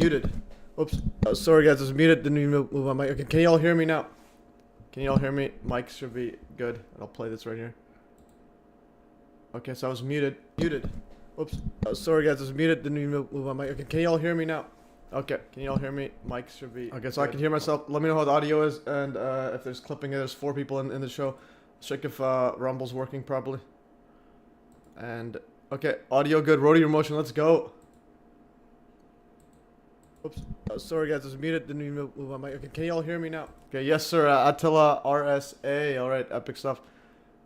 Muted. Oops. Sorry guys, I was muted. Didn't even move my mic. Okay, can you all hear me now? Can you all hear me? Mic should be good. I'll play this right here. Okay, so I was muted. Muted. Oops. Sorry guys, I was muted. Didn't even move my mic. Okay, can you all hear me now? Okay, can you all hear me? Mic should be okay, so good. I can hear myself. Let me know how the audio is and if there's clipping. There's 4 people in the show. Check if Rumble's working properly. And okay, audio good. Rotary motion. Let's go. Oops. Sorry guys, I was muted. Didn't even move my mic. Okay, can you all hear me now? Okay, yes sir. Attila RSA. All right, epic stuff.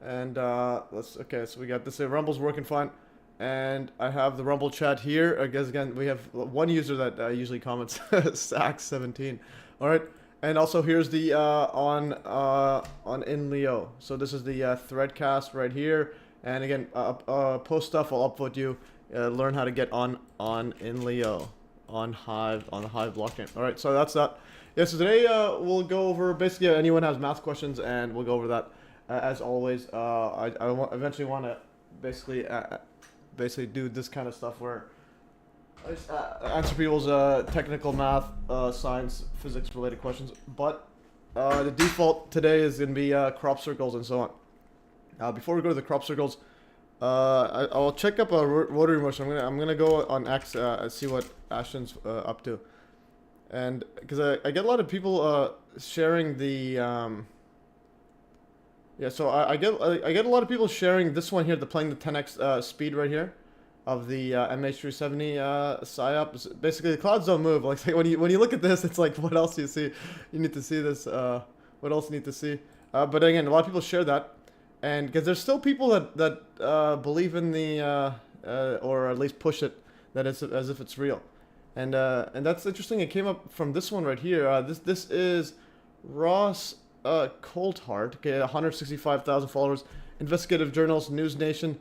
And okay, so we got this. Rumble's working fine. And I have the Rumble chat here. I guess again we have one user that usually comments, Sax17. All right, and also here's the on in Leo. So this is the threadcast right here. And again, post stuff. I'll upvote you. Learn how to get on in Leo on Hive on the Hive blockchain. All right, so that's that. Yeah. So today we'll go over basically anyone has math questions, and we'll go over that as always. I eventually want to basically do this kind of stuff where I just answer people's technical math, science, physics related questions. But the default today is going to be crop circles and so on. Before we go to the crop circles, I'll check up a rotary motion. I'm gonna go on X and see what Ashton's up to, and because I get a lot of people sharing the yeah, so I get a lot of people sharing this one here, playing the 10x speed right here of the MH370 PSYOP. Basically, the clouds don't move. Like when you look at this, it's like, what else do you see? You need to see this. What else you need to see? But again, a lot of people share that, and because there's still people that believe in the or at least push it that it's as if it's real, and that's interesting. It came up from this one right here. This is Ross. Coulthard, okay, 165,000 followers, investigative journalist, News Nation.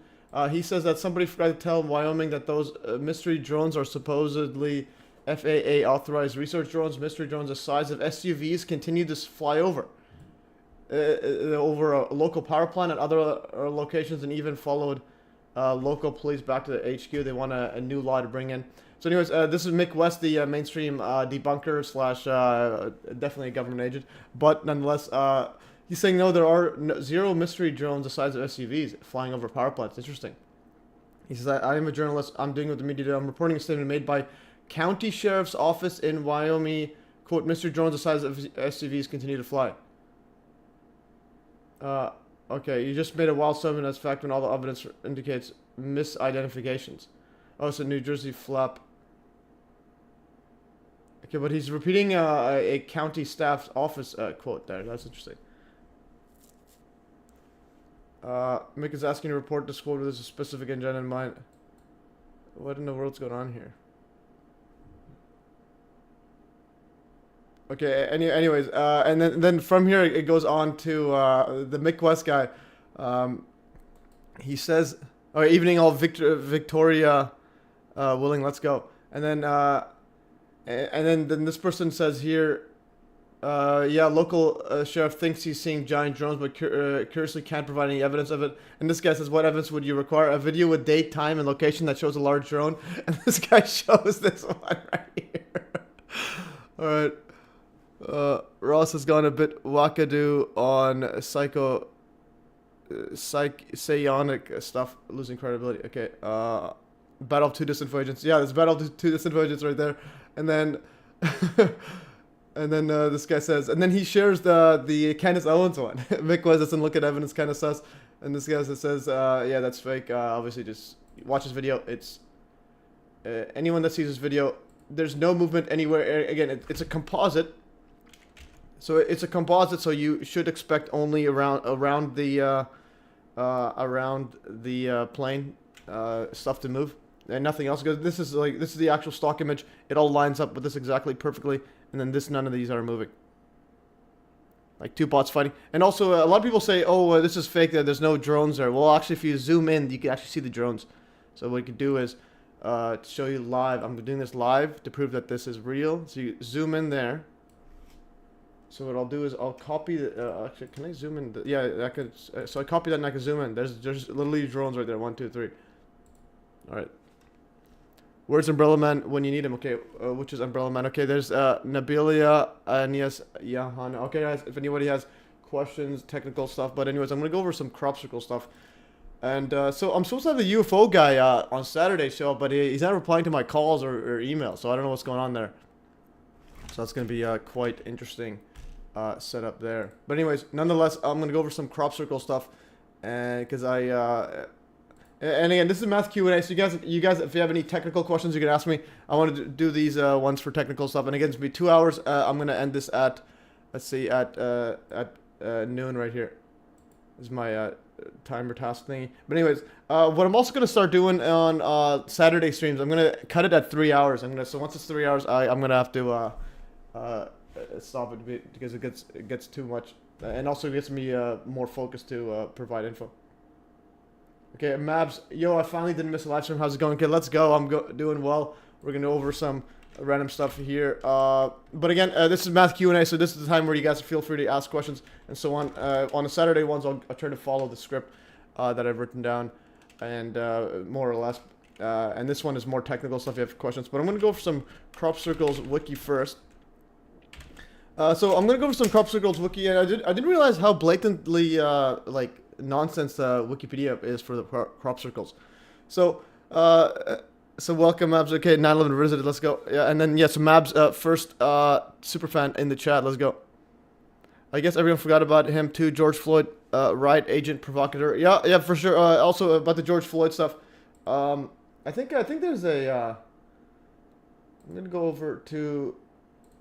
He says that somebody forgot to tell Wyoming that those mystery drones are supposedly FAA authorized research drones. Mystery drones the size of SUVs continue to fly over a local power plant and other locations, and even followed local police back to the HQ. They want a new law to bring in. So anyways, this is Mick West, the mainstream debunker / definitely a government agent. But nonetheless, he's saying no, there are zero mystery drones the size of SUVs flying over power plants. Interesting. He says, I am a journalist. I'm doing what the media do. I'm reporting a statement made by County Sheriff's Office in Wyoming. Quote, mystery drones the size of SUVs continue to fly. Okay, you just made a wild statement as fact when all the evidence indicates misidentifications. Oh, it's a New Jersey flap. Okay, but he's repeating a county staff's office quote there. That's interesting. Mick is asking to report this quote with a specific agenda in mind. What in the world's going on here? Okay, anyways, and then from here it goes on to the Mick West guy. He says, "Oh, evening, all Victoria, willing, let's go." And then this person says here, yeah, local sheriff thinks he's seeing giant drones, but curiously can't provide any evidence of it. And this guy says, what evidence would you require? A video with date, time, and location that shows a large drone. And this guy shows this one right here. All right. Ross has gone a bit wackadoo on psionic stuff, losing credibility. Okay. Battle of two disinfo agents. Yeah, there's battle of two disinfo agents right there. And then this guy says, and then he shares the Candace Owens one. Mick West doesn't look at evidence, kind of sus. And this guy says, yeah, that's fake. Obviously, just watch this video. It's anyone that sees this video, there's no movement anywhere. Again, it's a composite. So it's a composite. So you should expect only around the plane stuff to move. And nothing else, because this is the actual stock image. It all lines up with this exactly perfectly, and then none of these are moving. Like two bots fighting. And also, a lot of people say, oh, this is fake, there's no drones there. Well, actually, if you zoom in, you can actually see the drones. So what you can do is, to show you live, I'm doing this live to prove that this is real. So you zoom in there. So what I'll do is I'll copy the, actually, can I zoom in? Yeah, I could, so I copy that and I can zoom in. There's literally drones right there, 1, 2, 3. All right. Where's Umbrella Man when you need him? Okay, which is Umbrella Man? Okay, there's Nabilia, Nias, Yahan. Okay, guys, if anybody has questions, technical stuff. But anyways, I'm gonna go over some crop circle stuff. And so I'm supposed to have the UFO guy on Saturday show, but he's not replying to my calls or emails, so I don't know what's going on there. So that's gonna be quite interesting setup there. But anyways, nonetheless, I'm gonna go over some crop circle stuff, and because and again, this is math Q&A, so you guys, if you have any technical questions, you can ask me. I want to do these ones for technical stuff, and again, it's gonna be 2 hours. I'm gonna end this at, let's see, at noon right here. This is my timer task thingy. But anyways, what I'm also gonna start doing on Saturday streams, I'm gonna cut it at 3 hours. So once it's 3 hours, I'm gonna have to stop it because it gets too much, and also it gets me more focused to provide info. Okay, Mabs, yo, I finally didn't miss a live stream. How's it going? Okay, let's go. I'm doing well. We're gonna go over some random stuff here. But again, this is math Q&A, so this is the time where you guys feel free to ask questions and so on. On the Saturday ones, I'll try to follow the script that I've written down, and more or less. And this one is more technical stuff if you have questions. But I'm gonna go for some crop circles wiki first. So I'm gonna go for some crop circles wiki, and I didn't realize how blatantly like nonsense Wikipedia is for the crop circles. So welcome Mabs. Okay, 9/11 visited. Let's go. Yeah, and then yes, Mabs first super fan in the chat. Let's go. I guess everyone forgot about him too. George Floyd, right agent provocateur. Yeah, for sure. Also about the George Floyd stuff. I think there's a. I'm gonna go over to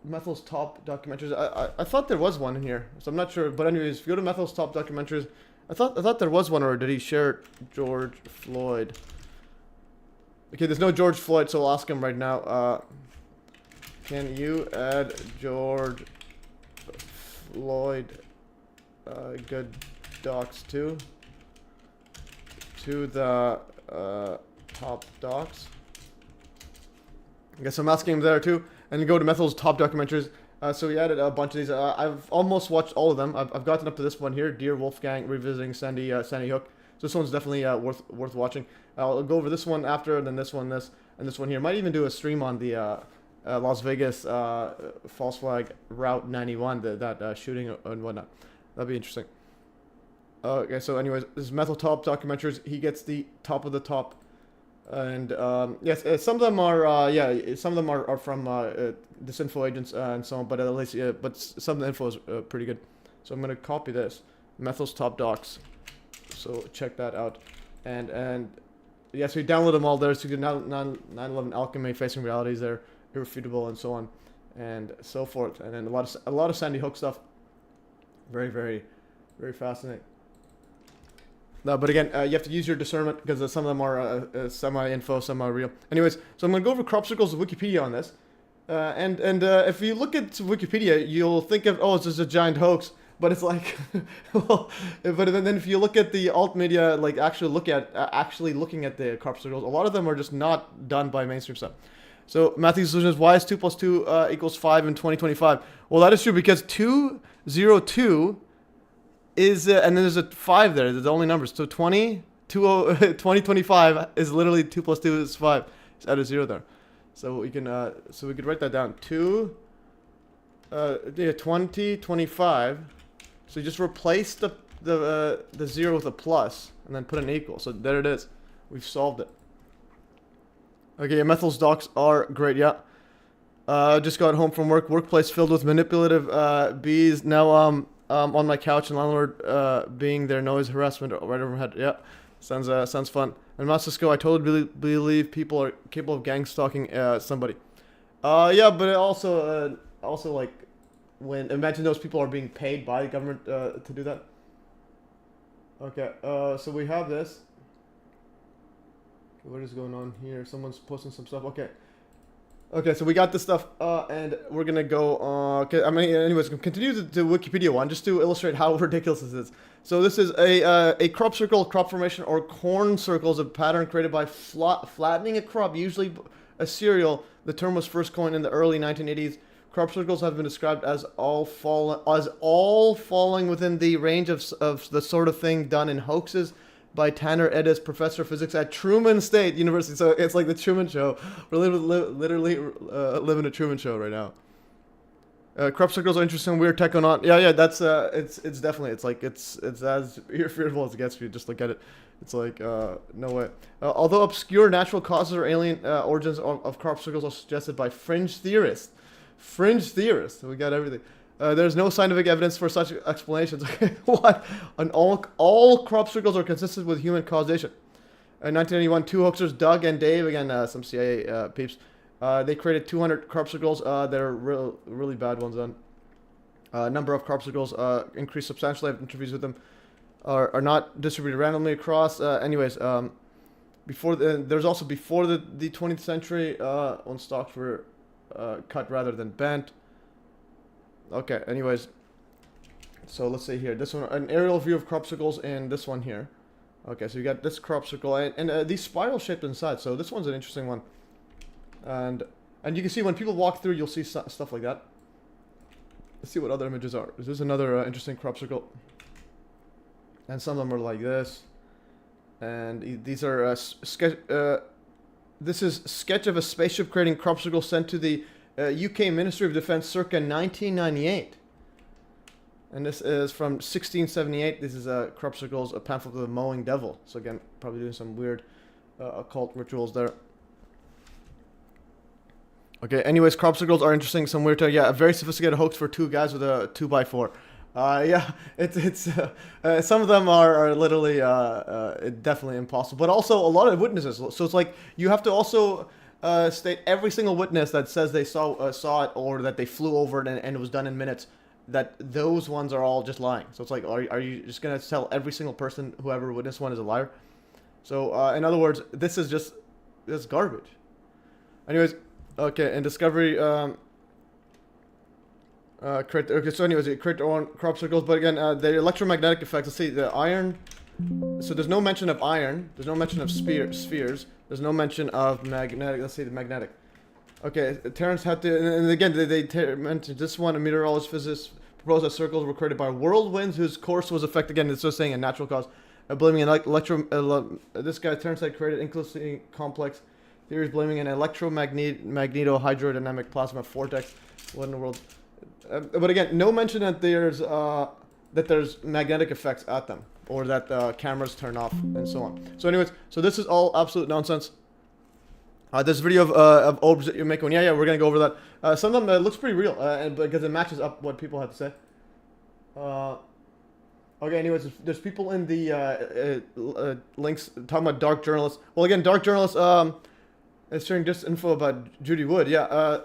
Methel's top documentaries. I thought there was one in here, so I'm not sure. But anyways, if you go to Methel's top documentaries. I thought there was one, or did he share George Floyd? Okay, there's no George Floyd, so I'll ask him right now. Can you add George Floyd good docs to the top docs? I guess I'm asking him there too. And you go to Methel's top documentaries. So we added a bunch of these. I've almost watched all of them. I've gotten up to this one here, Dear Wolfgang revisiting Sandy Hook. So this one's definitely worth watching. I'll go over this one after, and then this one, and this one here. Might even do a stream on the Las Vegas false flag Route 91, that shooting and whatnot. That'd be interesting. Okay, so anyways, this is Methel Top documentaries. He gets the top of the top. And yes, some of them are some of them are from disinfo agents and so on, but at least but some of the info is pretty good. So I'm gonna copy this Methel's top docs, so check that out. And yes, we download them all there. So you can 9/11 alchemy, facing realities there, irrefutable, and so on and so forth. And then a lot of Sandy Hook stuff. Very, very, very fascinating. No, but again, you have to use your discernment because some of them are semi-info, semi-real. Anyways, so I'm going to go over crop circles of Wikipedia on this. And if you look at Wikipedia, you'll think of, oh, it's just a giant hoax. But it's like, well, but then if you look at the alt media, like actually looking at the crop circles, a lot of them are just not done by mainstream stuff. So Matthew's solution is, why is 2 + 2 equals 5 in 2025? Well, that is true because 202 is, and then there's a 5 there. They're the only numbers. So 2025 is literally 2 + 2 is 5. Just add a 0 there. So we can, so we could write that down. 2025. So you just replace the 0 with a plus, and then put an equal. So there it is. We've solved it. Okay, Methel's docs are great. Yeah. Just got home from workplace filled with manipulative bees. Now on my couch, and landlord being their noise harassment right over my head. Yeah, sounds fun. And Masisco, I totally believe people are capable of gang stalking somebody. Yeah, but it also like, when imagine those people are being paid by the government to do that. Okay, so we have this. What is going on here? Someone's posting some stuff. Okay, so we got this stuff, and we're gonna go. Okay, I mean, anyways, continue the Wikipedia one just to illustrate how ridiculous this is. So this is a crop circle, crop formation, or corn circle is a pattern created by flattening a crop, usually a cereal. The term was first coined in the early 1980s. Crop circles have been described as all falling within the range of the sort of thing done in hoaxes, by Tanner Edis, professor of physics at Truman State University. So it's like the Truman Show. We're literally living a Truman Show right now. Crop circles are interesting, weird tech going on. Yeah, that's it's definitely, it's as fearful as it gets. If you just look at it, it's like no way. Although obscure natural causes or alien origins of crop circles are suggested by fringe theorists. So we got everything. There's no scientific evidence for such explanations. What? And all crop circles are consistent with human causation. In 1981, two hoaxers, Doug and Dave, again some CIA peeps. They created 200 crop circles. They're really bad ones. Number of crop circles increased substantially. I have interviews with them. Are not distributed randomly across. Anyways, there's also before the 20th century when stocks were cut rather than bent. Okay. Anyways, so let's say here, this one, an aerial view of crop circles, and this one here. Okay, so you got this crop circle and these spiral shaped inside. So this one's an interesting one. And you can see when people walk through, you'll see stuff like that. Let's see what other images are. This is another interesting crop circle. And some of them are like this. And these are this is sketch of a spaceship creating crop circle sent to the UK Ministry of Defense circa 1998. And this is from 1678. This is crop circles, a pamphlet of the mowing devil. So again, probably doing some weird occult rituals there. Okay, anyways, crop circles are interesting. Some weird, yeah, a very sophisticated hoax for two guys with a 2x4. Yeah, it's some of them are literally definitely impossible, but also a lot of witnesses. So it's like you have to also state every single witness that says they saw it or that they flew over it and it was done in minutes. That those ones are all just lying. So it's like, are you just gonna tell every single person whoever witnessed one is a liar? So in other words, this is just garbage. Anyways. Okay, and Discovery, okay, so anyways, it create their own crop circles, but again, the electromagnetic effects, let's see, the iron, so there's no mention of iron, there's no mention of spheres, there's no mention of magnetic, let's see, the magnetic. Okay, Terence had to, and again, they mentioned this one, a meteorologist, physicist, proposed that circles were created by whirlwinds whose course was affected, again, it's just saying a natural cause, blaming an this guy, Terence had created inclusively complex theories blaming an electromagnetohydrodynamic plasma vortex. What in the world? But again, no mention that there's magnetic effects at them, or that cameras turn off, and so on. So anyways, so this is all absolute nonsense. This video of orbs that you're making, yeah, we're gonna go over that. Some of them looks pretty real, and because it matches up what people have to say. Okay, anyways, there's people in the links talking about dark journalists. Well, again, dark journalists. It's sharing this info about Judy Wood, yeah.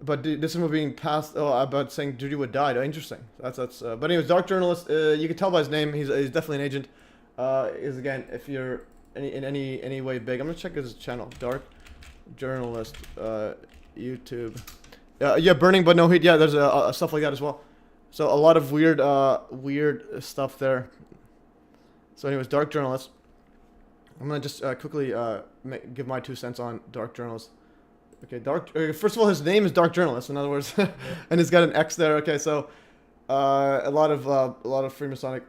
But this info being passed, about saying Judy Wood died. Oh, interesting. That's. But anyways, dark journalist. You can tell by his name. He's definitely an agent. Is again, if you're in any way big, I'm gonna check his channel. Dark journalist, YouTube. Yeah, burning but no heat. Yeah, there's stuff like that as well. So a lot of weird stuff there. So anyways, dark journalist. I'm gonna just quickly give my 2 cents on dark journalist. Okay, first of all, his name is Dark Journalist. In other words, and he's got an X there. Okay, so a lot of Freemasonic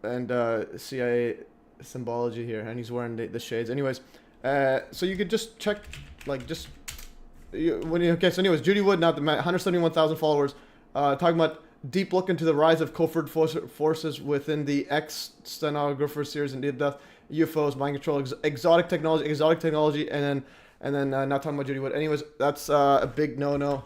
and CIA symbology here, and he's wearing the shades. Anyways, so you could just check, like, so anyways, Judy Wood, now the 171,000 followers, talking about deep look into the rise of covert forces within the Stenographer series and death. UFOs, mind control, exotic technology, and then not talking about Judy Wood. Anyways, that's a big no-no.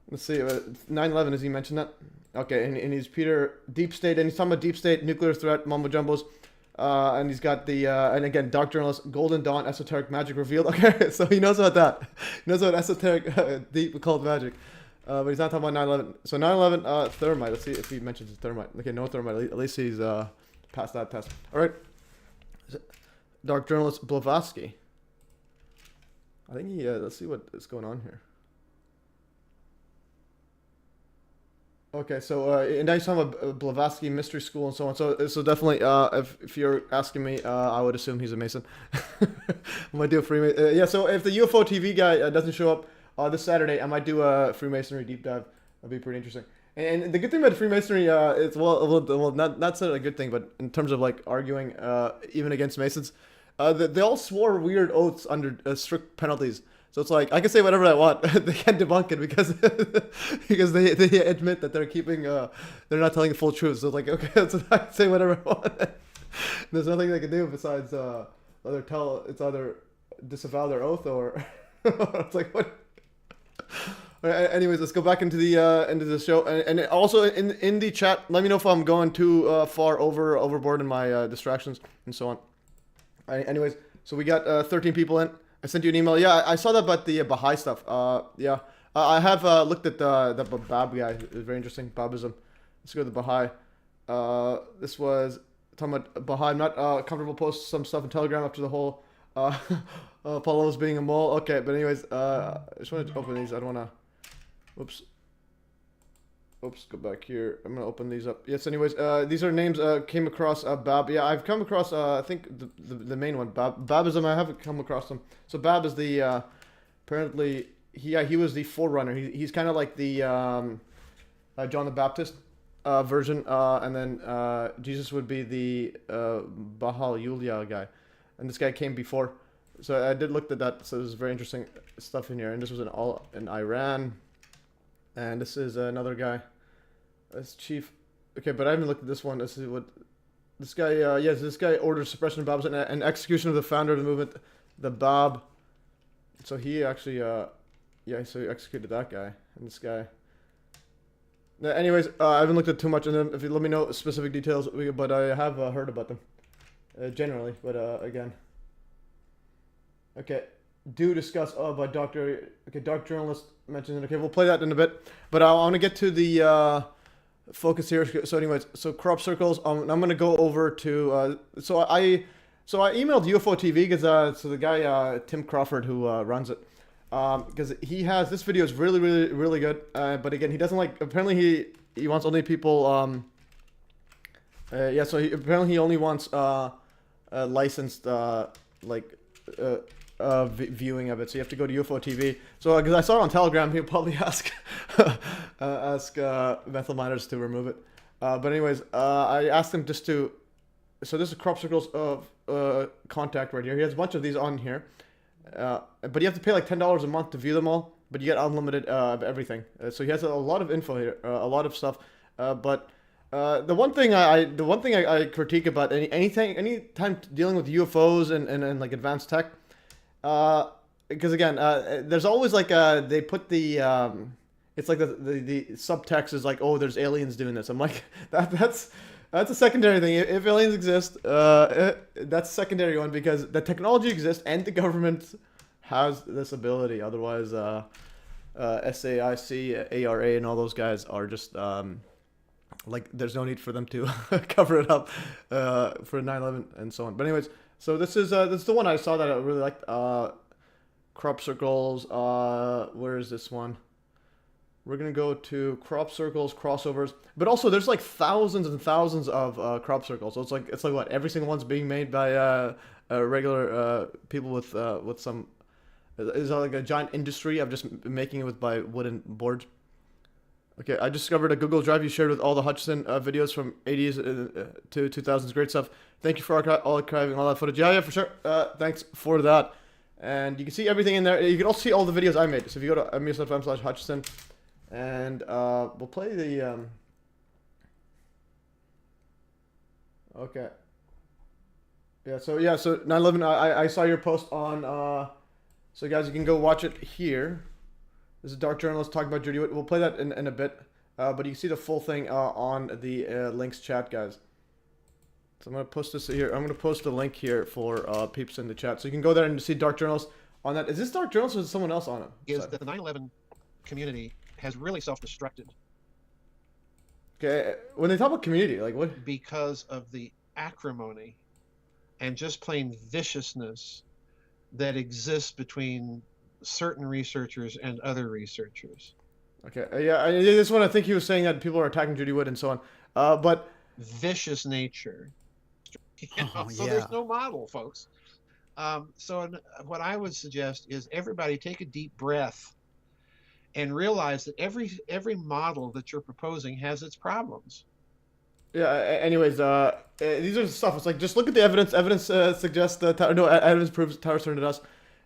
Let's see, 9/11, has he mentioned that? Okay, and he's Peter, deep state, and he's talking about deep state, nuclear threat, mumbo jumbos, and he's got the, and again, dark journalist, Golden Dawn, esoteric magic revealed. Okay, so he knows about that. He knows about esoteric, deep occult magic. But he's not talking about 9/11. So 9/11, thermite. Let's see if he mentions thermite. Okay, no thermite. At least he's passed that test. All right. Dark journalist Blavatsky. I think he. Let's see what is going on here. Okay, so and now he's talking about Blavatsky Mystery School and so on. So definitely, if you're asking me, I would assume he's a Mason. I might do a Freemason. Yeah. So if the UFO TV guy doesn't show up this Saturday, I might do a Freemasonry deep dive. That'd be pretty interesting. And the good thing about Freemasonry, it's well, not a good thing, but in terms of like arguing, even against Masons, they all swore weird oaths under strict penalties. So it's like I can say whatever I want. They can't debunk it because because they admit that they're keeping they're not telling the full truth. So it's like okay, so I can say whatever I want. There's nothing they can do besides either disavow their oath or it's like what. Anyways, let's go back into the show, and also in the chat, let me know if I'm going too far overboard in my distractions and so on. Anyways, so we got 13 people in. I sent you an email. Yeah, I saw that about the Baha'i stuff. Yeah, I have looked at the Bab guy. It was very interesting. Babism. Let's go to the Baha'i. This was talking about Baha'i. I'm not comfortable posting some stuff in Telegram after the whole Apollo's being a mole. Okay, but anyways, I just wanted to open these. I don't want to. Oops, go back here. I'm gonna open these up. Yes, anyways, these are names came across Bab. Yeah, I've come across I think the main one, Babism. I haven't come across them. So Bab is the apparently he was the forerunner. He's kind of like the John the Baptist version, and then Jesus would be the Bahal Yulia guy, and this guy came before. So I did look at that. So there's very interesting stuff in here, and this was in Iran. And this is another guy. That's chief. Okay, but I haven't looked at this one. This is what this guy. Yes, this guy ordered suppression of Babs and execution of the founder of the movement, the Bab. So he actually, yeah, so he executed that guy and this guy. Anyways, I haven't looked at too much, and then if you let me know specific details, but I have heard about them generally. But again, okay. Do discuss by Dr. Okay, Dark Journalist mentioned it. Okay, we'll play that in a bit. But I want to get to the focus here. So anyways, so crop circles. I'm going to go over to so I emailed UFO TV because so the guy Tim Crawford who runs it because he has this video is really good. But again, he doesn't like. Apparently he wants only people. Yeah, so apparently he only wants licensed viewing of it, so you have to go to UFO TV. So because I saw it on Telegram, he'll probably ask methyl miners to remove it. But anyways, I asked him just to. So this is crop circles of contact right here. He has a bunch of these on here, but you have to pay like $10 a month to view them all. But you get unlimited of everything. So he has a lot of info here, a lot of stuff. But the one thing I critique about anytime dealing with UFOs and like advanced tech. Because again, there's always like they put the it's like the subtext is like, oh, there's aliens doing this. I'm like that's a secondary thing. If aliens exist, that's a secondary one because the technology exists and the government has this ability. Otherwise, SAIC, ARA, and all those guys are just like there's no need for them to cover it up for 9/11 and so on. But anyways. So this is the one I saw that I really liked. Crop circles. Where is this one? We're gonna go to crop circles, crossovers. But also, there's like thousands and thousands of crop circles. So it's like what every single one's being made by regular people with some. Is like a giant industry of just making it by wooden boards. Okay, I discovered a Google Drive you shared with all the Hutchison videos from 80s to 2000s. Great stuff. Thank you for archiving all that footage. Yeah, for sure. Thanks for that. And you can see everything in there. You can also see all the videos I made. So if you go to mes.fm/Hutchison, and we'll play the... Okay. Yeah, so 9/11, I saw your post on... So guys, you can go watch it here. This is Dark Journalist talking about Judy Wood. We'll play that in a bit. But you can see the full thing on the links chat, guys. So I'm going to post this here. I'm going to post a link here for peeps in the chat. So you can go there and see Dark Journalist on that. Is this Dark Journalist or is someone else on it? Is that the 9/11 community has really self-destructed. Okay. When they talk about community, like what? Because of the acrimony and just plain viciousness that exists between certain researchers and other researchers. Okay, yeah, this one I think he was saying that people are attacking Judy Wood and so on, but vicious nature. So there's no model, folks. So what I would suggest is everybody take a deep breath and realize that every model that you're proposing has its problems. Yeah. Anyways, these are the stuff. It's like just look at the evidence. Evidence suggests the tower. No, evidence proves the towers turned at us.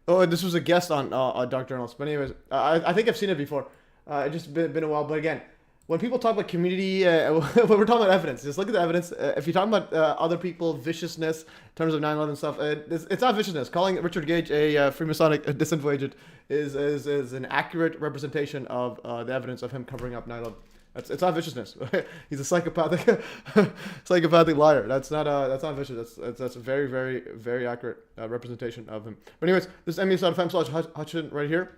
Oh, and this was a guest on Dark Journals. But anyways, I think I've seen it before. It's just been a while. But again, when people talk about community, when we're talking about evidence, just look at the evidence. If you're talking about other people, viciousness in terms of 9/11 stuff, it's not viciousness. Calling Richard Gage a Freemasonic disinfo agent is an accurate representation of the evidence of him covering up 9/11. It's not viciousness. He's a psychopathic liar. That's not vicious. That's a very, very, very accurate representation of him. But anyways, this is MES.fm/Hutchison right here.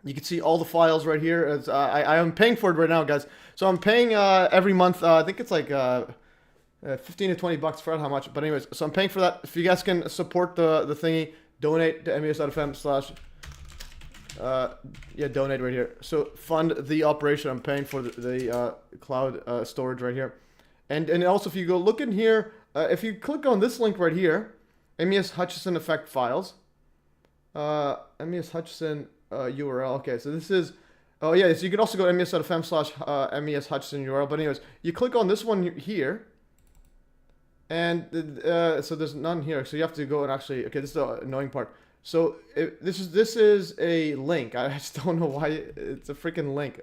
You can see all the files right here. As I am paying for it right now, guys. So I'm paying every month. I think it's like 15 to 20 bucks for how much. But anyways, so I'm paying for that. If you guys can support the thingy, donate to MES.fm/ donate right here. So fund the operation. I'm paying for the cloud storage right here. And also if you go look in here, if you click on this link right here, MES Hutchison effect files, MES Hutchison URL. Okay, so this is, oh yeah, so you can also go to MES.fm/MES Hutchison URL. But anyways, you click on this one here, and so there's none here. So you have to go and actually, okay, this is the annoying part. So this is a link. I just don't know why it's a freaking link.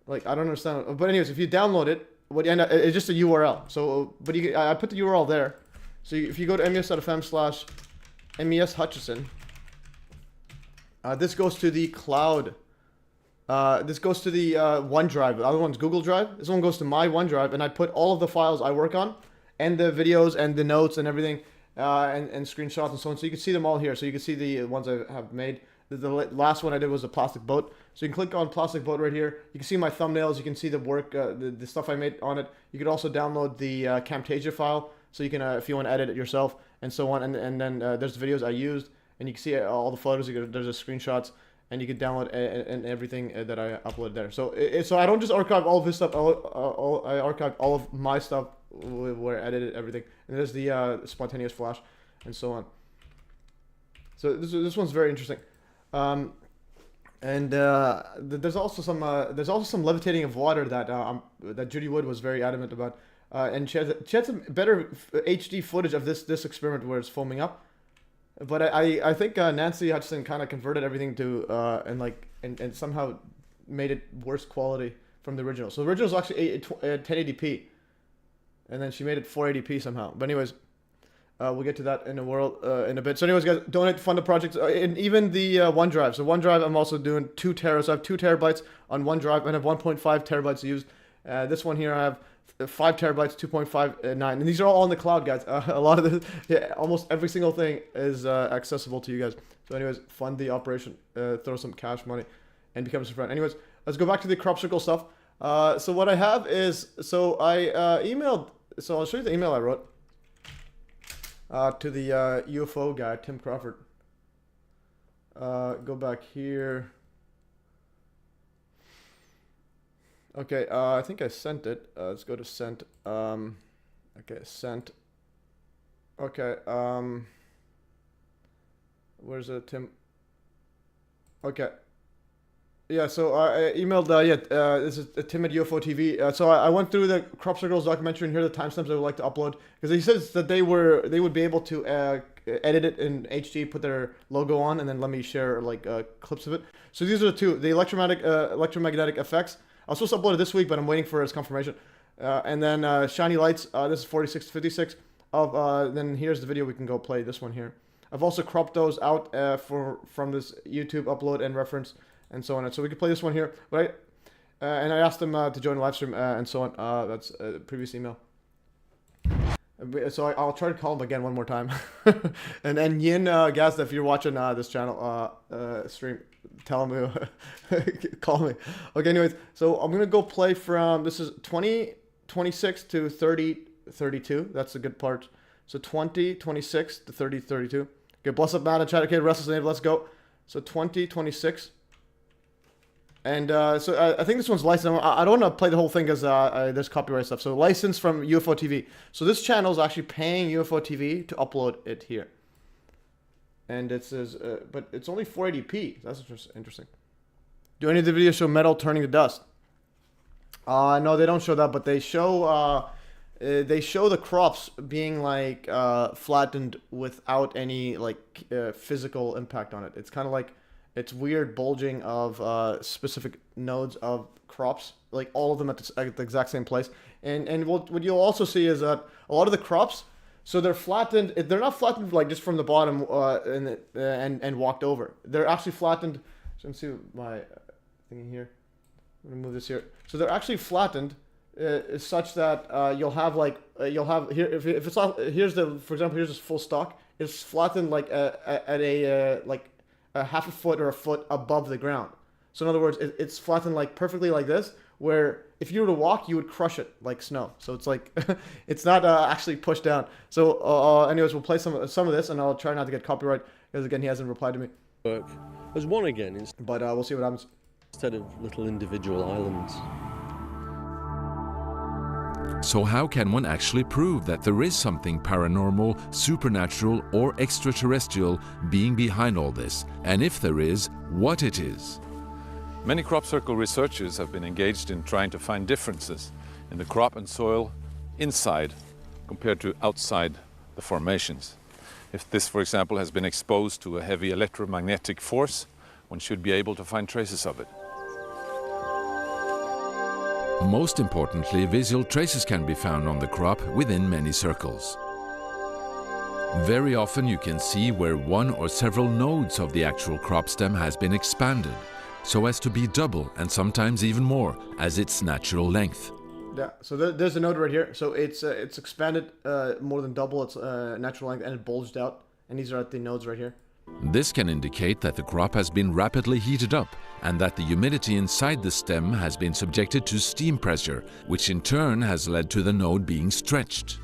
Like I don't understand. But anyways, if you download it, it's just a URL. So, but I put the URL there. So if you go to MES.fm/MES Hutchison, this goes to the cloud. This goes to the OneDrive. The other one's Google Drive. This one goes to my OneDrive, and I put all of the files I work on, and the videos and the notes and everything. And screenshots and so on. So you can see them all here. So you can see the ones I have made. The last one I did was a plastic boat. So you can click on plastic boat right here. You can see my thumbnails. You can see the work, the stuff I made on it. You could also download the Camtasia file. So you can, if you want to edit it yourself and so on. And then there's the videos I used. And you can see all the photos. There's the screenshots. And you can download and everything that I uploaded there. So so I don't just archive all of his stuff. I archive all of my stuff where I edited everything. And there's the spontaneous flash and so on. So this one's very interesting. There's also some levitating of water that Judy Wood was very adamant about. And she had some better HD footage of this experiment where it's foaming up. But I think Nancy Hutchison kind of converted everything to and somehow made it worse quality from the original. So the original is actually 1080p, and then she made it 480p somehow. But anyways, we'll get to that in a bit. So anyways, guys, donate to fund the project, and even the OneDrive. So OneDrive, I'm also doing 2 teras. So I have 2 terabytes on OneDrive, and I have 1.5 terabytes used. This one here I have 5 terabytes, 2.59, and these are all on the cloud, guys. A lot of almost every single thing is accessible to you guys. So anyways, fund the operation, throw some cash money, and become a friend. Anyways, let's go back to the crop circle stuff. So what I have is, so I emailed, so I'll show you the email I wrote to the UFO guy, Tim Crawford. Go back here. Okay, I think I sent it. Let's go to sent. Okay, sent. Okay, where's it, Tim? Okay. Yeah, so I emailed, this is Tim at UFO TV. So I went through the Crop Circles documentary, and here are the timestamps I would like to upload. Because he says that they would be able to edit it in HD, put their logo on, and then let me share like clips of it. So these are the 2, the electromagnetic effects. I was supposed to upload it this week, but I'm waiting for his confirmation. And then Shiny Lights, this is 46 to 56. Then here's the video, we can go play this one here. I've also cropped those out from this YouTube upload and reference and so on. So we can play this one here, right? And I asked them to join the live stream and so on. That's a previous email. So I'll try to call him again one more time. And then Yin Gazda, if you're watching this channel stream, tell him call me. Okay, anyways, so I'm gonna go play from, this is 2026 to 3032. That's a good part. So 2026 to 3032. Okay, bless up, Matt and chat. Okay, Restless Nave, let's go. So 2026. And so I think this one's licensed. I don't want to play the whole thing because there's copyright stuff. So licensed from UFO TV. So this channel is actually paying UFO TV to upload it here. And it says, but it's only 480p. That's interesting. Do any of the videos show metal turning to dust? No, they don't show that, but they show the crops being like flattened without any like physical impact on it. It's kind of like it's weird bulging of specific nodes of crops, like all of them at the exact same place. And what you'll also see is that a lot of the crops, so they're flattened. They're not flattened like just from the bottom and walked over. They're actually flattened. So let's see my thing here. I'm gonna move this here. So they're actually flattened such that you'll have here if it's not, here's the, for example, here's this full stalk. It's flattened like at a like a half a foot or a foot above the ground. So in other words, it's flattened like perfectly like this, where if you were to walk, you would crush it like snow. So it's like it's not actually pushed down. So anyways, we'll play some of this, and I'll try not to get copyright because again, he hasn't replied to me. Work as one again, But we'll see what happens. instead of little individual islands. So how can one actually prove that there is something paranormal, supernatural, or extraterrestrial being behind all this? And if there is, what it is? Many crop circle researchers have been engaged in trying to find differences in the crop and soil inside compared to outside the formations. If this, for example, has been exposed to a heavy electromagnetic force, one should be able to find traces of it. Most importantly, visual traces can be found on the crop within many circles. Very often you can see where one or several nodes of the actual crop stem has been expanded, so as to be double and sometimes even more as its natural length. Yeah, so there's a node right here. So it's expanded more than double its natural length, and it bulged out. And these are at the nodes right here. This can indicate that the crop has been rapidly heated up and that the humidity inside the stem has been subjected to steam pressure, which in turn has led to the node being stretched.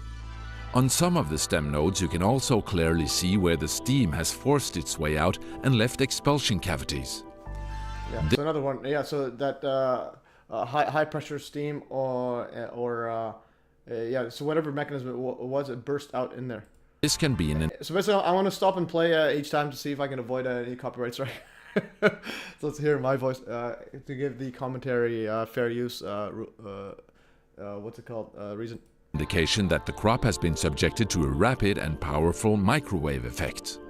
On some of the stem nodes you can also clearly see where the steam has forced its way out and left expulsion cavities. Yeah, so another one. Yeah, so that high pressure steam or yeah, so whatever mechanism it was, it burst out in there. This can be an... So basically, I want to stop and play each time to see if I can avoid any copyright strike. So let's hear my voice to give the commentary fair use. What's it called? Reason. Indication that the crop has been subjected to a rapid and powerful microwave effect.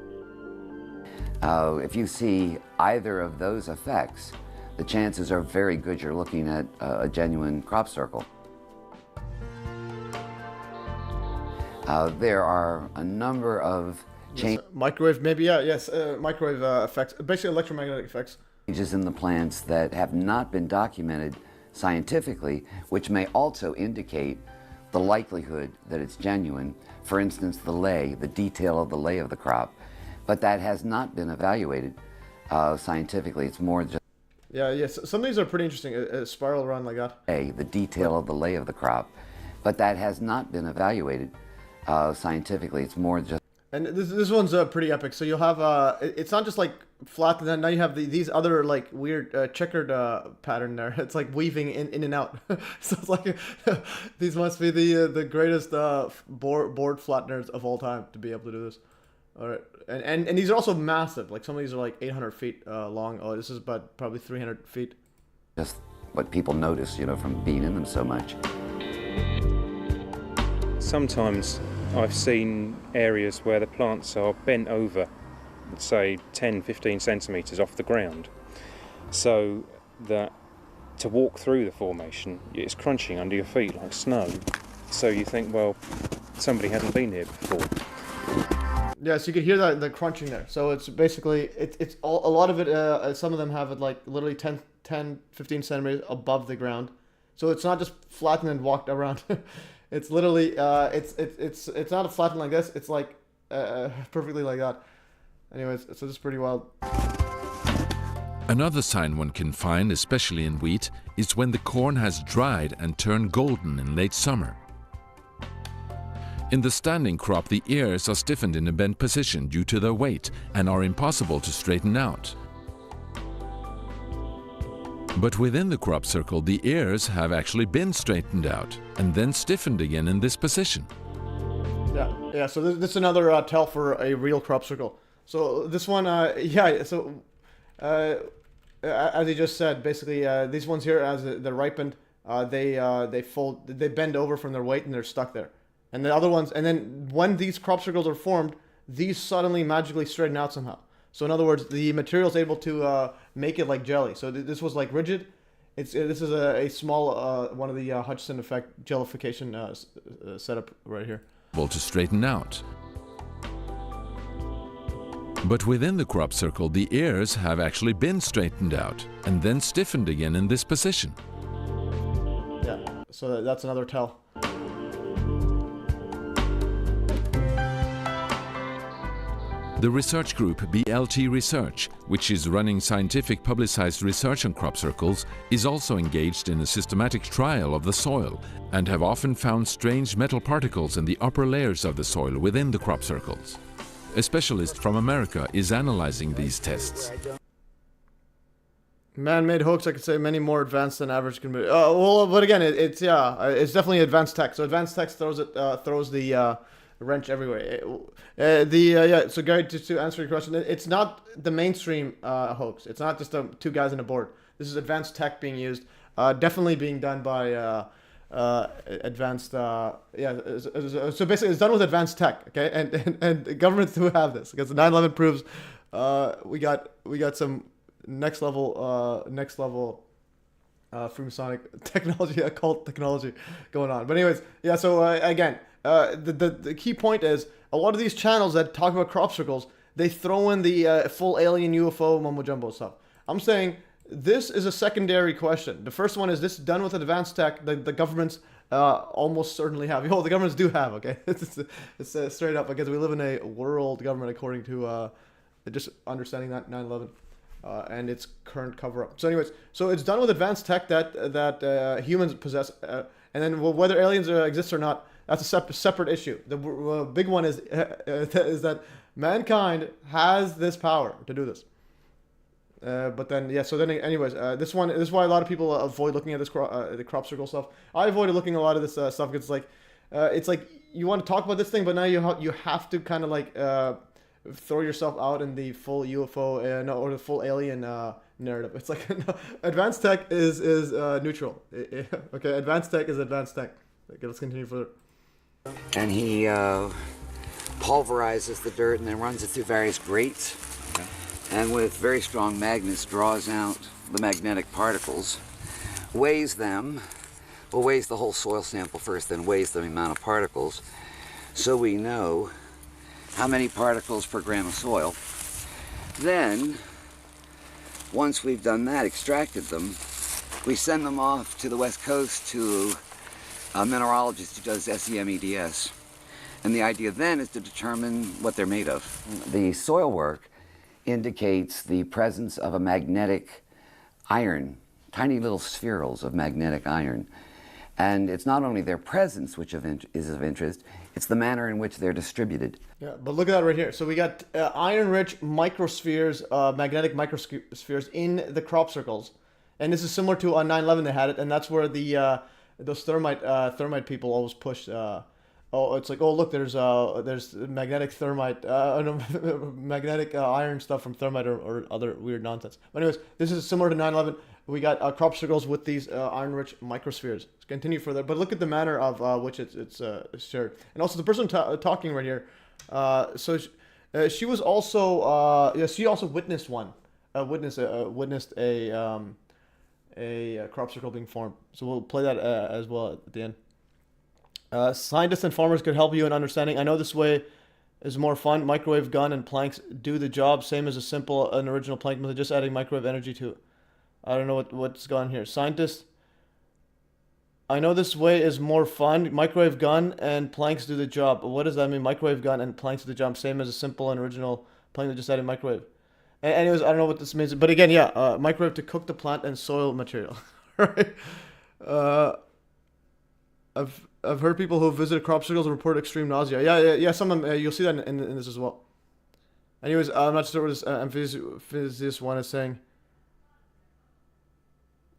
If you see either of those effects, the chances are very good you're looking at a genuine crop circle. There are a number of microwave, maybe, yeah, yes, microwave effects, basically electromagnetic effects. Changes in the plants that have not been documented scientifically, which may also indicate the likelihood that it's genuine. For instance, the detail of the lay of the crop, but that has not been evaluated scientifically. It's more just... Yeah, yes, some of these are pretty interesting, a spiral run like that. The detail of the lay of the crop, but that has not been evaluated scientifically. It's more just... And this one's pretty epic. So you'll have it's not just like flat, and then now you have these other like weird checkered pattern there. It's like weaving in and out. So it's like these must be the greatest board flatteners of all time to be able to do this. All right, and these are also massive. Like some of these are like 800 feet long. Oh, this is about probably 300 feet. Just what people notice, you know, from being in them so much. Sometimes I've seen areas where the plants are bent over, say 10-15 centimetres off the ground, so that to walk through the formation it's crunching under your feet like snow, so you think, well, somebody hadn't been here before. Yeah, so you can hear that the crunching there. So it's basically it's all, a lot of it. Some of them have it like literally 10, 15 centimeters above the ground. So it's not just flattened and walked around. It's literally it's not a flattened like this. It's like perfectly like that. Anyways, so this is pretty wild. Another sign one can find, especially in wheat, is when the corn has dried and turned golden in late summer. In the standing crop, the ears are stiffened in a bent position due to their weight and are impossible to straighten out. But within the crop circle, the ears have actually been straightened out and then stiffened again in this position. Yeah. So this is another tell for a real crop circle. So this one, yeah. So as you just said, basically these ones here, as they're ripened, they fold, they bend over from their weight and they're stuck there. And the other ones, and then when these crop circles are formed, these suddenly magically straighten out somehow. So in other words, the material is able to make it like jelly. So this was like rigid. This is a small one of the Hutchison effect jellification setup right here. To straighten out. But within the crop circle, the ears have actually been straightened out and then stiffened again in this position. Yeah, so that's another tell. The research group BLT Research, which is running scientific publicized research on crop circles, is also engaged in a systematic trial of the soil and have often found strange metal particles in the upper layers of the soil within the crop circles. A specialist from America is analyzing these tests. Man-made hoax, I could say many more advanced than average can be. Well, but again, it's definitely advanced tech. So advanced tech throws the wrench everywhere. So Gary, to answer your question, it's not the mainstream hoax. It's not just two guys on a board. This is advanced tech being used, definitely being done by advanced. So basically, it's done with advanced tech. Okay, and governments do have this because the 9/11 proves we got some next level Freemasonic technology, occult technology going on. But anyways, yeah. So again. The key point is a lot of these channels that talk about crop circles, they throw in the full alien UFO mumbo jumbo stuff. I'm saying this is a secondary question. The first one is this done with advanced tech the governments almost certainly have. The governments do have, okay? It's straight up because we live in a world government according to just understanding that 9/11 and its current cover-up. So anyways, so it's done with advanced tech that humans possess, and then whether aliens exist or not, that's a separate issue. The big one is that mankind has this power to do this. But then, yeah. So then, anyways, this is why a lot of people avoid looking at this the crop circle stuff. I avoided looking at a lot of this stuff because it's like you want to talk about this thing, but now you have to kind of like throw yourself out in the full UFO or the full alien narrative. It's like no, advanced tech is neutral. Okay, advanced tech is advanced tech. Okay, let's continue further. And he pulverizes the dirt and then runs it through various grates. Okay. And with very strong magnets draws out the magnetic particles, weighs them, weighs the whole soil sample first, then weighs the amount of particles, so we know how many particles per gram of soil. Then, once we've done that, extracted them, we send them off to the West Coast to a mineralogist who does SEMEDS. And the idea then is to determine what they're made of. The soil work indicates the presence of a magnetic iron, tiny little spherules of magnetic iron. And it's not only their presence which is of interest, it's the manner in which they're distributed. Yeah, but look at that right here. So we got iron-rich microspheres, magnetic microspheres in the crop circles. And this is similar to on 9/11 they had it, and that's where the those thermite people always push. It's like, look, there's magnetic thermite, magnetic iron stuff from thermite or other weird nonsense. But anyways, this is similar to 9/11. We got crop circles with these iron-rich microspheres. Let's continue further, but look at the manner of which it's shared, and also the person talking right here. She was also she also witnessed witnessed a crop circle being formed. So we'll play that as well at the end. Scientists and farmers could help you in understanding. I know this way is more fun. Microwave gun and planks do the job, same as an original plank method, just adding microwave energy to it. I don't know what's gone here. Scientists, I know this way is more fun. Microwave gun and planks do the job. What does that mean? Microwave gun and planks do the job, same as a simple and original plank method, just adding microwave. Anyways, I don't know what this means, but again, yeah, microwave to cook the plant and soil material. Right? I've heard people who visited crop circles report extreme nausea. Yeah. Some of them, you'll see that in this as well. Anyways, I'm not sure what this enthusiast one is saying.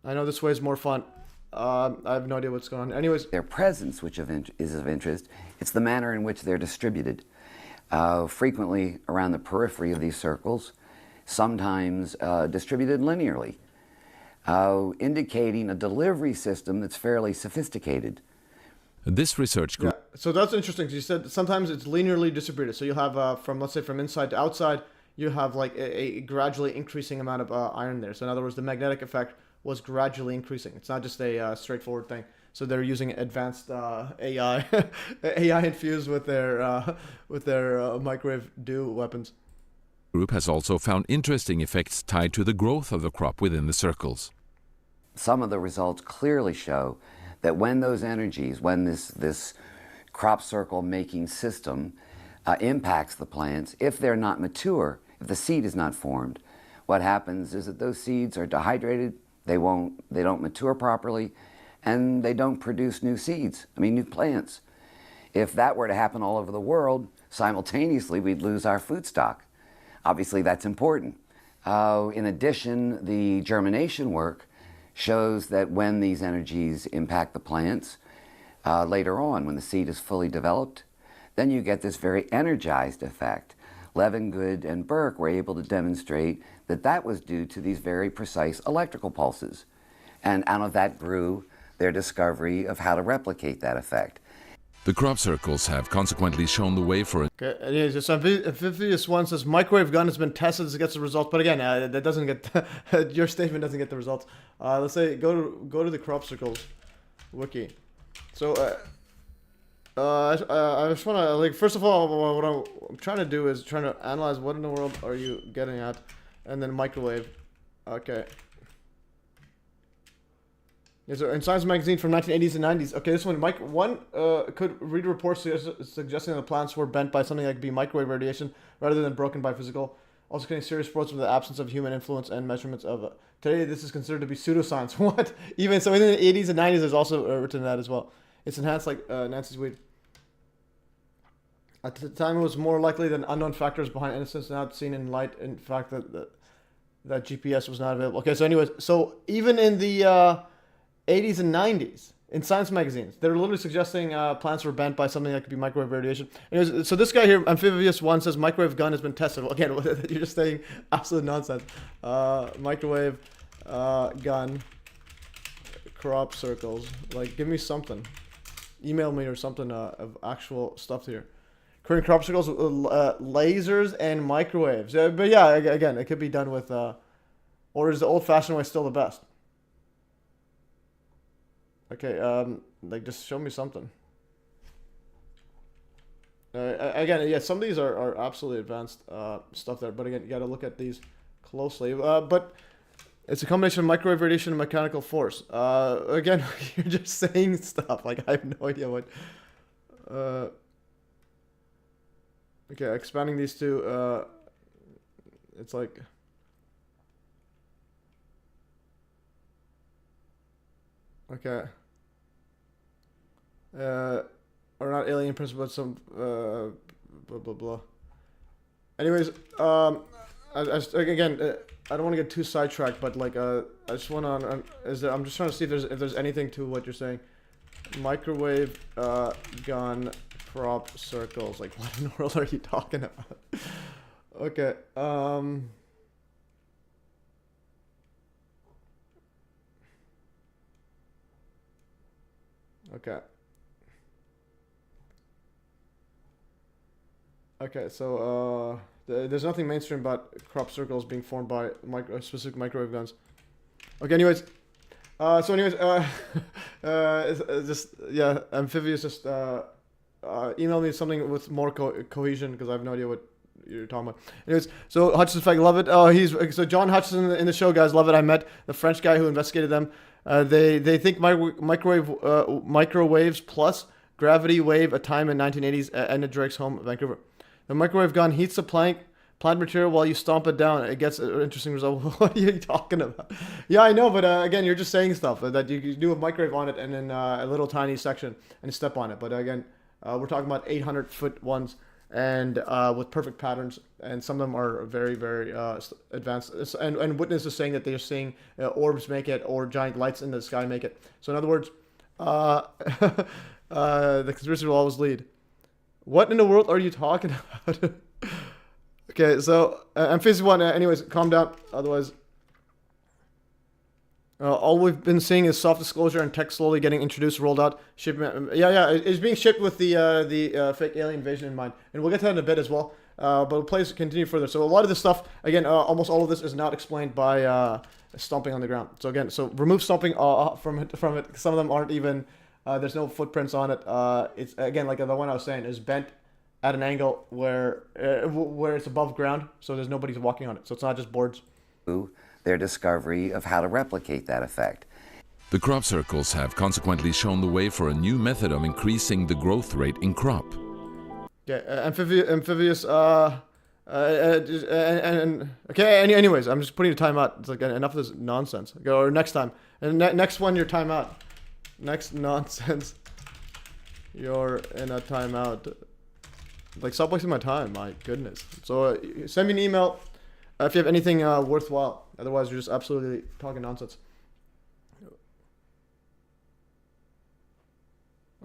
I know this way is more fun. I have no idea what's going on. Anyways, their presence, which is of interest, it's the manner in which they're distributed. Frequently around the periphery of these circles, sometimes distributed linearly, indicating a delivery system that's fairly sophisticated. This research group Yeah, so that's interesting. You said sometimes it's linearly distributed. So you'll have from, let's say, from inside to outside, you have like a gradually increasing amount of iron there. So in other words, the magnetic effect was gradually increasing. It's not just a straightforward thing. So they're using advanced AI, AI infused with their microwave DO weapons. group has also found interesting effects tied to the growth of the crop within the circles. Some of the results clearly show that when those energies, when this crop circle making system impacts the plants, if they're not mature, if the seed is not formed, what happens is that those seeds are dehydrated, they don't mature properly, and they don't produce new seeds, new plants. If that were to happen all over the world, simultaneously we'd lose our food stock. Obviously that's important. In addition, the germination work shows that when these energies impact the plants, later on, when the seed is fully developed, then you get this very energized effect. Levengood and Burke were able to demonstrate that that was due to these very precise electrical pulses. And out of that grew their discovery of how to replicate that effect. The crop circles have consequently shown the way for Okay, anyways, so Amphibious One says microwave gun has been tested to get the results, but again, that doesn't get your statement doesn't get the results. Let's say go to the crop circles wiki. So I just want to first of all, what I'm trying to do is trying to analyze what in the world are you getting at, and then microwave. Okay. Yes, sir. In Science magazine from 1980s and 90s. Okay, this one, could read reports suggesting that the plants were bent by something that could be microwave radiation rather than broken by physical. Also creating serious reports with the absence of human influence and measurements of. Today, this is considered to be pseudoscience. What? Even so, in the 80s and 90s, there's also written that as well. It's enhanced like Nancy's weed. At the time, it was more likely than unknown factors behind innocence not seen in light. In fact, that GPS was not available. Okay, so anyways, so even in the 80s and 90s, in science magazines, they're literally suggesting plants were bent by something that could be microwave radiation. Anyways, so this guy here, Amphibious One, says microwave gun has been tested. Well, again, you're just saying absolute nonsense. Microwave gun, crop circles. Like, give me something. Email me or something of actual stuff here. Current crop circles, lasers and microwaves. But yeah, again, it could be done with, or is the old-fashioned way still the best? Okay, like just show me something. Again, yeah, some of these are absolutely advanced stuff there, but again, you got to look at these closely. But it's a combination of microwave radiation and mechanical force. Again, you're just saying stuff. Like I have no idea what. Okay, expanding these two. It's like. Okay. Or not alien principle, but some blah blah blah. Anyways, again, I don't want to get too sidetracked, but like I just want to I'm just trying to see if there's anything to what you're saying. Microwave gun crop circles. Like what in the world are you talking about? Okay. Okay. Okay, so there's nothing mainstream about crop circles being formed by specific microwave guns. Okay, anyways, just yeah, Amphibious just email me something with more cohesion because I have no idea what you're talking about. Anyways, so Hutchison fact, love it. Oh, so John Hutchison in the show, guys, love it. I met the French guy who investigated them. They think microwaves plus gravity wave a time in 1980s at Drake's home, Vancouver. The microwave gun heats the plant material while you stomp it down. It gets an interesting result. What are you talking about? Yeah, I know, but again, you're just saying stuff that you do a microwave on it and then a little tiny section and step on it. But again, we're talking about 800-foot ones and with perfect patterns, and some of them are very, very advanced. And witnesses saying that they're seeing orbs make it or giant lights in the sky make it. So in other words, the conspiracy will always lead. What in the world are you talking about? Okay, so Amphibious 1, anyways, calm down. Otherwise, all we've been seeing is soft disclosure and tech slowly getting introduced, rolled out. Shipment, it's being shipped with the fake alien invasion in mind, and we'll get to that in a bit as well. But we'll continue further. So a lot of this stuff, again, almost all of this is not explained by stomping on the ground. So again, remove stomping from it. Some of them aren't even. There's no footprints on it. It's again like the one I was saying is bent at an angle where it's above ground, so there's nobody's walking on it. So it's not just boards. Their discovery of how to replicate that effect. The crop circles have consequently shown the way for a new method of increasing the growth rate in crop. Yeah, amphibious. Okay. Anyways, I'm just putting a timeout. It's like enough of this nonsense. Or next time, and next one, your timeout. Next nonsense. You're in a timeout. Like, stop wasting my time. My goodness. So send me an email if you have anything worthwhile. Otherwise, you're just absolutely talking nonsense.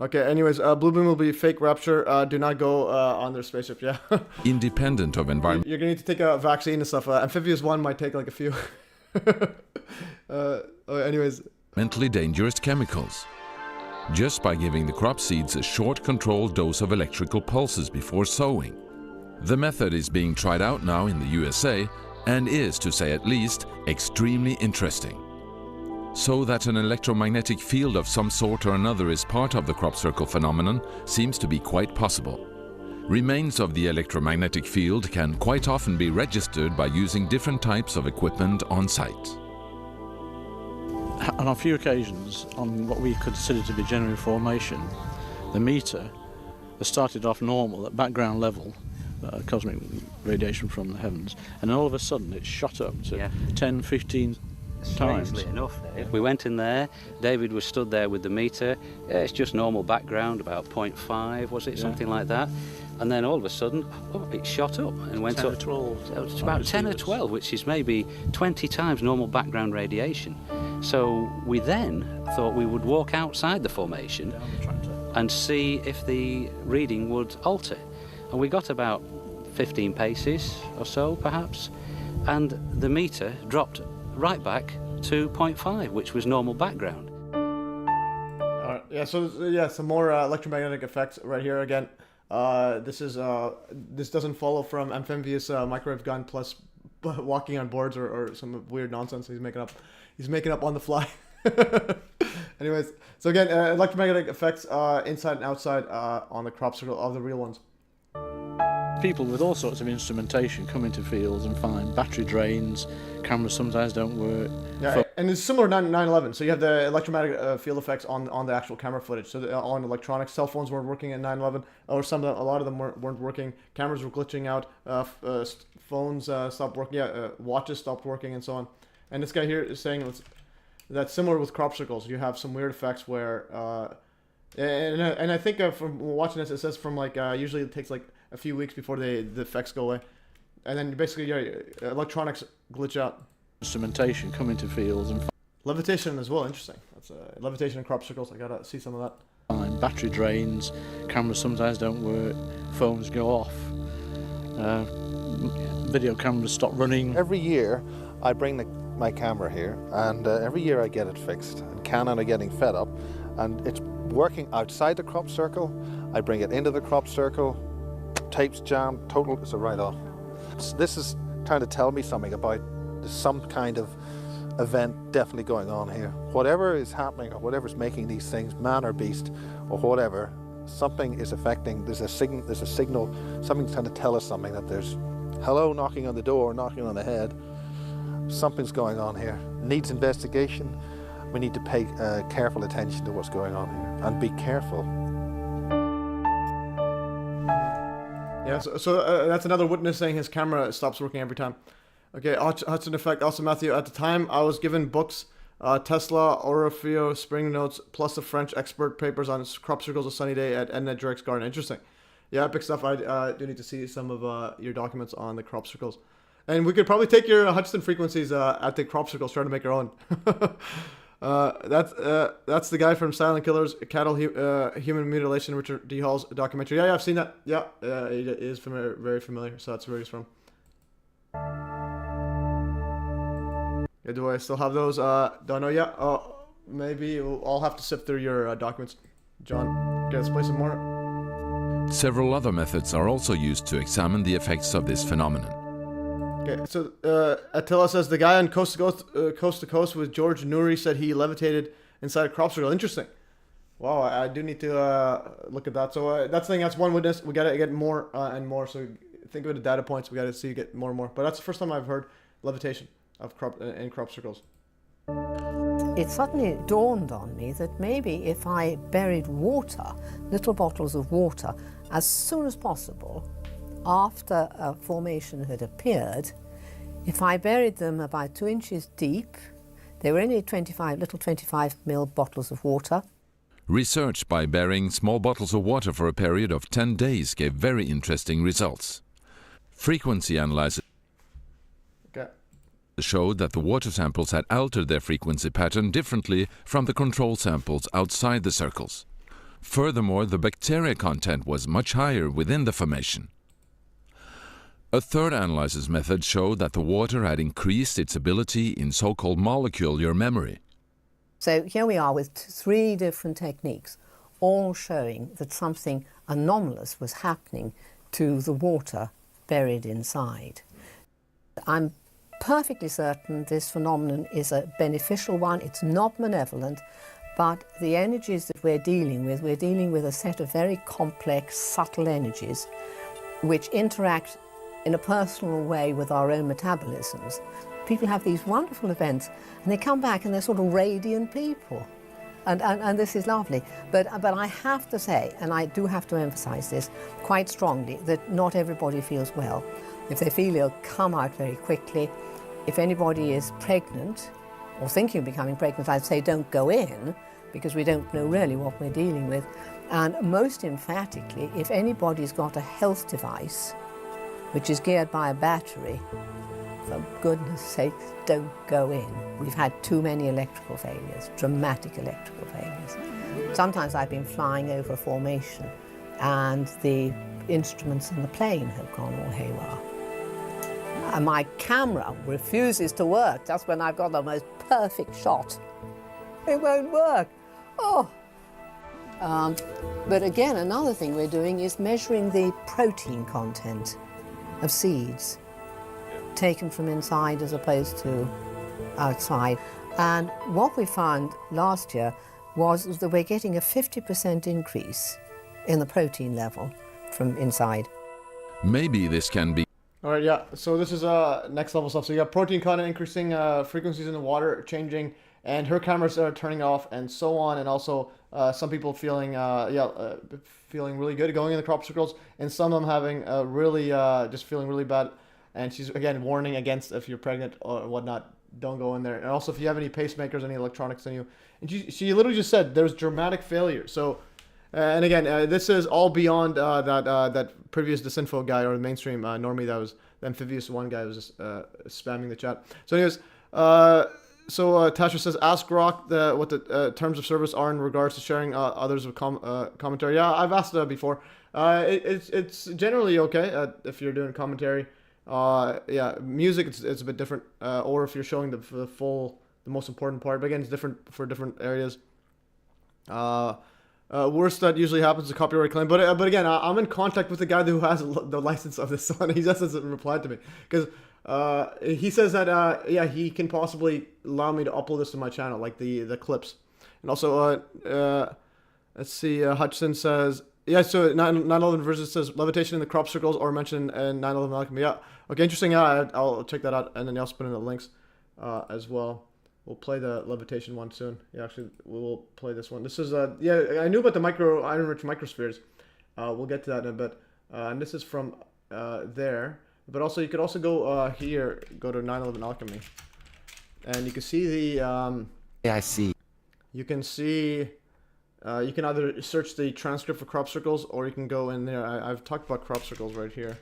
Okay, anyways, Blue Beam will be fake Rapture. Do not go on their spaceship, yeah. Independent of environment. You're gonna need to take a vaccine and stuff. Amphibious 1 might take like a few. Anyways. Mentally dangerous chemicals. Just by giving the crop seeds a short controlled dose of electrical pulses before sowing. The method is being tried out now in the USA and is, to say at least, extremely interesting. So that an electromagnetic field of some sort or another is part of the crop circle phenomenon seems to be quite possible. Remains of the electromagnetic field can quite often be registered by using different types of equipment on site. On a few occasions, on what we consider to be genuine formation, the meter has started off normal at background level, cosmic radiation from the heavens, and all of a sudden it's shot up to 10, 15 times. Strangely enough, we went in there, David was stood there with the meter, it's just normal background, about 0.5, was it, something like that, and then all of a sudden, it shot up and went 10 up. or 12. It's about 10 or 12, which is maybe 20 times normal background radiation. So we then thought we would walk outside the formation and see if the reading would alter. And we got about 15 paces or so, perhaps, and the meter dropped right back to 0.5, which was normal background. Alright, yeah, so some more electromagnetic effects right here again. This doesn't follow from Amphibious microwave gun plus walking on boards or some weird nonsense he's making up. He's making up on the fly. Anyways, so again, electromagnetic effects inside and outside on the crop circle of the real ones. People with all sorts of instrumentation come into fields and find battery drains, cameras sometimes don't work. Yeah, and it's similar to 9/11. So you have the electromagnetic field effects on the actual camera footage. So on electronics, cell phones weren't working at 9/11, or a lot of them weren't working. Cameras were glitching out. Phones stopped working. Watches stopped working, and so on. And this guy here is saying that's similar with crop circles. You have some weird effects where, and I think from watching this, it says from like usually it takes like a few weeks before the effects go away, and then basically electronics glitch out. Instrumentation come into fields and levitation as well. Interesting. That's levitation and crop circles. I gotta see some of that. Find battery drains, cameras sometimes don't work, phones go off, video cameras stop running. Every year, I bring my camera here, and every year I get it fixed. And Canon are getting fed up, and it's working outside the crop circle. I bring it into the crop circle, tapes jammed, total, it's a write-off. This is trying to tell me something about there's some kind of event definitely going on here. Whatever is happening or whatever's making these things, man or beast or whatever, something is affecting, there's a signal, something's trying to tell us something, that there's hello knocking on the door, knocking on the head. Something's going on here. Needs investigation. We need to pay careful attention to what's going on here and be careful. Yeah, so that's another witness saying his camera stops working every time. Okay, Hutchison effect. Also, Matthew, at the time I was given books, Tesla, Orfeo, Spring Notes, plus the French expert papers on crop circles of sunny day at Edna Drake's garden. Interesting. Yeah, epic stuff. I do need to see some of your documents on the crop circles. And we could probably take your Hutchison frequencies at the crop circles, try to make our own. That's the guy from Silent Killers, Cattle Human Mutilation, Richard D. Hall's documentary. Yeah, I've seen that. Yeah, it is very familiar. So that's where he's from. Okay, do I still have those? Don't know yet. Maybe I'll have to sift through your documents, John. Okay, let's play some more. Several other methods are also used to examine the effects of this phenomenon. Okay, so Attila says the guy on Coast to Coast with George Nuri said he levitated inside a crop circle. Interesting. Wow, I do need to look at that. So that's the thing. That's one witness. We gotta get more and more. So think of it as data points. We gotta see get more and more. But that's the first time I've heard levitation of crop circles. It suddenly dawned on me that maybe if I buried water, little bottles of water, as soon as possible after a formation had appeared, if I buried them about 2 inches deep, they were only little 25 ml bottles of water. Research by burying small bottles of water for a period of 10 days gave very interesting results. Frequency analysis showed that the water samples had altered their frequency pattern differently from the control samples outside the circles. Furthermore, the bacteria content was much higher within the formation. A third analysis method showed that the water had increased its ability in so-called molecular memory. So here we are with 3 different techniques, all showing that something anomalous was happening to the water buried inside. I'm perfectly certain this phenomenon is a beneficial one. It's not malevolent, but the energies that we're dealing with a set of very complex, subtle energies which interact in a personal way with our own metabolisms. People have these wonderful events and they come back and they're sort of radiant people. And this is lovely. But I have to say, and I do have to emphasize this quite strongly, that not everybody feels well. If they feel ill, come out very quickly. If anybody is pregnant or thinking of becoming pregnant, I'd say don't go in, because we don't know really what we're dealing with. And most emphatically, if anybody's got a health device which is geared by a battery, for goodness sake, don't go in. We've had too many electrical failures, dramatic electrical failures. Sometimes I've been flying over a formation and the instruments in the plane have gone all haywire. And my camera refuses to work just when I've got the most perfect shot. It won't work. Oh. But again, another thing we're doing is measuring the protein content of seeds taken from inside as opposed to outside. And what we found last year was that we're getting a 50% increase in the protein level from inside. Maybe this can be. All right, yeah. So this is next level stuff. So you got protein content increasing, frequencies in the water changing, and her cameras are turning off, and so on. And also some people feeling feeling really good going in the crop circles, and some of them having really just feeling really bad. And she's again warning against, if you're pregnant or whatnot, don't go in there. And also if you have any pacemakers, any electronics in you. And she literally just said there's dramatic failure. So. And again, this is all beyond that previous disinfo guy or the mainstream normie that was the amphibious one guy was just spamming the chat. So anyways, Tasha says, ask Rock what the terms of service are in regards to sharing others with commentary. Yeah, I've asked that before. It's generally okay if you're doing commentary. Yeah, music it's a bit different. Or if you're showing the most important part. But again, it's different for different areas. Worst that usually happens is a copyright claim, but again, I'm in contact with the guy who has the license of this song. He just hasn't replied to me because he says that he can possibly allow me to upload this to my channel, like the clips. And also, let's see, Hutchison says, yeah, so 9/11 versus says levitation in the crop circles or mentioned in 9/11 alchemy. Yeah, okay, interesting. Yeah, I'll check that out, and then I'll put in the links as well. We'll play the levitation one soon. Yeah, actually, we'll play this one. This is I knew about the iron-rich microspheres. We'll get to that in a bit. And this is from there. But also, you could also go here, go to 9/11 alchemy, and you can see the. Yeah, I see. You can see. You can either search the transcript for crop circles, or you can go in there. I've talked about crop circles right here.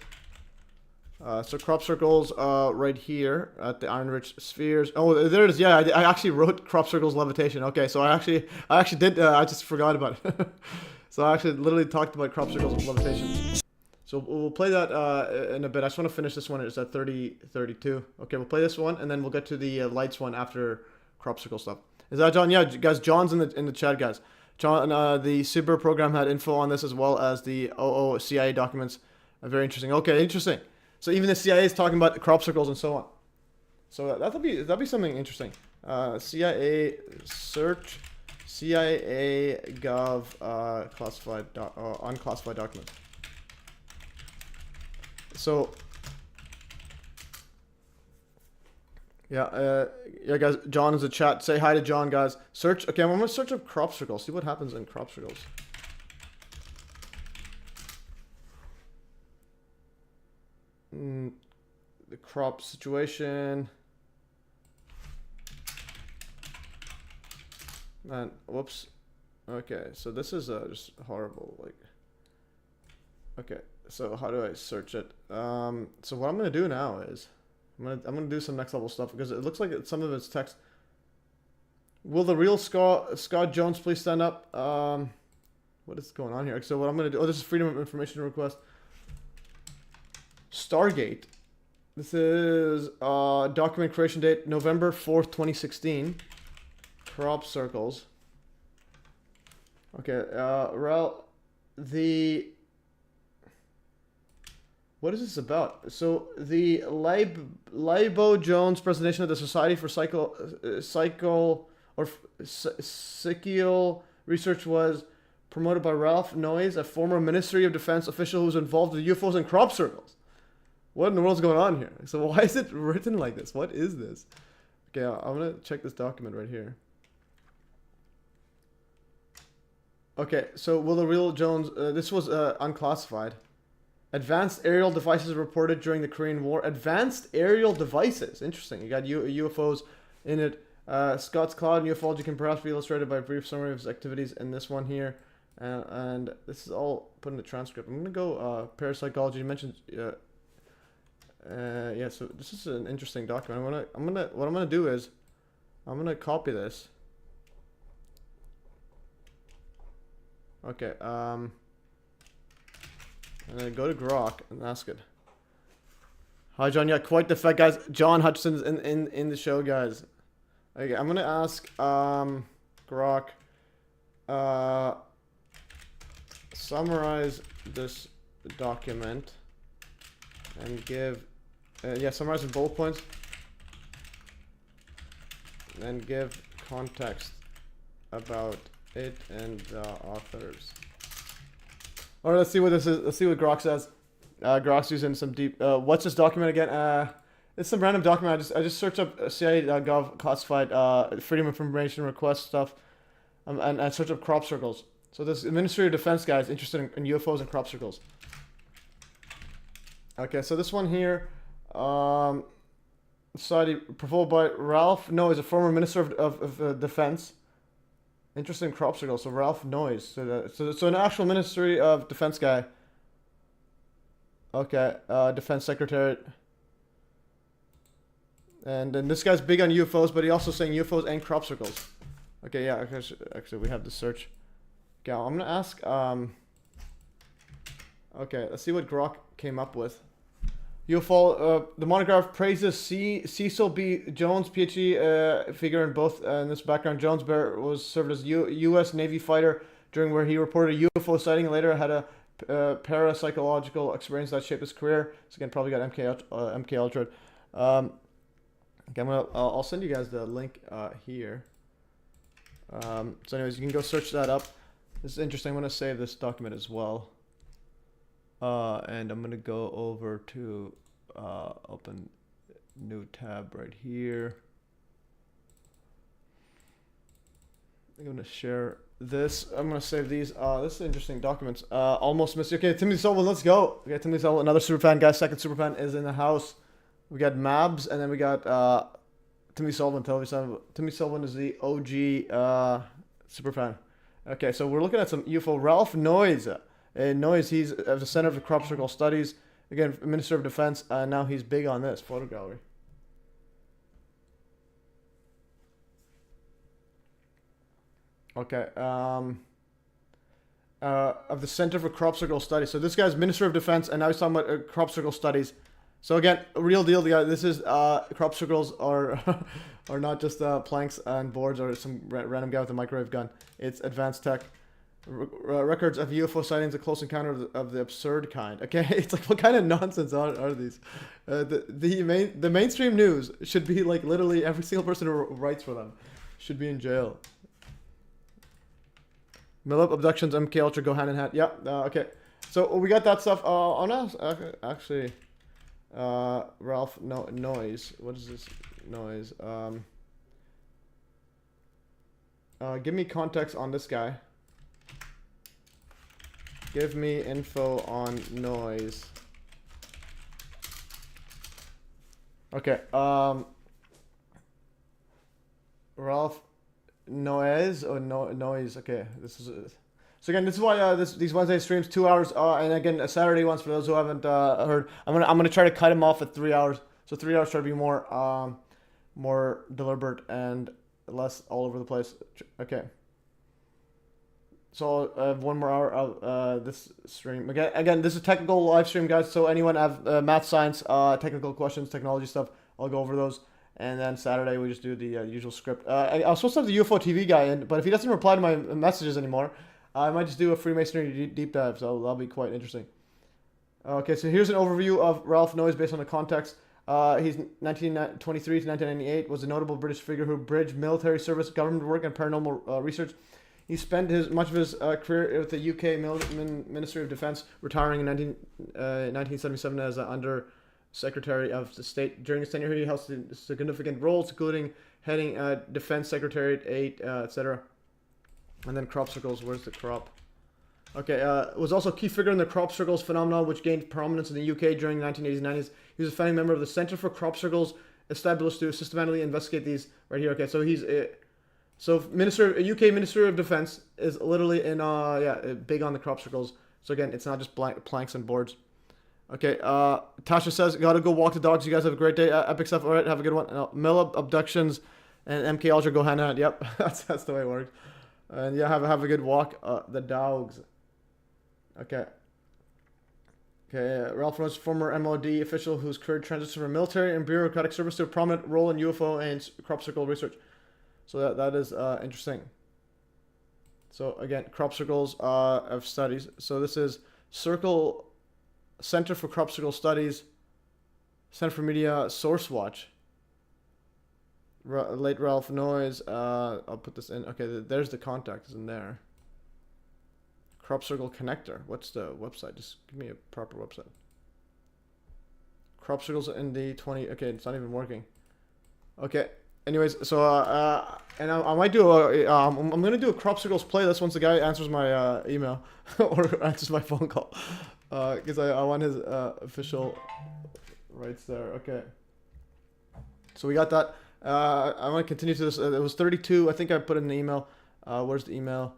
So crop circles right here at the iron-rich spheres. Oh, there it is. Yeah, I actually wrote crop circles levitation. Okay, so I actually did. I just forgot about it. So I actually literally talked about crop circles levitation. So we'll play that in a bit. I just want to finish this one. It's at 30:32. Okay, we'll play this one, and then we'll get to the lights one after crop circle stuff. Is that John? Yeah, guys. John's in the chat, guys. John, the Super program had info on this as well as the CIA documents. Very interesting. Okay, interesting. So even the CIA is talking about crop circles and so on. So that'll be something interesting. CIA search, CIA Gov classified unclassified documents. So yeah, guys. John is in the chat. Say hi to John, guys. Search. Okay, I'm gonna search up crop circles. See what happens in crop circles. The crop situation. Man, whoops. Okay, so this is just horrible. Like, okay, so how do I search it? So what I'm gonna do now is I'm gonna do some next level stuff because it looks like some of it's text. Will the real Scott Jones please stand up? What is going on here? So what I'm gonna do? Oh, this is Freedom of Information request. Stargate. This is document creation date November 4th, 2016. Crop circles. Okay, what is this about? So the Libo Jones presentation of the Society for Psychical Research was promoted by Ralph Noyes, a former Ministry of Defense official who was involved with UFOs and crop circles. What in the world's going on here? So why is it written like this? What is this? Okay, I'm gonna check this document right here. Okay, so will the real Jones, this was unclassified. Advanced aerial devices reported during the Korean War. Advanced aerial devices. Interesting. You got UFOs in it. Scott's Cloud and ufology can perhaps be illustrated by a brief summary of his activities in this one here. And this is all put in the transcript. I'm going to go parapsychology. You mentioned... yeah, so this is an interesting document. What I'm gonna do is I'm gonna copy this. Okay, and then go to Grok and ask it. Hi John, yeah, quite the fact, guys. John Hutchison's in the show, guys. Okay, I'm gonna ask Grok summarize this document and give yeah, summarize in bullet points and give context about it and the authors. All right, let's see what this is. Let's see what Grok says. Grok's using some deep. What's this document again? It's some random document. I just searched up CIA.gov classified Freedom of Information request stuff, and I searched up crop circles. So this Ministry of Defense guy is interested in UFOs and crop circles. Okay, so this one here, society proposed by Ralph Noyes, a former Minister of Defense. Interesting crop circle. So Ralph Noyes. So an actual Ministry of Defense guy. Okay, Defense Secretariat. And then this guy's big on UFOs, but he also saying UFOs and crop circles. Okay, yeah. Actually, we have the search. Okay, I'm gonna ask. Okay, let's see what Grok came up with. UFO. The monograph praises Cecil B. Jones, PhD, figure in both. In this background, Jones was served as U.S. Navy fighter during where he reported a UFO sighting. Later, had a parapsychological experience that shaped his career. So again, probably got MK Ultra. Okay, I'll send you guys the link here. So anyways, you can go search that up. This is interesting. I'm gonna save this document as well. And I'm gonna go over to open new tab right here. I'm gonna share this. I'm gonna save these. This is interesting documents. Almost missed. Okay, Timothy Sullivan, let's go. Okay, Timothy Sullivan, another superfan guy. Second superfan is in the house. We got Mabs, and then we got Timothy Sullivan. Timothy Sullivan is the OG superfan. Okay, so we're looking at some UFO. Ralph Noyes. Noyes, he's at the Center for Crop Circle Studies. Again, Minister of Defense. Now he's big on this photo gallery. Okay. of the Center for Crop Circle Studies. So this guy's Minister of Defense, and now he's talking about crop circle studies. So again, real deal, guys. This is crop circles are are not just planks and boards or some random guy with a microwave gun. It's advanced tech. Records of UFO sightings, a close encounter of the absurd kind. Okay, it's like, what kind of nonsense are these? The mainstream news should be like literally every single person who writes for them should be in jail. Millip abductions, MK Ultra go hand in hand. Yeah. Okay. So we got that stuff. On us actually. Ralph, no noise. What is this noise? Give me context on this guy. Give me info on noise. Okay. Ralph, noise or noise. Okay. This is. So again, this is why these Wednesday streams 2 hours, and again a Saturday ones for those who haven't heard. I'm gonna try to cut them off at 3 hours. So 3 hours try to be more deliberate and less all over the place. Okay. So I have 1 more hour of this stream. Again, this is a technical live stream, guys. So anyone have math, science, technical questions, technology stuff, I'll go over those. And then Saturday we just do the usual script. I was supposed to have the UFO TV guy in, but if he doesn't reply to my messages anymore, I might just do a Freemasonry deep dive. So that'll be quite interesting. Okay, so here's an overview of Ralph Noyes based on the context. He's 1923 to 1998, was a notable British figure who bridged military service, government work, and paranormal research. He spent much of his career with the UK Ministry of Defence, retiring in 1977 as Under Secretary of the State. During his tenure, he held significant roles, including heading Defence Secretariat 8, etc. And then crop circles. Where's the crop? Okay, was also a key figure in the crop circles phenomenon, which gained prominence in the UK during the 1980s and 90s. He was a founding member of the Center for Crop Circles, established to systematically investigate these. Right here. Okay, so he's UK Minister of Defense is literally in big on the crop circles. So again, it's not just planks and boards. Okay, Tasha says, gotta go walk the dogs. You guys have a great day. Epic stuff. All right, have a good one. Mill abductions and MK Ultra go hand in hand. Yep, that's the way it works. And yeah, have a good walk. The dogs. Okay. Okay, Ralph Rose, former MOD official whose career transitioned from military and bureaucratic service to a prominent role in UFO and crop circle research. So that is interesting. So again, crop circles of studies. So this is Center for Crop Circle Studies, Center for Media Source Watch. Late Ralph Noyes. I'll put this in. Okay, there's the contact is in there. Crop Circle Connector. What's the website? Just give me a proper website. Crop Circles in the 20. Okay, it's not even working. Okay. Anyways, so and I might do I'm gonna do a crop circles playlist once the guy answers my email or answers my phone call, because I want his official rights there. Okay. So we got that. I want to continue to this. It was 32. I think I put in the email. Where's the email?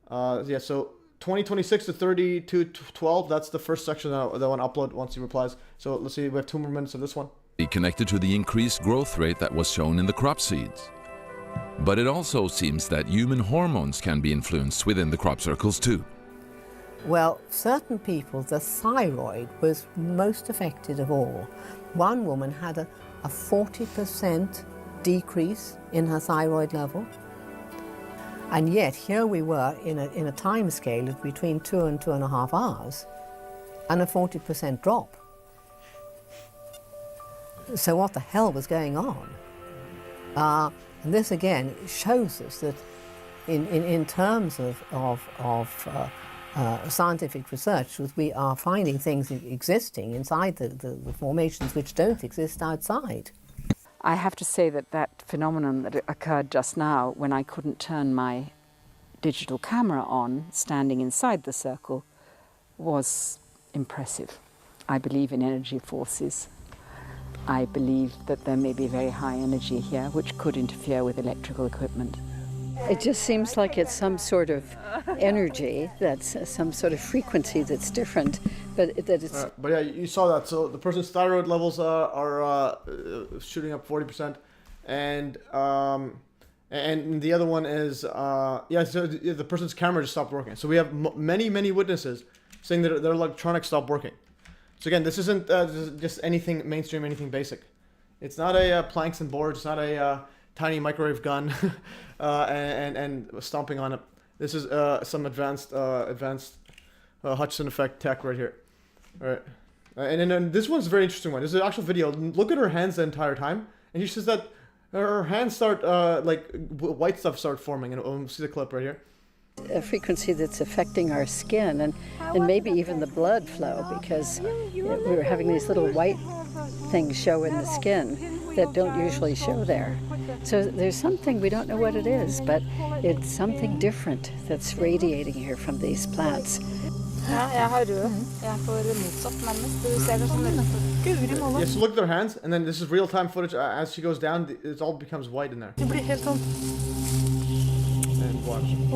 Yeah. So 2026 to 3212. That's the first section that I want to upload once he replies. So let's see. We have 2 more minutes of this one. Be connected to the increased growth rate that was shown in the crop seeds. But it also seems that human hormones can be influenced within the crop circles too. Well, certain people, the thyroid was most affected of all. One woman had a 40% decrease in her thyroid level. And yet here we were in a time scale of between 2 and 2.5 hours and a 40% drop. So what the hell was going on? And this again shows us that in terms of scientific research, we are finding things existing inside the formations which don't exist outside. I have to say that phenomenon that occurred just now when I couldn't turn my digital camera on, standing inside the circle, was impressive. I believe in energy forces. I believe that there may be very high energy here which could interfere with electrical equipment. It just seems like it's some sort of energy, that's some sort of frequency that's different, but that it's... But yeah, you saw that. So the person's thyroid levels are shooting up 40%, and And the other one is, yeah, so the person's camera just stopped working. So we have many witnesses saying that their electronics stopped working. So again, this isn't just anything mainstream, anything basic. It's not a planks and boards. It's not a tiny microwave gun and stomping on it. This is some advanced Hutchison effect tech right here. All right. And then this one's a very interesting one. This is an actual video. Look at her hands the entire time. And she says that her hands start, like, white stuff start forming. And we'll see the clip right here. A frequency that's affecting our skin and maybe even the blood flow, because we're having these little white things show in the skin that don't usually show there. So there's something, we don't know what it is, but it's something different that's radiating here from these plants. Yeah, so look at their hands, and then this is real-time footage. As she goes down, it all becomes white in there. And watch. She's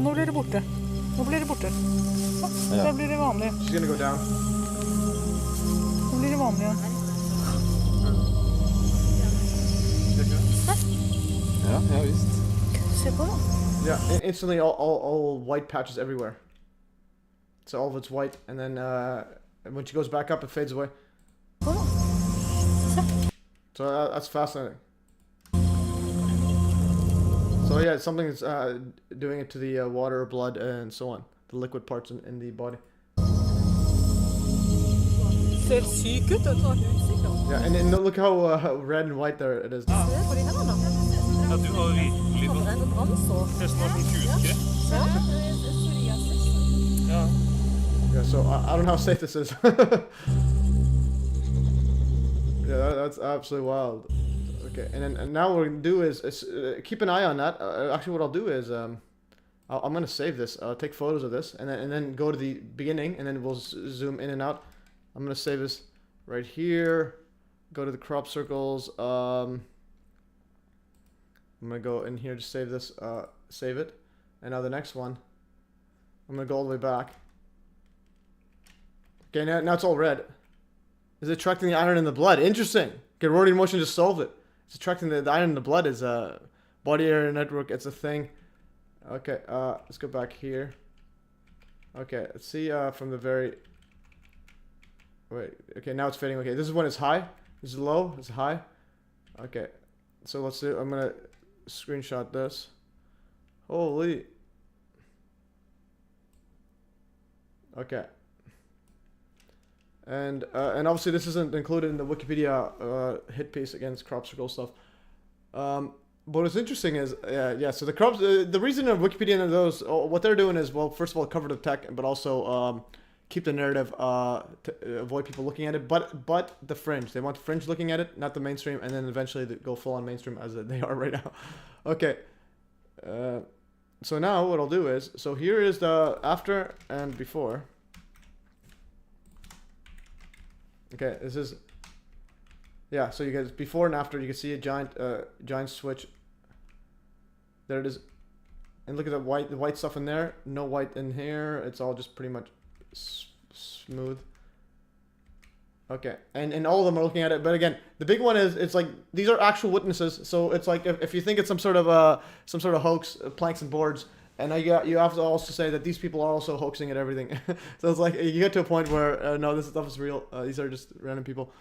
gonna go down. Ja, visst. Yeah, instantly all white patches everywhere. So all of it's white, and then when she goes back up, it fades away. So that's fascinating. So yeah, something is doing it to the water, blood, and so on. The liquid parts in the body. Yeah, and look how red and white there it is. Yeah, so I don't know how safe this is. Yeah, that's absolutely wild. Okay, and now what we're gonna do is keep an eye on that. Actually, what I'll do is I'm gonna save this. Take photos of this, and then go to the beginning, and then we'll zoom in and out. I'm gonna save this right here. Go to the crop circles. I'm gonna go in here to save this. Save it, and now the next one. I'm gonna go all the way back. Okay, now it's all red. Is it attracting the iron in the blood? Interesting. Okay, rotary motion just solved it. It's attracting the iron in the blood is a body area network. It's a thing. Okay, let's go back here. Okay, let's see from the very... Wait, okay, now it's fading. Okay, this is when it's high. This is low, it's high. Okay, so let's do... I'm gonna screenshot this. Holy... Okay. And obviously this isn't included in the Wikipedia hit piece against crop circle stuff. But what's interesting is, yeah, so the crops, the reason of Wikipedia and those, what they're doing is, well, first of all, cover the tech, but also keep the narrative, to avoid people looking at it, but the fringe. They want the fringe looking at it, not the mainstream, and then eventually they go full on mainstream as they are right now. Okay. So now what I'll do is, so here is the after and before. Okay, this is, yeah, so you guys, before and after, you can see a giant switch. There it is. And look at the white stuff in there. No white in here. It's all just pretty much smooth. Okay, and all of them are looking at it. But again, the big one is, it's like, these are actual witnesses. So it's like, if you think it's some sort of hoax, planks and boards, and you have to also say that these people are also hoaxing at everything. So it's like, you get to a point where, no, this stuff is real. These are just random people.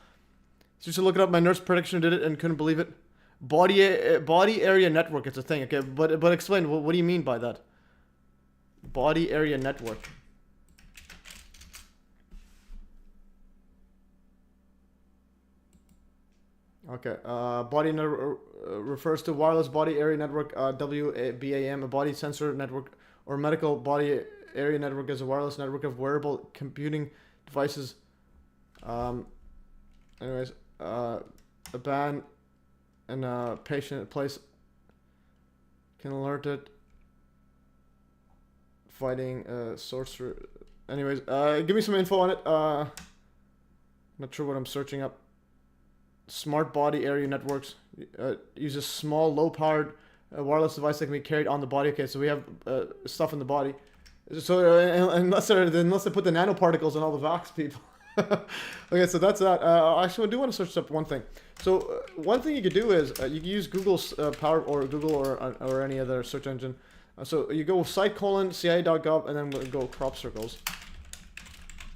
So you should look it up. My nurse prediction did it and couldn't believe it. Body area network, it's a thing. Okay, but explain, what do you mean by that? Body area network. Okay, body network refers to wireless body area network, WBAM, a body sensor network, or medical body area network is a wireless network of wearable computing devices. Anyways, a band and a patient place can alert it. Fighting sorcerer. Anyways, give me some info on it. Not sure what I'm searching up. Smart body area networks uses small, low-powered wireless device that can be carried on the body. Okay, so we have stuff in the body. So unless they put the nanoparticles on all the vax people, Okay, so that's that. Actually, I do want to search up one thing. So one thing you could do is you can use Google's Power or Google or any other search engine. So you go site:/cia.gov and then we'll go crop circles.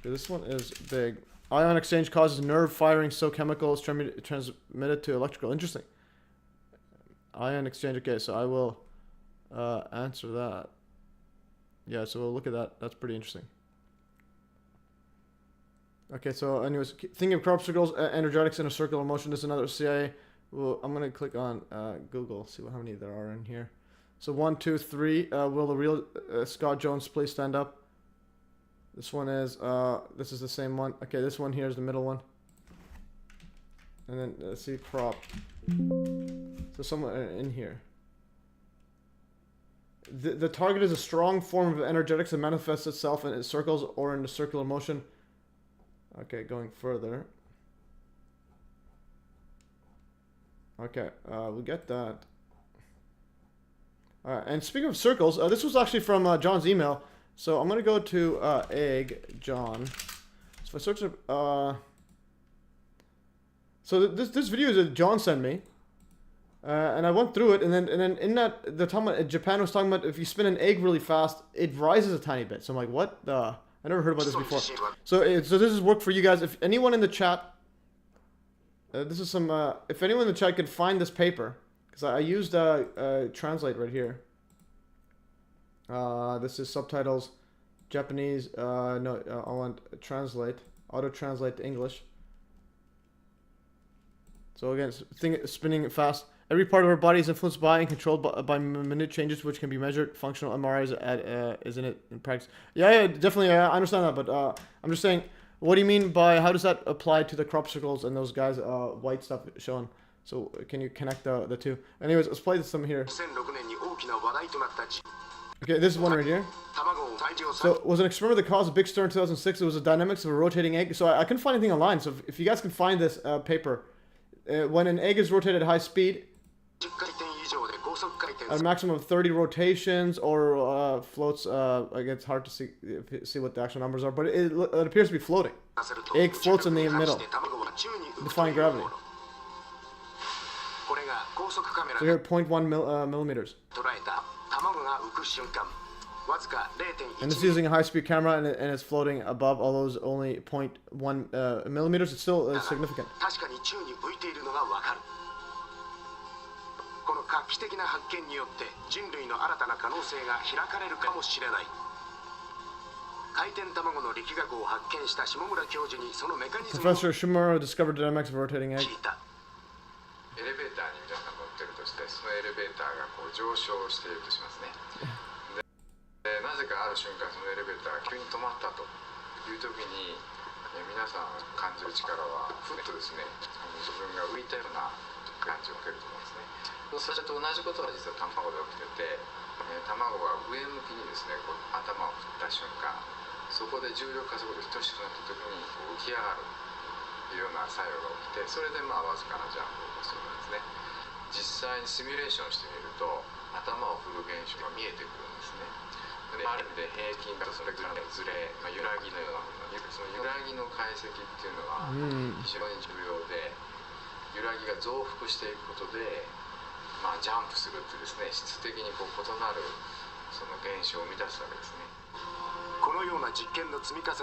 Okay, this one is big. Ion exchange causes nerve firing, so chemicals transmitted to electrical. Interesting. Ion exchange. Okay, so I will answer that. Yeah, so we'll look at that. That's pretty interesting. Okay, so anyways, thinking of crop circles, energetics in a circular motion. This is another CIA. Well, I'm gonna click on Google, see how many there are in here. So 1, 2, 3. Will the real Scott Jones please stand up? This one is this is the same one. Okay, this one here is the middle one. And then let's see crop. So somewhere in here. The target is a strong form of energetics that manifests itself in circles or in a circular motion. Okay, going further. Okay, we get that. Alright, and speaking of circles, this was actually from John's email. So I'm going to go to egg John. So if I search up... so this video is that John sent me. And I went through it, and then in that, Japan was talking about if you spin an egg really fast, it rises a tiny bit. So I'm like, what the... I never heard about this before. So this is work for you guys. If anyone in the chat, this is some. If anyone in the chat could find this paper, because I used translate right here. This is subtitles, Japanese. No, I want translate, auto translate to English. So again, spinning fast. Every part of our body is influenced by and controlled by minute changes, which can be measured. Functional MRI isn't it in practice? Yeah, definitely. I understand that, but I'm just saying, what do you mean by how does that apply to the crop circles and those guys white stuff shown? So can you connect the two? Anyways, let's play this some here. Okay, this is one right here. So it was an experiment that caused a big stir in 2006. It was the dynamics of a rotating egg. So I couldn't find anything online. So if you guys can find this paper, when an egg is rotated at high speed, a maximum of 30 rotations or floats. It's hard to see what the actual numbers are, but it appears to be floating. Egg floats in the middle, defying gravity. So here, 0.1 millimeters. And this is using a high-speed camera, and it's floating above, although it's only 0.1 millimeters. It's still significant. Professor Shimura discovered dynamics of rotating egg.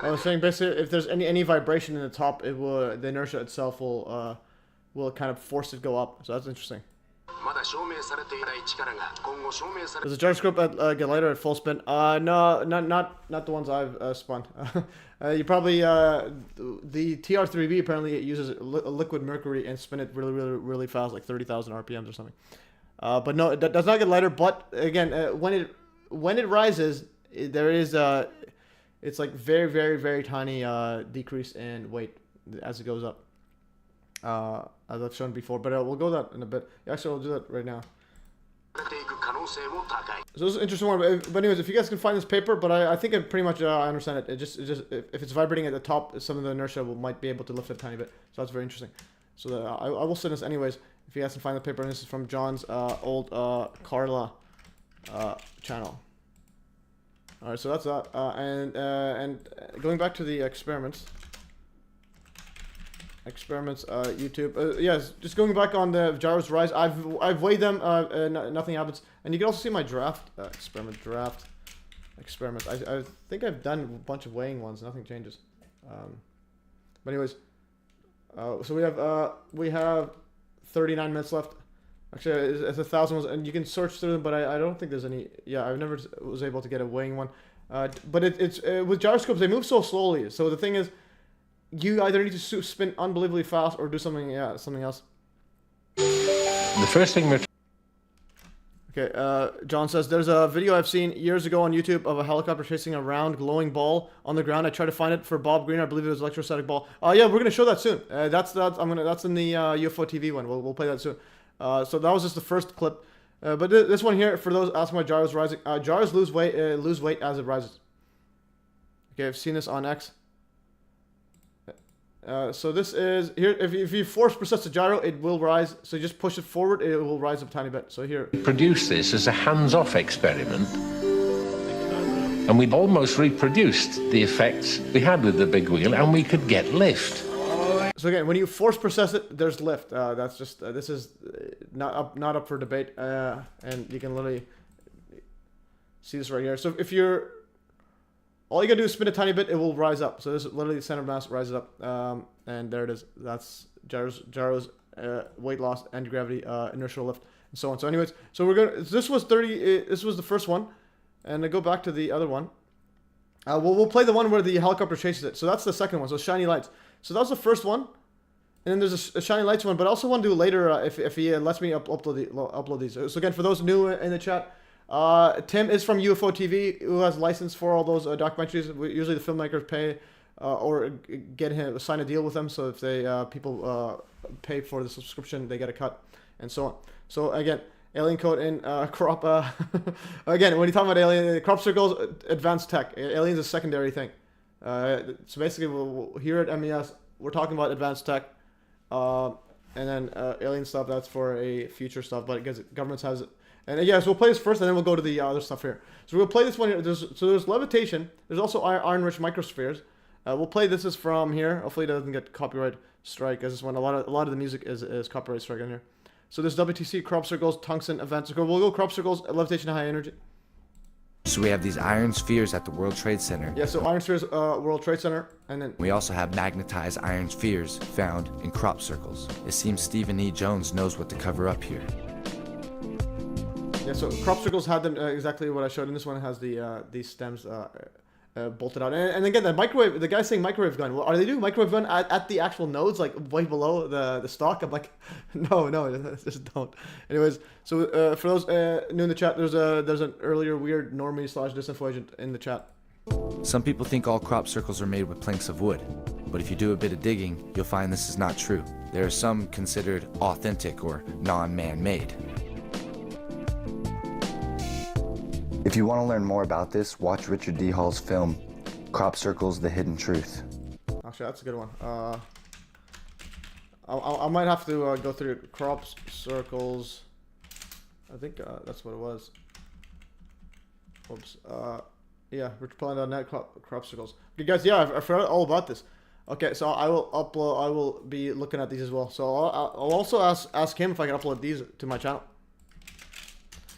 I was saying basically, if there's any vibration in the top, it will the inertia itself will kind of force it to go up. So that's interesting. Does the gyroscope get lighter at full spin? No, not the ones I've spun. You probably the TR3V apparently it uses liquid mercury and spin it really fast, like 30,000 RPMs or something. But no, it does not get lighter. But again, when it rises, there is it's like very tiny decrease in weight as it goes up. As I've shown before, but we'll go that in a bit. Actually, we'll do that right now. So this is an interesting one. But anyways, if you guys can find this paper, but I think it pretty much I understand it. It just if it's vibrating at the top, some of the inertia might be able to lift it a tiny bit. So that's very interesting. So I will send this anyways. If you guys can find the paper, and this is from John's old Carla channel. All right, so that's that. And going back to the experiments. experiments, YouTube. Yes, just going back on the gyros rise. I've weighed them. Nothing happens. And you can also see my draft experiment. I think I've done a bunch of weighing ones. Nothing changes. But anyways, so we have 39 minutes left. Actually, it's 1,000 ones, and you can search through them. But I don't think there's any. Yeah, I never was able to get a weighing one. But it's with gyroscopes, they move so slowly. So the thing is, you either need to spin unbelievably fast or do something else. The first thing we're... Okay, John says, there's a video I've seen years ago on YouTube of a helicopter chasing a round glowing ball on the ground. I tried to find it for Bob Green. I believe it was electrostatic ball. Yeah, we're gonna show that soon. That's in the UFO TV one. We'll play that soon. So that was just the first clip. But this one here, for those asking about gyros rising, gyros lose weight as it rises. Okay, I've seen this on X. So this is here. If you force process the gyro, it will rise. So you just push it forward, it will rise up a tiny bit. So here. Produce this as a hands-off experiment, and we almost reproduced the effects we had with the big wheel, and we could get lift. So again, when you force process it, there's lift. That's just this is not up for debate, and you can literally see this right here. So if you're all you gotta do is spin a tiny bit, it will rise up. So this is literally the center of mass rises up, and there it is. That's gyros, weight loss, anti-gravity, inertial lift, and so on. So anyways, so we're gonna. This was the first one, and I go back to the other one. We'll play the one where the helicopter chases it. So that's the second one. So shiny lights. So that was the first one, and then there's a shiny lights one. But I also want to do later if he lets me upload these. So again, for those new in the chat, Tim is from UFO TV, who has license for all those documentaries. Usually the filmmakers pay or get him sign a deal with them. So if they people pay for the subscription, they get a cut, and so on. So again, alien code in crop. Again, when you talk about alien crop circles, advanced tech. Aliens is a secondary thing. So basically, here at MES, we're talking about advanced tech, and then alien stuff. That's for a future stuff, but because governments has it. And yes, we'll play this first, and then we'll go to the other stuff here. So we'll play this one here. There's levitation. There's also iron-rich microspheres. We'll play this is from here. Hopefully, it doesn't get copyright strike. As this one, a lot of the music is copyright strike in here. So there's WTC, crop circles, tungsten events. We'll go crop circles, levitation, high energy. So we have these iron spheres at the World Trade Center. Yeah, so iron spheres, World Trade Center, and then... We also have magnetized iron spheres found in crop circles. It seems Stephen E. Jones knows what to cover up here. Yeah, so crop circles had them exactly what I showed, and this one has these stems bolted out. And again, the guy's saying microwave gun. Well, are they doing microwave gun at the actual nodes, like way below the stock? I'm like, no, just don't. Anyways, so for those new in the chat, there's an earlier weird normie / disinfo agent in the chat. Some people think all crop circles are made with planks of wood, but if you do a bit of digging, you'll find this is not true. There are some considered authentic or non-man-made. If you want to learn more about this, watch Richard D. Hall's film, Crop Circles, The Hidden Truth. Actually, that's a good one. I might have to go through crop circles. I think that's what it was. Oops. Yeah, richardplan.net crop circles. Okay, guys, yeah, I forgot all about this. Okay, so I will upload. I will be looking at these as well. So I'll also ask him if I can upload these to my channel.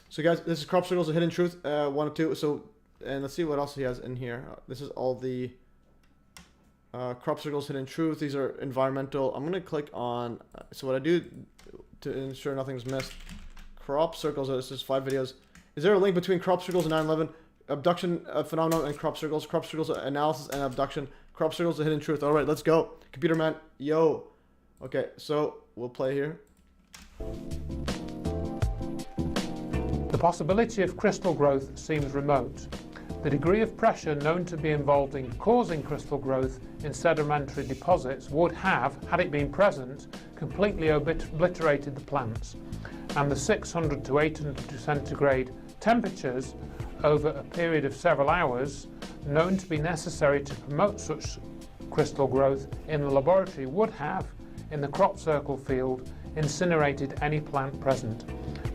So guys, this is crop circles, a hidden truth, 1 and 2. So, and let's see what else he has in here. This is all the crop circles, hidden truth. These are environmental. I'm gonna click on. So what I do to ensure nothing's missed. Crop circles. This is 5 videos. Is there a link between crop circles and 9/11? Abduction phenomenon and crop circles. Crop circles analysis and abduction. Crop circles, a hidden truth. All right, let's go. Computer man, yo. Okay, so we'll play here. The possibility of crystal growth seems remote. The degree of pressure known to be involved in causing crystal growth in sedimentary deposits would have, had it been present, completely obliterated the plants, and the 600 to 800 centigrade temperatures over a period of several hours known to be necessary to promote such crystal growth in the laboratory would have, in the crop circle field, incinerated any plant present.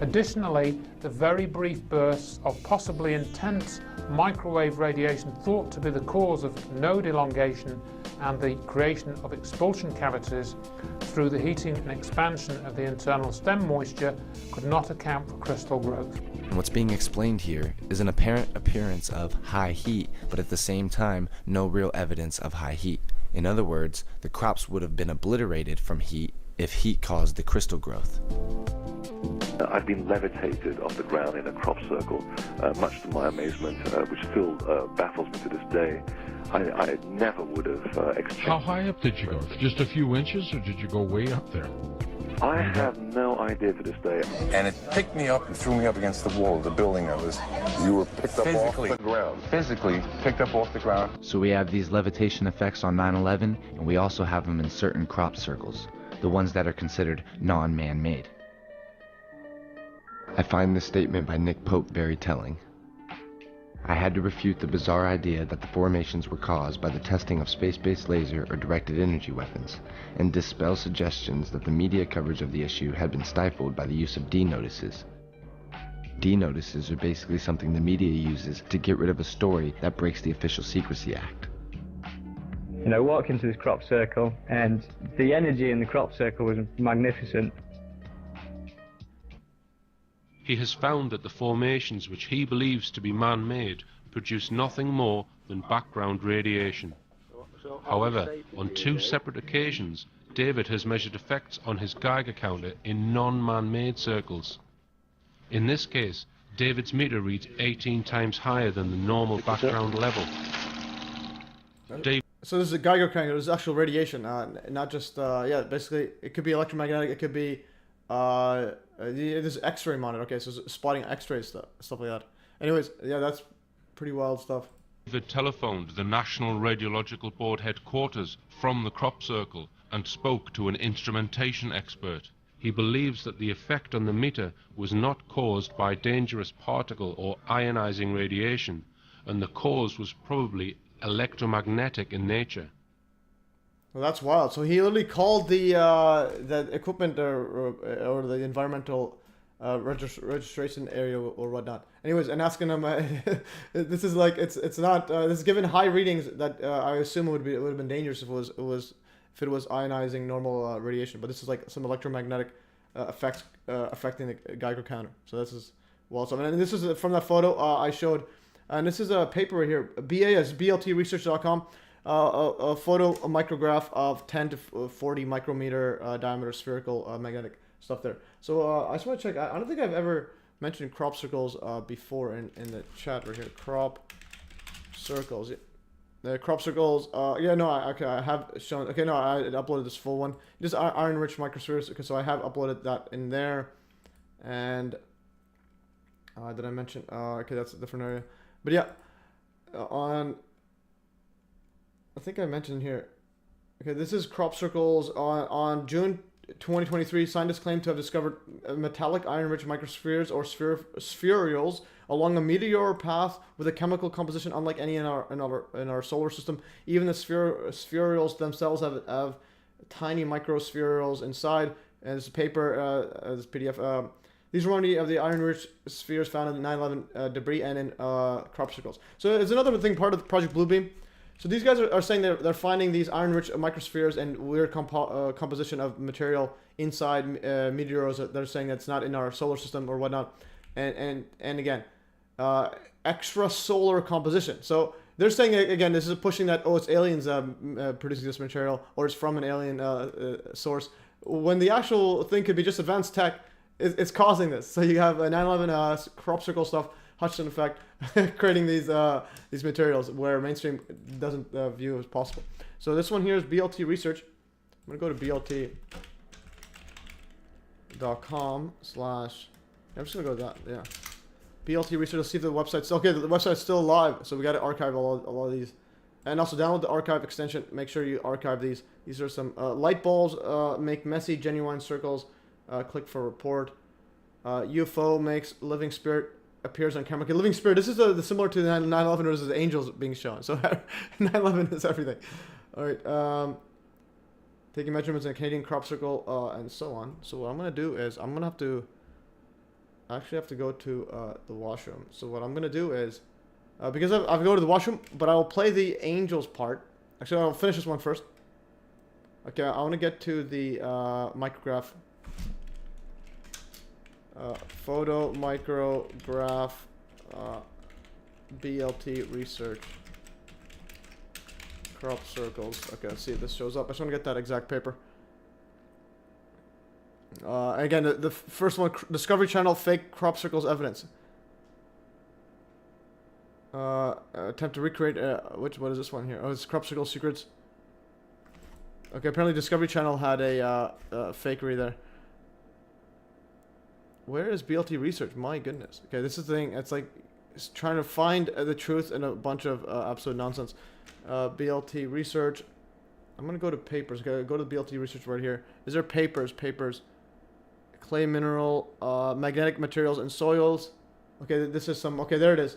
Additionally, the very brief bursts of possibly intense microwave radiation thought to be the cause of node elongation and the creation of expulsion cavities through the heating and expansion of the internal stem moisture could not account for crystal growth. And what's being explained here is an apparent appearance of high heat, but at the same time, no real evidence of high heat. In other words, the crops would have been obliterated from heat if heat caused the crystal growth. I've been levitated off the ground in a crop circle, much to my amazement, which still baffles me to this day. I never would have exchanged. How high up did you go? Just a few inches, or did you go way up there? I have no idea to this day. And it picked me up and threw me up against the wall of the building that was... You were picked up off the ground. Physically picked up off the ground. So we have these levitation effects on 9/11, and we also have them in certain crop circles, the ones that are considered non-man-made. I find this statement by Nick Pope very telling. I had to refute the bizarre idea that the formations were caused by the testing of space-based laser or directed energy weapons, and dispel suggestions that the media coverage of the issue had been stifled by the use of D-notices. D-notices are basically something the media uses to get rid of a story that breaks the Official Secrecy Act. You know, walked into this crop circle, and the energy in the crop circle was magnificent. He has found that the formations which he believes to be man-made produce nothing more than background radiation. However, on 2 separate occasions, David has measured effects on his Geiger counter in non-man-made circles. In this case, David's meter reads 18 times higher than the normal background level. So this is a Geiger counter. There's actual radiation, not just yeah. Basically, it could be electromagnetic. It could be this X-ray monitor. Okay, so it's spotting X-ray stuff like that. Anyways, yeah, that's pretty wild stuff. David telephoned the National Radiological Board headquarters from the crop circle and spoke to an instrumentation expert. He believes that the effect on the meter was not caused by dangerous particle or ionizing radiation, and the cause was probably electromagnetic in nature. Well, that's wild. So he literally called the equipment or the environmental registration area or whatnot. Anyways, and asking him, this is like it's not this is given high readings that I assume it would have been dangerous if it was ionizing normal radiation. But this is like some electromagnetic effects affecting the Geiger counter. So this is wild stuff. And this is from that photo I showed, and this is a paper right here. BAS BLTresearch.com. A photo, a micrograph of 10 to 40 micrometer diameter spherical magnetic stuff there. So I just want to check. I don't think I've ever mentioned crop circles before in the chat right here. Crop circles. The crop circles. Yeah, no. I have shown. Okay, no. I uploaded this full one. Just iron-rich microspheres. Okay, so I have uploaded that in there. And did I mention? Okay, that's a different area. But yeah, I think I mentioned here. Okay, this is crop circles on June 2023. Scientists claim to have discovered metallic iron-rich microspheres or spherules along a meteor path with a chemical composition unlike any in our solar system. Even the spherules themselves have tiny microspherules inside. And this paper, this PDF. These are one of the iron-rich spheres found in 9/11 debris and in crop circles. So it's another thing, part of Project Bluebeam. So these guys are saying they're finding these iron-rich microspheres and weird composition of material inside meteors. They're saying that's not in our solar system or whatnot, and again, extrasolar composition. So they're saying again, this is pushing that it's aliens producing this material or it's from an alien source. When the actual thing could be just advanced tech, it's causing this. So you have a 9/11 crop circle stuff. Hutchison effect, creating these materials where mainstream doesn't view as possible. So this one here is BLT Research. I'm gonna go to BLT.com/. I'm just gonna go to that. Yeah, BLT Research. Let's see if the website's okay. The website's still live, so we got to archive a lot of these, and also download the archive extension. Make sure you archive these. These are some light bulbs make messy genuine circles. Click for report. UFO makes living spirit appears on camera. Okay, living spirit. This is similar to the 9/11 where the angels being shown. So 9/11 is everything. All right. Taking measurements in a Canadian crop circle and so on. So what I'm gonna do is I'm gonna have to go to the washroom. So what I'm gonna do is because I've go to the washroom, but I will play the angels part Actually, I'll finish this one first. Okay, I want to get to the micrograph. Photo micrograph BLT research. Crop circles. Okay, let's see if this shows up. I just want to get that exact paper. Again, the first one, Discovery Channel, fake crop circles evidence. Attempt to recreate, what is this one here? Oh, it's crop circle secrets. Okay, apparently Discovery Channel had a fakery there. Where is BLT research? My goodness. Okay, this is the thing. It's like it's trying to find the truth in a bunch of absolute nonsense. BLT research. I'm gonna go to papers. Okay, go to the BLT research right here. Is there papers? Papers. Clay mineral, magnetic materials and soils. Okay, this is some. Okay, there it is.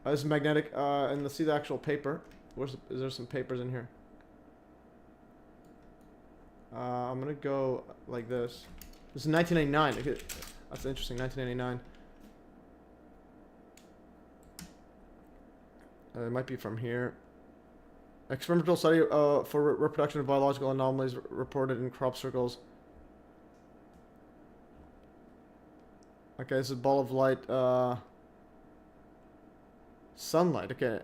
This is magnetic. And let's see the actual paper. Is there some papers in here? I'm gonna go like this. This is 1989. Okay, that's interesting. 1989. It might be from here. Experimental study for reproduction of biological anomalies reported in crop circles. Okay, this is a ball of light. Sunlight. Okay.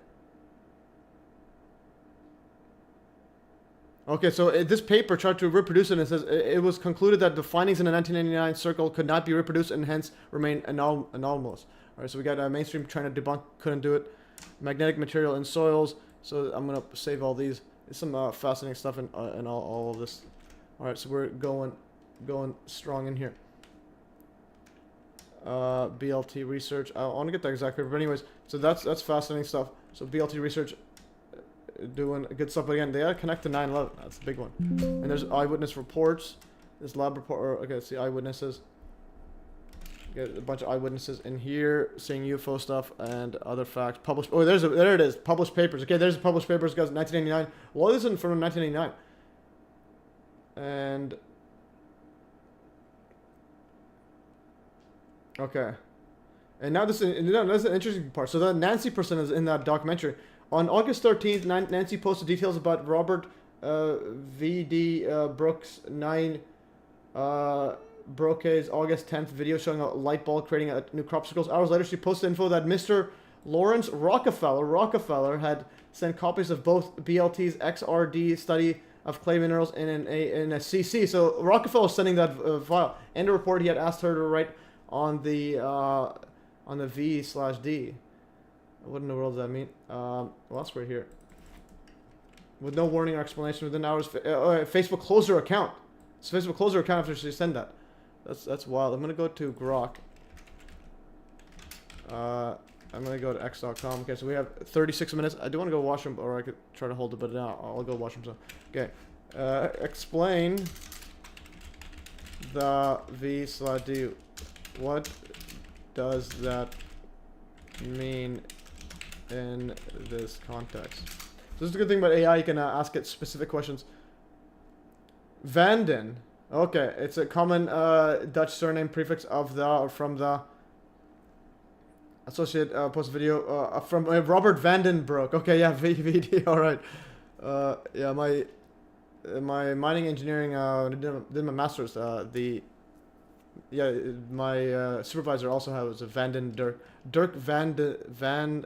Okay, so this paper tried to reproduce it, and it says it was concluded that the findings in the 1999 circle could not be reproduced and hence remain anomalous. All right, so we got mainstream trying to debunk, couldn't do it. Magnetic material in soils. So I'm gonna save all these. There's some fascinating stuff in all of this. All right, so we're going strong in here. BLT research. I want to get the exact paper, but anyways, so that's fascinating stuff. So BLT research. Doing good stuff, but again, they gotta connect to 9/11. That's the big one. And there's eyewitness reports. There's lab report. Okay, let's see eyewitnesses. Get a bunch of eyewitnesses in here seeing UFO stuff and other facts published. Oh, there it is. Published papers. Okay, there's the published papers, guys. 1989. Well, this isn't from 1989. And okay, and now this is an interesting part. So the Nancy person is in that documentary. On August 13th, Nancy posted details about Robert V.D. Brooks' 9 Broca's August 10th video showing a light bulb creating a new crop circles. Hours later, she posted info that Mr. Lawrence Rockefeller had sent copies of both BLT's XRD study of clay minerals in a CC. So Rockefeller was sending that file and a report he had asked her to write on the V/D. What in the world does that mean? Well, that's right here. With no warning or explanation within hours, Facebook closed her account. So Facebook closed her account after she sent that. That's wild. I'm gonna go to Grok. I'm gonna go to x.com. Okay, so we have 36 minutes. I do want to go wash them, or I could try to hold it, but now I'll go wash them. So, okay. Explain the V/D. What does that mean in this context? So this is a good thing about AI. You can ask it specific questions. Vanden. Okay, it's a common Dutch surname prefix of the or from the associate post video from Robert Vandenbroek. Okay, yeah, VD. All right. Yeah, my mining engineering did my master's. My supervisor also was a Dirk Van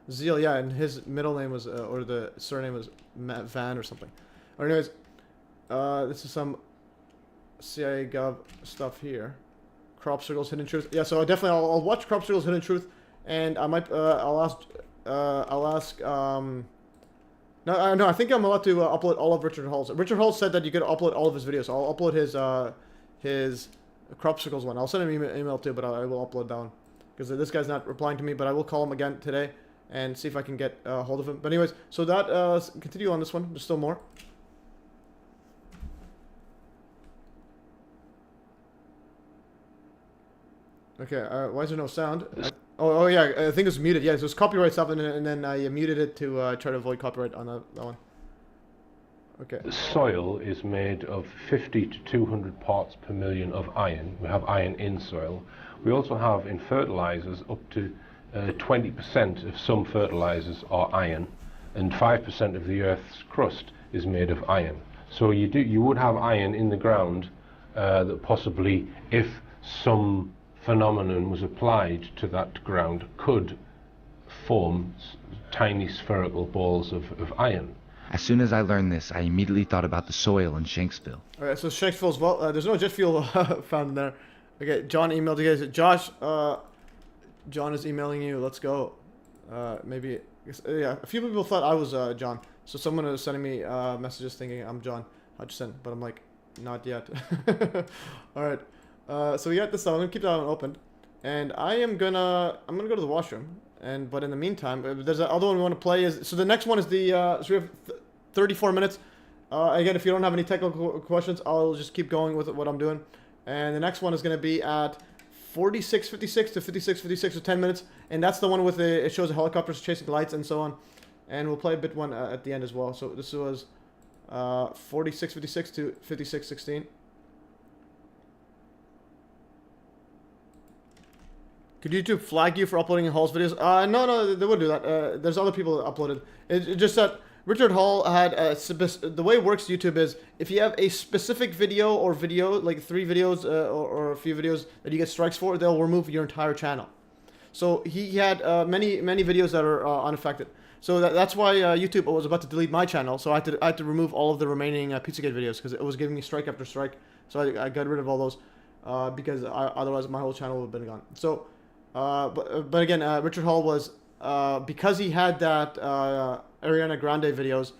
Ziel. Yeah, and his middle name was or the surname was Van or something. Or anyways, this is some CIA Gov stuff here. Crop circles, hidden truth. Yeah, so definitely I'll watch crop circles, hidden truth, and I might I'll ask no, I think I'm allowed to upload all of Richard Hall's. Richard Hall said that you could upload all of his videos. So I'll upload his crop circles one. I'll send him an email too, but I will upload that one because this guy's not replying to me. But I will call him again today and see if I can get a hold of him. But anyways, so that continue on this one. There's still more. Okay, why is there no sound? Oh yeah, I think it's muted. Yeah, so it's copyright stuff, and then I muted it to try to avoid copyright on that one. Okay. The soil is made of 50 to 200 parts per million of iron. We have iron in soil. We also have in fertilizers up to 20% of some fertilizers are iron. and 5% of the Earth's crust is made of iron. So you would have iron in the ground that possibly, if some phenomenon was applied to that ground, could form tiny spherical balls of iron. As soon as I learned this, I immediately thought about the soil in Shanksville. Alright, so Shanksville as well. There's no jet fuel found in there. Okay, John emailed you guys. Josh, John is emailing you. Let's go. Maybe, yeah, a few people thought I was John. So someone was sending me messages thinking I'm John Hutchison, but I'm like, not yet. Alright, so we got this stuff. I'm gonna keep that one open. And I'm gonna go to the washroom. But in the meantime, there's another one we want to play. So the next one is the, so we have 34 minutes. Again, if you don't have any technical questions, I'll just keep going with what I'm doing. And the next one is going to be at 46:56 to 56:56 for 10 minutes. And that's the one with it shows the helicopters chasing lights and so on. And we'll play a bit one at the end as well. So this was 46:56 to 56:16. Could YouTube flag you for uploading Hall's videos? No, they would do that. There's other people that uploaded. It just that Richard Hall had the way it works. YouTube is if you have a specific video or like 3 videos or a few videos that you get strikes for, they'll remove your entire channel. So he had many videos that are unaffected. So that's why YouTube was about to delete my channel. So I had to remove all of the remaining Pizzagate videos because it was giving me strike after strike. So I got rid of all those because otherwise my whole channel would have been gone. So. But again, Richard Hall was because he had that Ariana Grande videos,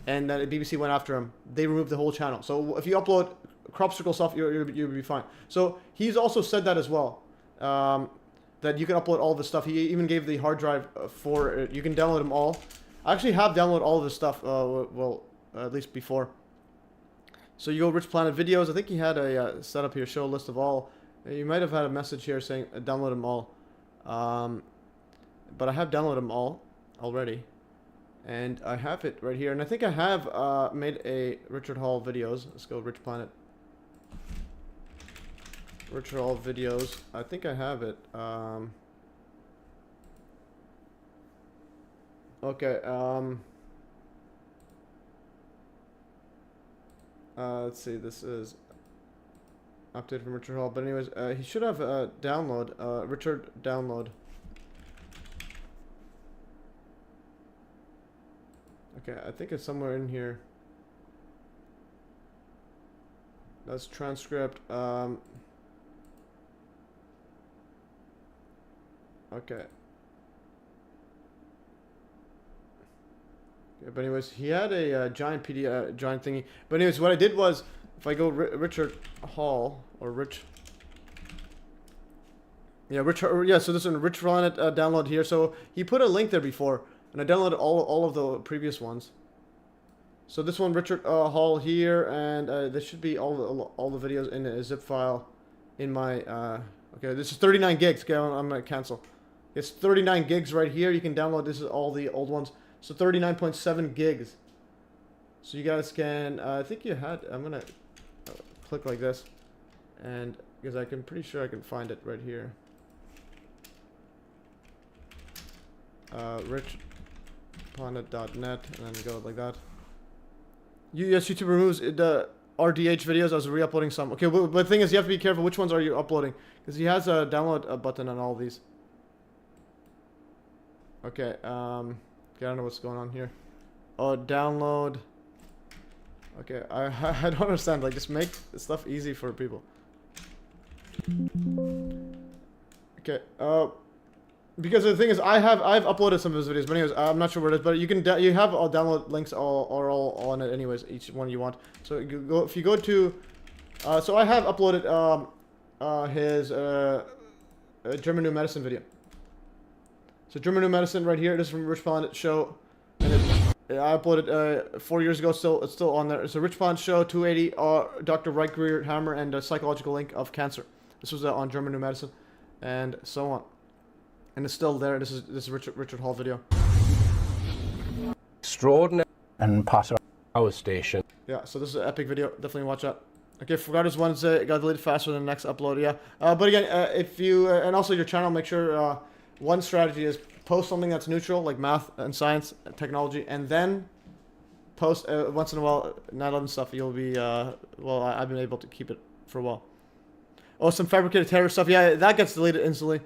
and that BBC went after him. They removed the whole channel. So if you upload crop circle stuff, you'll be fine. So he's also said that as well, that you can upload all this stuff. He even gave the hard drive for it. You can download them all. I actually have downloaded all of this stuff. Well, at least before. So you go Rich Planet videos. I think he had a setup here, show a list of all. You might have had a message here saying download them all. But I have downloaded them all already. And I have it right here. And I think I have made a Richard Hall videos. Let's go Rich Planet. Richard Hall videos. I think I have it. Okay. Let's see. This is update from Richard Hall, but anyways, he should have download, Richard download. Okay, I think it's somewhere in here. That's transcript. Okay. Okay, but anyways, he had a giant PDF, giant thingy. But anyways, what I did was, if I go Richard Hall or Rich, yeah, Richard, yeah. So this is a Rich Planet download here. So he put a link there before, and I downloaded all of the previous ones. So this one, Richard Hall here, and there should be all the videos in a zip file in my. Okay, this is 39 gigs. Okay, I'm gonna cancel. It's 39 gigs right here. You can download. This is all the old ones. So 39.7 gigs. So you guys can. I think you had. I'm gonna. Click like this, and because I'm pretty sure I can find it right here. richplanet.net, and then go like that. Yes, YouTube removes the RDH videos. I was re-uploading some. Okay, but the thing is, you have to be careful. Which ones are you uploading? Because he has a download button on all these. Okay. Okay, I don't know what's going on here. Oh, download. Okay, I don't understand. Like, just make stuff easy for people. Okay, because the thing is, I've uploaded some of his videos, but anyways, I'm not sure where it is. But you can you have all download links all on it anyways. Each one you want. So if you go to, so I have uploaded his German New Medicine video. So German New Medicine right here. This is from Rich Planet Show, and I uploaded 4 years ago. It's still on there. It's a Rich Planet Show 280. Dr. Reichweir Hammer and a psychological link of cancer. This was on German New Medicine, and so on. And it's still there. This is Richard Hall video. Extraordinary and Potter Power Station. Yeah, so this is an epic video. Definitely watch that. Okay, forgot his ones got deleted faster than the next upload. Yeah, but again, if you and also your channel, make sure one strategy is post something that's neutral, like math and science and technology, and then post once in a while 9/11 stuff, you'll be, well, I've been able to keep it for a while. Oh, some fabricated terror stuff. Yeah, that gets deleted instantly.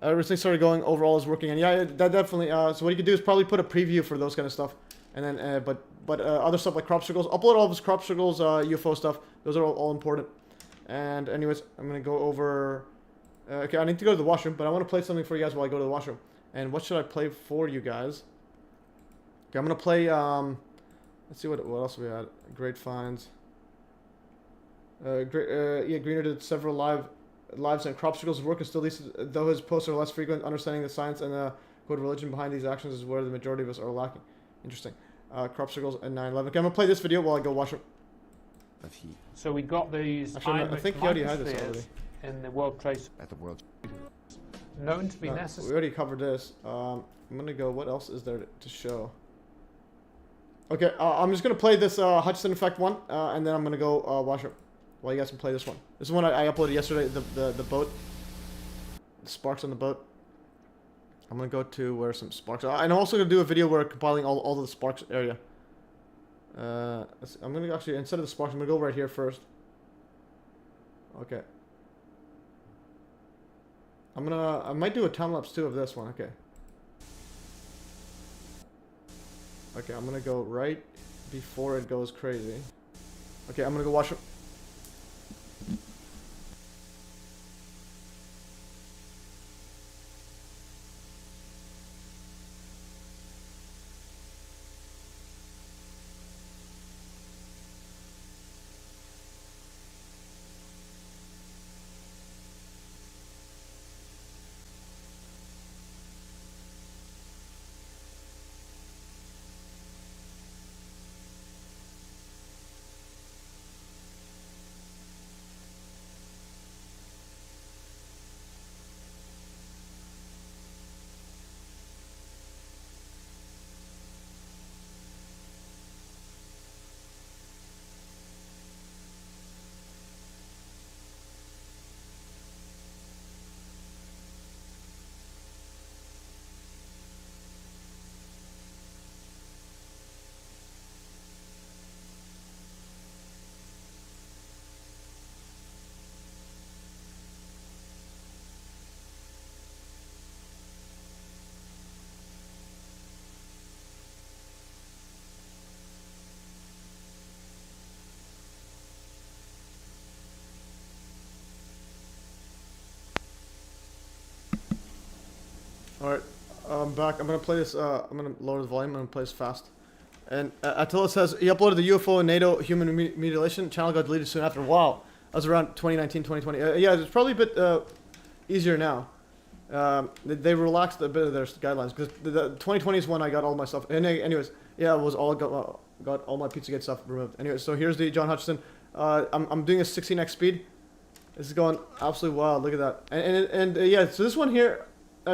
Everything started going, overall is working, and yeah, that definitely, so what you could do is probably put a preview for those kind of stuff, and then, but other stuff like crop circles, upload all of his crop circles, UFO stuff, those are all important. And anyways, I'm gonna go over, okay, I need to go to the washroom, but I want to play something for you guys while I go to the washroom. And what should I play for you guys? Okay, I'm gonna play, let's see what else we had. Great finds. Yeah, Greener did several lives and crop circles work, and still these, though his posts are less frequent, understanding the science and the code religion behind these actions is where the majority of us are lacking. Interesting. Crop circles and 9/11. Okay, I'm gonna play this video while I go wash up. So we got these Actually, I think you already had this already. in the World Trade At the World known to be We necessary. already covered this. I'm gonna go, what else is there to show? Okay, I'm just gonna play this Hutchison effect one, and then I'm gonna go wash up while you guys can play this one. This is one I uploaded yesterday, the boat. The sparks on the boat. I'm gonna go to where some sparks are. And I'm also gonna do a video where compiling all of the sparks area. I'm gonna actually, instead of the sparks, I'm gonna go right here first. Okay. I might do a time lapse too of this one. Okay. Okay, I'm gonna go right before it goes crazy. Okay, I'm gonna go wash it. Alright, I'm back. I'm gonna play this, I'm gonna lower the volume, I'm gonna play this fast. And Attila says, he uploaded the UFO and NATO human mutilation, channel got deleted soon after. Wow, that was around 2019, 2020. Yeah, it's probably a bit easier now. They relaxed a bit of their guidelines, because the 2020 is when I got all my stuff. And anyways, yeah, it was all, got all my Pizzagate stuff removed. Anyways, so here's the John Hutchison. I'm doing a 16x speed. This is going absolutely wild, look at that. And yeah, so this one here,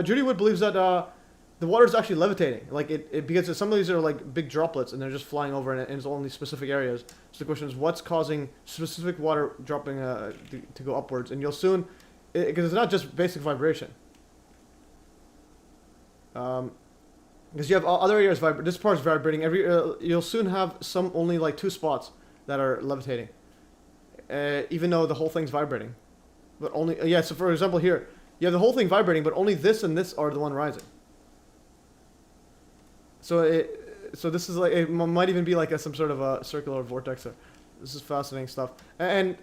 Judy Wood believes that the water is actually levitating, like because some of these are like big droplets and they're just flying over, and it's only specific areas. So the question is, what's causing specific water dropping to go upwards? And you'll soon, because it's not just basic vibration. Because you have other areas vibrating. This part is vibrating. You'll soon have some only like 2 spots that are levitating, even though the whole thing's vibrating. But only yeah. So for example, here. You have the whole thing vibrating, but only this and this are the one rising. So so this is like, it might even be like some sort of a circular vortex. This is fascinating stuff. And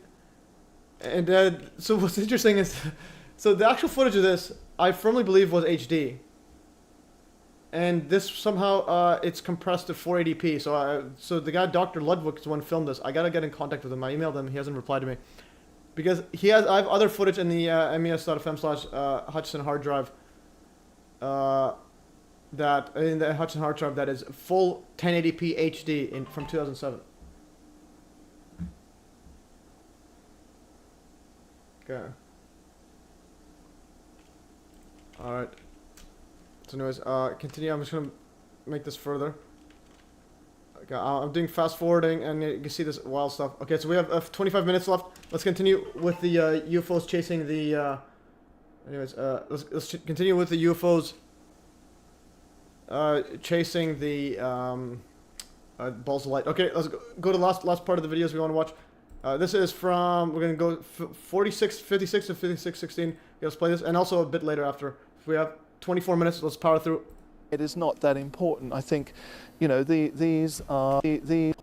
so what's interesting is, so the actual footage of this, I firmly believe was HD. And this somehow, it's compressed to 480p. So the guy, Dr. Ludwig, is the one who filmed this. I gotta get in contact with him. I emailed him, he hasn't replied to me. Because I have other footage in the MES.fm/Hutchison hard drive, that in the Hutchison hard drive that is full 1080p HD from 2007. Okay. All right. So anyways, continue. I'm just gonna make this further. Okay, I'm doing fast forwarding, and you can see this wild stuff. Okay, so we have 25 minutes left. Let's continue with the UFOs chasing the. Anyways, let's continue with the UFOs chasing the balls of light. Okay, let's go to the last part of the videos we want to watch. This is from, we're going to go 56 to 56:16. Let's play this, and also a bit later after. If we have 24 minutes, let's power through. It is not that important. I think, you know, these are the It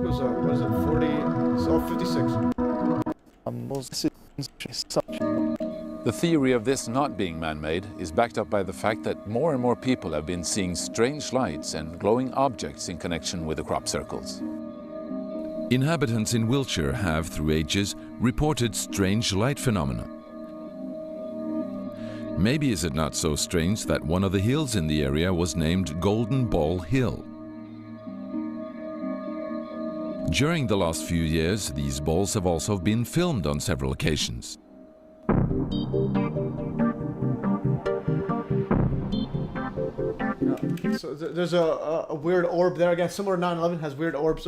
goes, what is it, 40, so 56. The theory of this not being man-made is backed up by the fact that more and more people have been seeing strange lights and glowing objects in connection with the crop circles. Inhabitants in Wiltshire have, through ages, reported strange light phenomena. Maybe is it not so strange that one of the hills in the area was named Golden Ball Hill. During the last few years, these balls have also been filmed on several occasions. So there's a weird orb there again. Similar to 9/11 has weird orbs.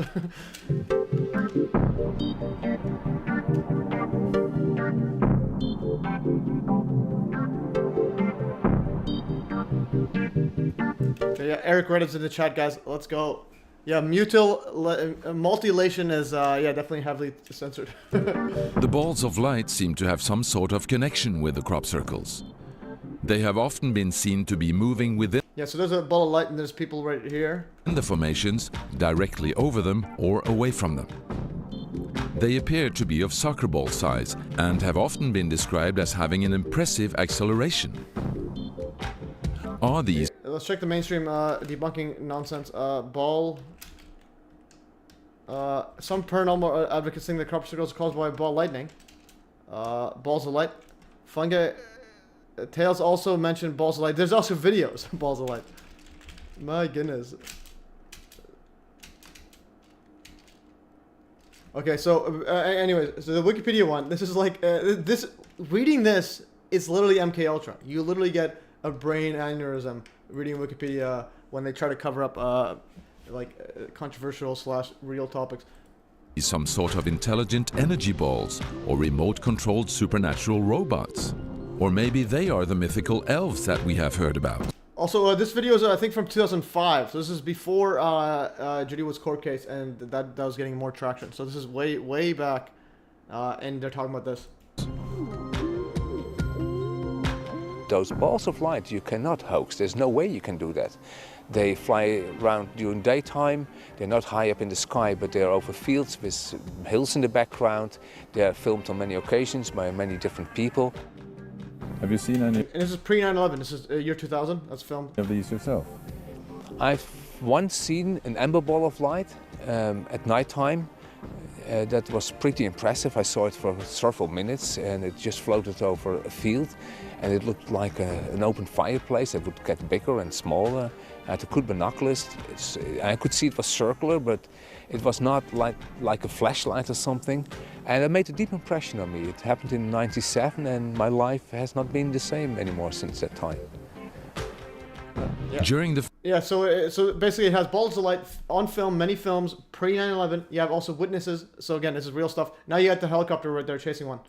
Okay, yeah, Eric Reddit's in the chat, guys. Let's go. Yeah, multilation is yeah, definitely heavily censored. The balls of light seem to have some sort of connection with the crop circles. They have often been seen to be moving within Yeah, so there's a ball of light and there's people right here. the formations, directly over them or away from them. They appear to be of soccer ball size and have often been described as having an impressive acceleration. Are these Let's check the mainstream debunking nonsense. Ball. Some paranormal advocates think the crop circles are caused by ball lightning. Balls of light. Fungi. Tails also mentioned balls of light. There's also videos of balls of light. My goodness. Okay, so anyways, so the Wikipedia one. This is like this. Reading this is literally MK Ultra. You literally get a brain aneurysm reading Wikipedia when they try to cover up controversial / real topics. some sort of intelligent energy balls or remote-controlled supernatural robots? Or maybe they are the mythical elves that we have heard about. Also, this video is, I think, from 2005. So this is before Judy Wood's court case, and that was getting more traction. So this is way back, and they're talking about this. Those balls of light you cannot hoax. There's no way you can do that. They fly around during daytime. They're not high up in the sky, but they're over fields with hills in the background. They are filmed on many occasions by many different people. Have you seen any? And this is pre 9/11. This is year 2000. That's filmed. Of these yourself? I've once seen an amber ball of light at nighttime. That was pretty impressive. I saw it for several minutes, and it just floated over a field, and it looked like an open fireplace. It would get bigger and smaller. I had to put binoculars. I could see it was circular, but it was not like a flashlight or something. And it made a deep impression on me. It happened in '97, and my life has not been the same anymore since that time. Yeah. During the so basically it has balls of light on film, many films, pre 9/11. You have also witnesses. So again, this is real stuff. Now you got the helicopter right there chasing one.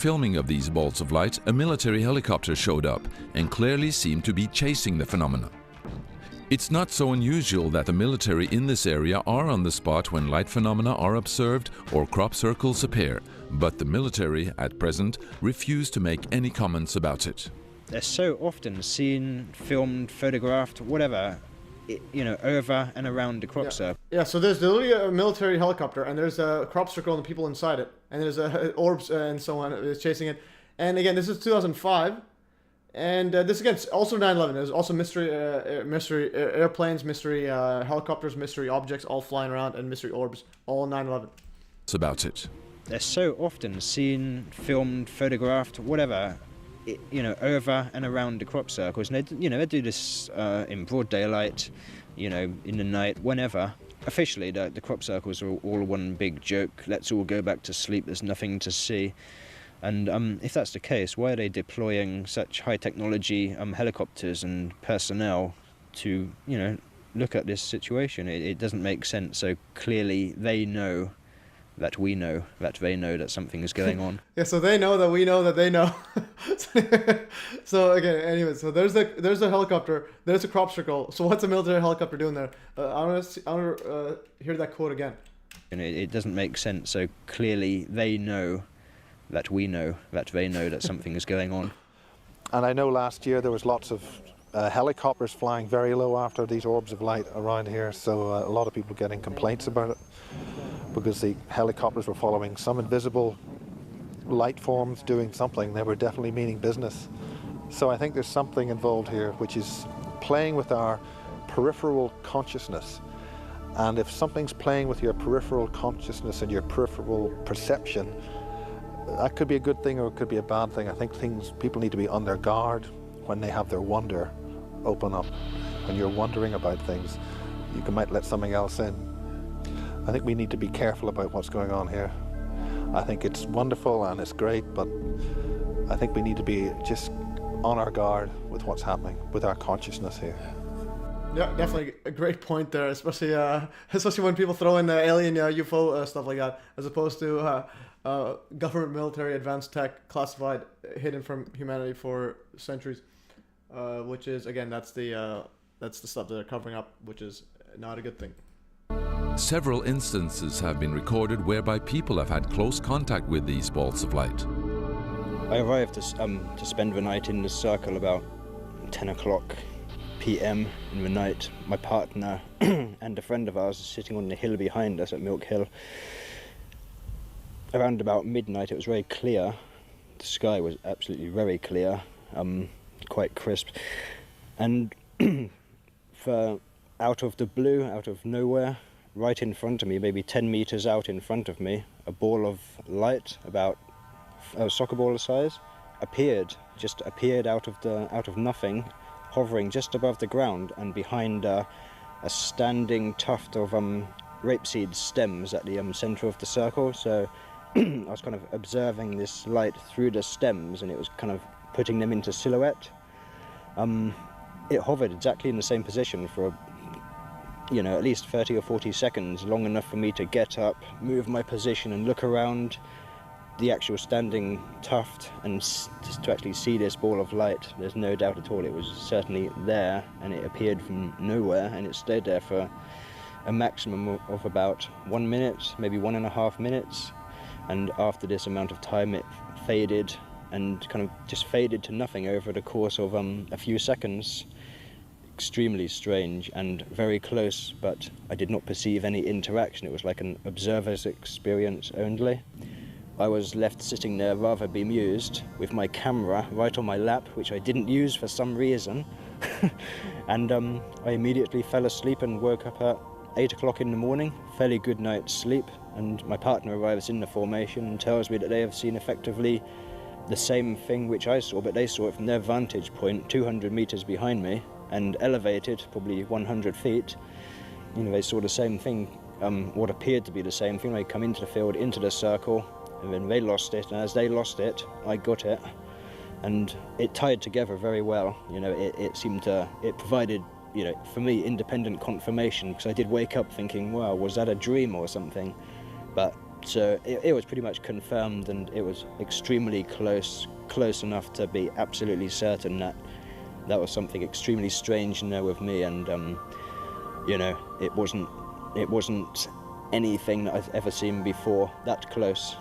filming of these balls of light, a military helicopter showed up and clearly seemed to be chasing the phenomena. It's not so unusual that the military in this area are on the spot when light phenomena are observed or crop circles appear, but the military, at present, refuse to make any comments about it. They're so often seen, filmed, photographed, whatever, over and around the crop circle. Yeah, so there's literally a military helicopter, and there's a crop circle and the people inside it, and there's orbs and so on is chasing it. And again, this is 2005, and this again also 9/11. There's also mystery airplanes, mystery helicopters, mystery objects all flying around, and mystery orbs, all 9/11. It's about it. They're so often seen, filmed, photographed, whatever, over and around the crop circles. And they do this in broad daylight, in the night, whenever. Officially, the crop circles are all one big joke. Let's all go back to sleep. There's nothing to see. And if that's the case, why are they deploying such high technology helicopters and personnel to, look at this situation? It doesn't make sense. So clearly they know that we know that they know that something is going on. Yeah, so they know that we know that they know. So again, anyway, so there's a helicopter, there's a crop circle. So what's a military helicopter doing there? I want to hear that quote again. And it doesn't make sense. So clearly they know that we know that they know that something is going on. And I know last year there was lots of helicopters flying very low after these orbs of light around here, so a lot of people getting complaints about it because the helicopters were following some invisible light forms doing something. They were definitely meaning business. So I think there's something involved here which is playing with our peripheral consciousness. And if something's playing with your peripheral consciousness and your peripheral perception, that could be a good thing or it could be a bad thing. I think people need to be on their guard when they have their wonder open up. When you're wondering about things, you might let something else in. I think we need to be careful about what's going on here. I think it's wonderful and it's great, but I think we need to be just on our guard with what's happening with our consciousness here. Yeah, definitely a great point there, especially when people throw in the alien UFO stuff like that, as opposed to government, military, advanced tech, classified, hidden from humanity for centuries, which is, again, that's the stuff that they're covering up, which is not a good thing. Several instances have been recorded whereby people have had close contact with these balls of light. I arrived to spend the night in the circle about 10 o'clock p.m. in the night. My partner and a friend of ours is sitting on the hill behind us at Milk Hill. Around about midnight it was very clear. The sky was absolutely very clear, quite crisp. And out of the blue, out of nowhere, right in front of me, maybe 10 meters out in front of me, a ball of light about a soccer ball size appeared out of nothing, hovering just above the ground and behind a standing tuft of rapeseed stems at the center of the circle. So I was kind of observing this light through the stems, and it was kind of putting them into silhouette. It hovered exactly in the same position for at least 30 or 40 seconds, long enough for me to get up, move my position and look around the actual standing tuft and just to actually see this ball of light. There's no doubt at all it was certainly there, and it appeared from nowhere, and it stayed there for a maximum of about 1 minute, maybe 1.5 minutes. And after this amount of time it faded and kind of just faded to nothing over the course of a few seconds. Extremely strange and very close, but I did not perceive any interaction. It was like an observer's experience only. I was left sitting there rather bemused with my camera right on my lap, which I didn't use for some reason. And I immediately fell asleep and woke up at 8 o'clock in the morning, fairly good night's sleep, and my partner arrives in the formation and tells me that they have seen effectively the same thing which I saw, but they saw it from their vantage point 200 meters behind me and elevated probably 100 feet. They saw the same thing, what appeared to be the same thing. They come into the field, into the circle, and then they lost it, and as they lost it, I got it, and it tied together very well. It provided, for me, independent confirmation, because I did wake up thinking, wow, was that a dream or something? But so it was pretty much confirmed, and it was extremely close enough to be absolutely certain that that was something extremely strange with me, and it wasn't anything that I've ever seen before that close.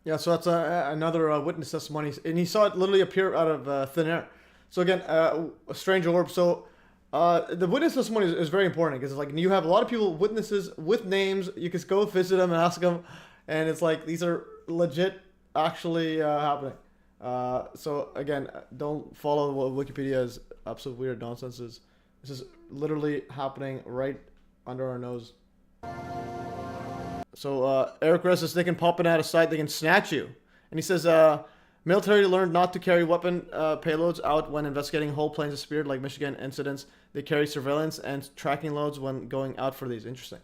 Yeah, so that's another witness testimony, and he saw it literally appear out of thin air. So again, a strange orb. So the witness testimony is very important, because it's like you have a lot of people, witnesses with names. You can go visit them and ask them, and it's like these are legit, actually happening. So again, don't follow what Wikipedia is absolute weird nonsense is. This is literally happening right under our nose. So Eric Rez says they can pop it out of sight, they can snatch you. And he says military learned not to carry weapon payloads out when investigating whole planes disappeared, like Michigan incidents. They carry surveillance and tracking loads when going out for these. Interesting.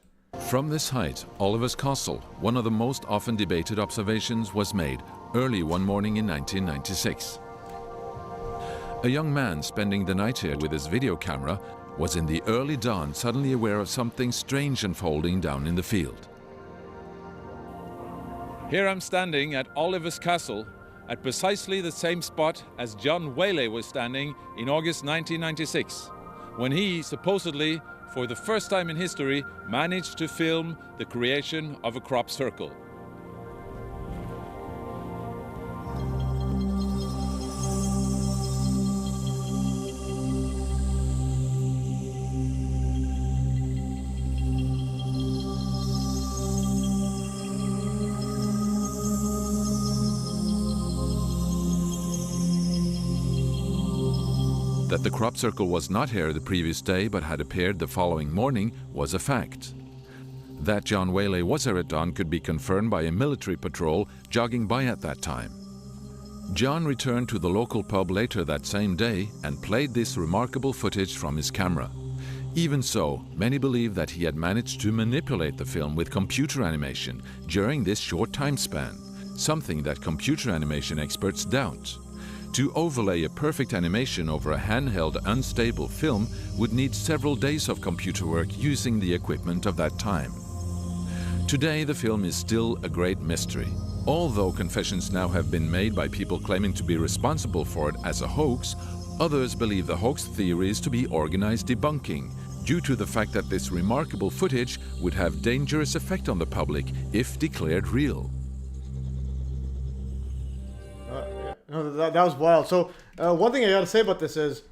From this height, Oliver's Castle, one of the most often debated observations, was made early one morning in 1996. A young man spending the night here with his video camera was in the early dawn suddenly aware of something strange unfolding down in the field. Here I'm standing at Oliver's Castle at precisely the same spot as John Whaley was standing in August 1996, when he supposedly, for the first time in history, managed to film the creation of a crop circle. That the crop circle was not here the previous day but had appeared the following morning was a fact. That John Whaley was here at dawn could be confirmed by a military patrol jogging by at that time. John returned to the local pub later that same day and played this remarkable footage from his camera. Even so, many believe that he had managed to manipulate the film with computer animation during this short time span, something that computer animation experts doubt. To overlay a perfect animation over a handheld, unstable film would need several days of computer work using the equipment of that time. Today, the film is still a great mystery. Although confessions now have been made by people claiming to be responsible for it as a hoax, others believe the hoax theories to be organized debunking, due to the fact that this remarkable footage would have dangerous effect on the public if declared real. No, that was wild. So one thing I gotta say about this is,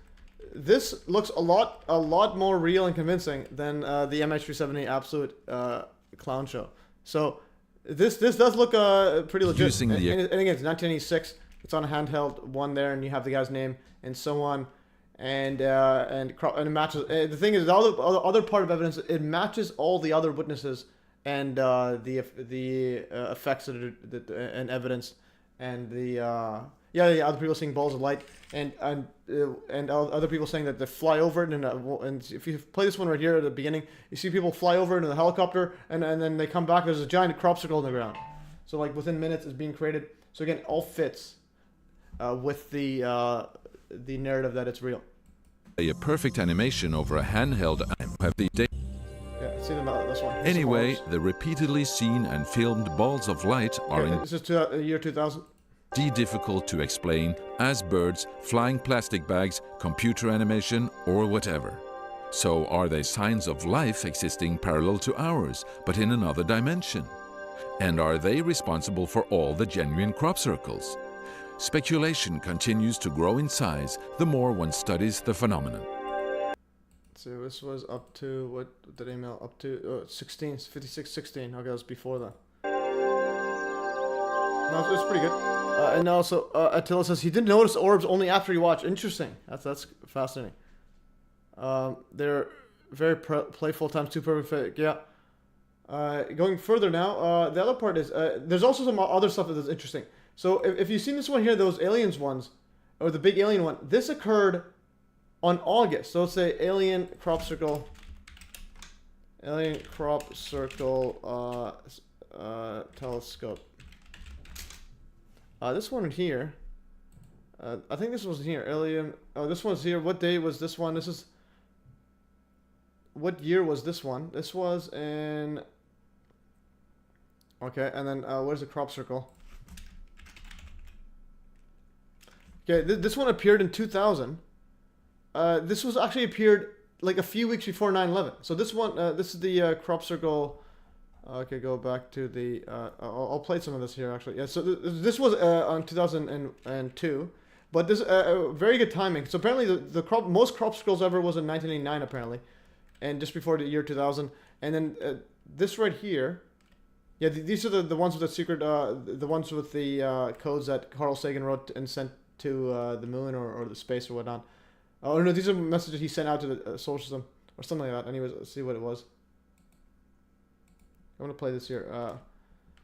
this looks a lot more real and convincing than the MH370 Absolute clown show. So this does look pretty legit. And again, it's 1986. It's on a handheld one there, and you have the guy's name and so on, and it matches. The thing is, the other part of evidence, it matches all the other witnesses and the effects and evidence and the. Yeah, other people seeing balls of light, and other people saying that they fly over it, and if you play this one right here at the beginning, you see people fly over in a helicopter, and then they come back. There's a giant crop circle on the ground, so like within minutes it's being created. So again, it all fits with the narrative that it's real. A perfect animation over a handheld. Have the day. Yeah, see this one. Anyway, the repeatedly seen and filmed balls of light are in. This is year 2000. Difficult to explain as birds, flying plastic bags, computer animation, or whatever. So are they signs of life existing parallel to ours, but in another dimension? And are they responsible for all the genuine crop circles? Speculation continues to grow in size the more one studies the phenomenon. So this was up to, what did I email? Up to 16, 56, 16. Okay, that was before that. No, it's pretty good. And also, Attila says he didn't notice orbs only after he watched. Interesting. That's fascinating. They're very playful times too perfect. Yeah. Going further now, the other part is there's also some other stuff that's interesting. So if you've seen this one here, those aliens ones, or the big alien one, this occurred on August. So let's say alien crop circle telescope. This one here, I think this was here. Alien. Oh, this one's here. What day was this one? This is. What year was this one? This was in. Okay, and then where's the crop circle? Okay, this one appeared in 2000. This was actually appeared like a few weeks before 9/11. So this one, this is the crop circle. Okay, go back to the. I'll play some of this here actually. Yeah, so this was on 2002, but this very good timing. So apparently most crop circles ever was in 1989 apparently, and just before the year 2000. And then this right here, yeah, these are the ones with the secret, the ones with the codes that Carl Sagan wrote and sent to the moon or the space or whatnot. Oh no, these are messages he sent out to the solar system or something like that. Anyways, let's see what it was. I'm gonna play this here.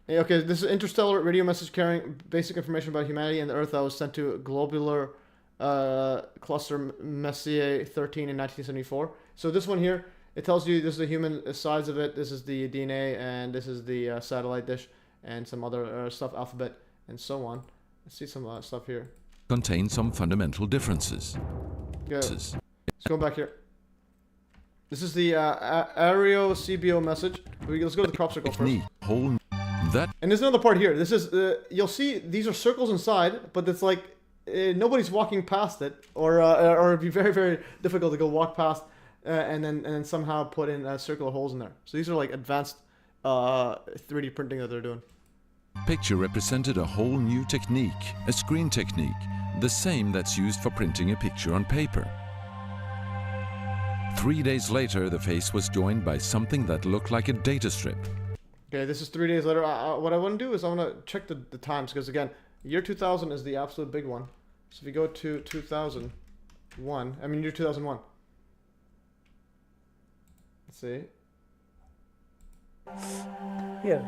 Okay, this is interstellar radio message carrying basic information about humanity and the Earth that was sent to globular cluster Messier 13 in 1974. So this one here, it tells you this is the human size of it. This is the DNA, and this is the satellite dish, and some other stuff, alphabet, and so on. Let's see some stuff here. Contain some fundamental differences. Yeah. Let's go back here. This is the Aereo CBO message. Let's go to the crop circle first. That And there's another part here. This is you'll see these are circles inside, but it's like nobody's walking past it, or it'd be very, very difficult to go walk past and then somehow put in circular holes in there. So these are like advanced 3D printing that they're doing. picture represented a whole new technique, a screen technique, the same that's used for printing a picture on paper. 3 days later, the face was joined by something that looked like a data strip. Okay, this is 3 days later. What I want to do is I want to check the times, because again, year 2000 is the absolute big one. So if you go to 2001, I mean year 2001. Let's see. Yeah.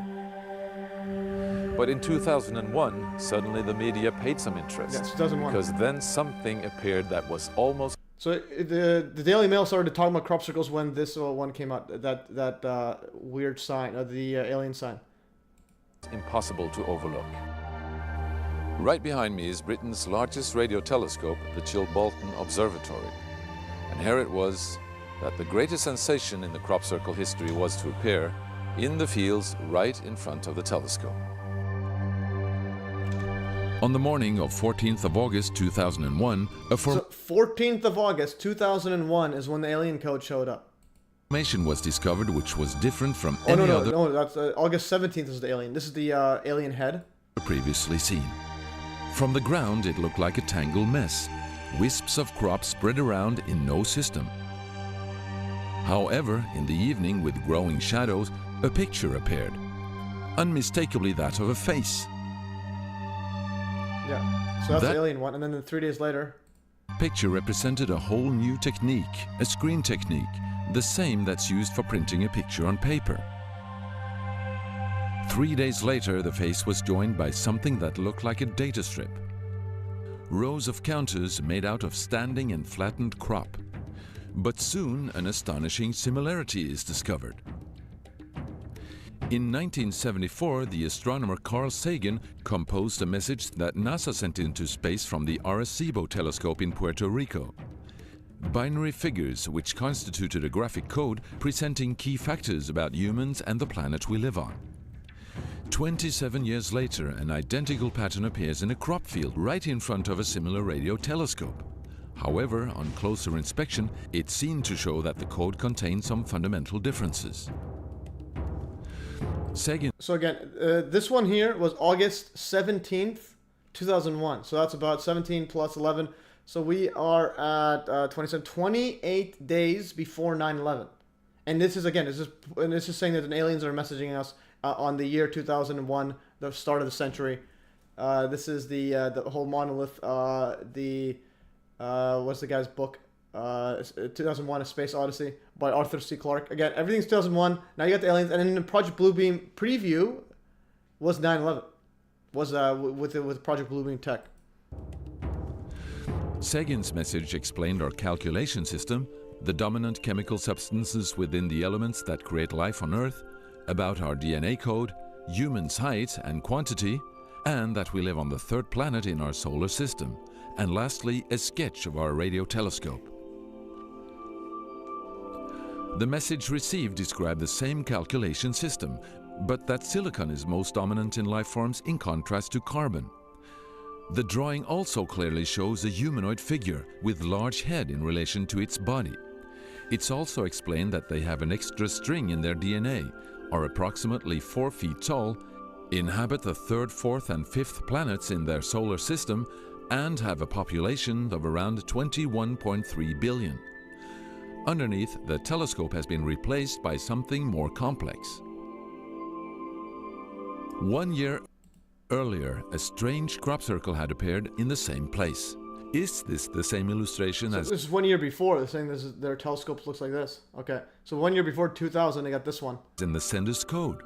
But in 2001, suddenly the media paid some interest. Yes, 2001. Because then something appeared that was almost... So the Daily Mail started talking about crop circles when this one came out. That weird sign, the alien sign. impossible to overlook. Right behind me is Britain's largest radio telescope, the Chilbolton Observatory. And here it was that the greatest sensation in the crop circle history was to appear in the fields right in front of the telescope. On the morning of 14th of August 2001, a So 14th of August 2001 is when the alien code showed up. formation was discovered which was different from Oh any no, other that's August 17th is the alien. This is the alien head. previously seen. From the ground, it looked like a tangled mess, wisps of crop spread around in no system. However, in the evening, with growing shadows, a picture appeared, unmistakably that of a face. Yeah, so that's That- the alien one, and then 3 days later. Picture represented a whole new technique, a screen technique, the same that's used for printing a picture on paper. 3 days later, the face was joined by something that looked like a data strip. Rows of counters made out of standing and flattened crop. But soon, an astonishing similarity is discovered. In 1974, the astronomer Carl Sagan composed a message that NASA sent into space from the Arecibo telescope in Puerto Rico. Binary figures which constituted a graphic code presenting key factors about humans and the planet we live on. 27 years later, an identical pattern appears in a crop field right in front of a similar radio telescope. However, on closer inspection, it seemed to show that the code contained some fundamental differences. Sagan So again, this one here was August 17th, 2001. So that's about 17 plus 11. So we are at 28 days before 9/11. And this is again, this is saying that the aliens are messaging us on the year 2001, the start of the century. This is the whole monolith. What's the guy's book? 2001: A Space Odyssey by Arthur C. Clarke. Again, everything's 2001. Now you got the aliens, and then the Project Bluebeam preview was 9/11. Was with Project Bluebeam tech. Sagan's message explained our calculation system, the dominant chemical substances within the elements that create life on Earth, about our DNA code, humans' height and quantity, and that we live on the third planet in our solar system, and lastly, a sketch of our radio telescope. The message received described the same calculation system, but that silicon is most dominant in life forms in contrast to carbon. The drawing also clearly shows a humanoid figure with large head in relation to its body. It's also explained that they have an extra string in their DNA, are approximately 4 feet tall, inhabit the third, fourth, and fifth planets in their solar system, and have a population of around 21.3 billion. Underneath, the telescope has been replaced by something more complex. 1 year earlier, a strange crop circle had appeared in the same place. Is this the same illustration So as... this is 1 year before. They're saying this is, their telescope looks like this. Okay, so 1 year before 2000, they got this one. in the sender's code?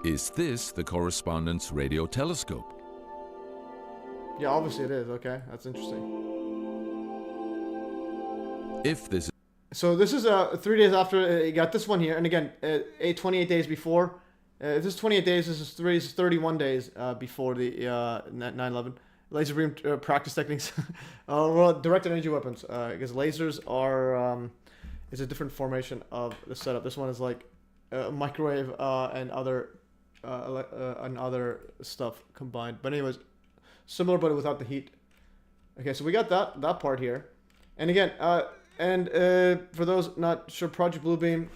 Is this the correspondence radio telescope? Yeah, obviously it is. Okay, that's interesting. If this So this is 3 days after you got this one here, and again, 28 days before. This is 28 days. This is 31 days before the 9/11. Laser beam practice techniques. Well, directed energy weapons, because lasers are is a different formation of the setup. This one is like microwave and other and other stuff combined. But anyways, similar but without the heat. Okay, so we got that part here. And again, for those not sure, Project Bluebeam.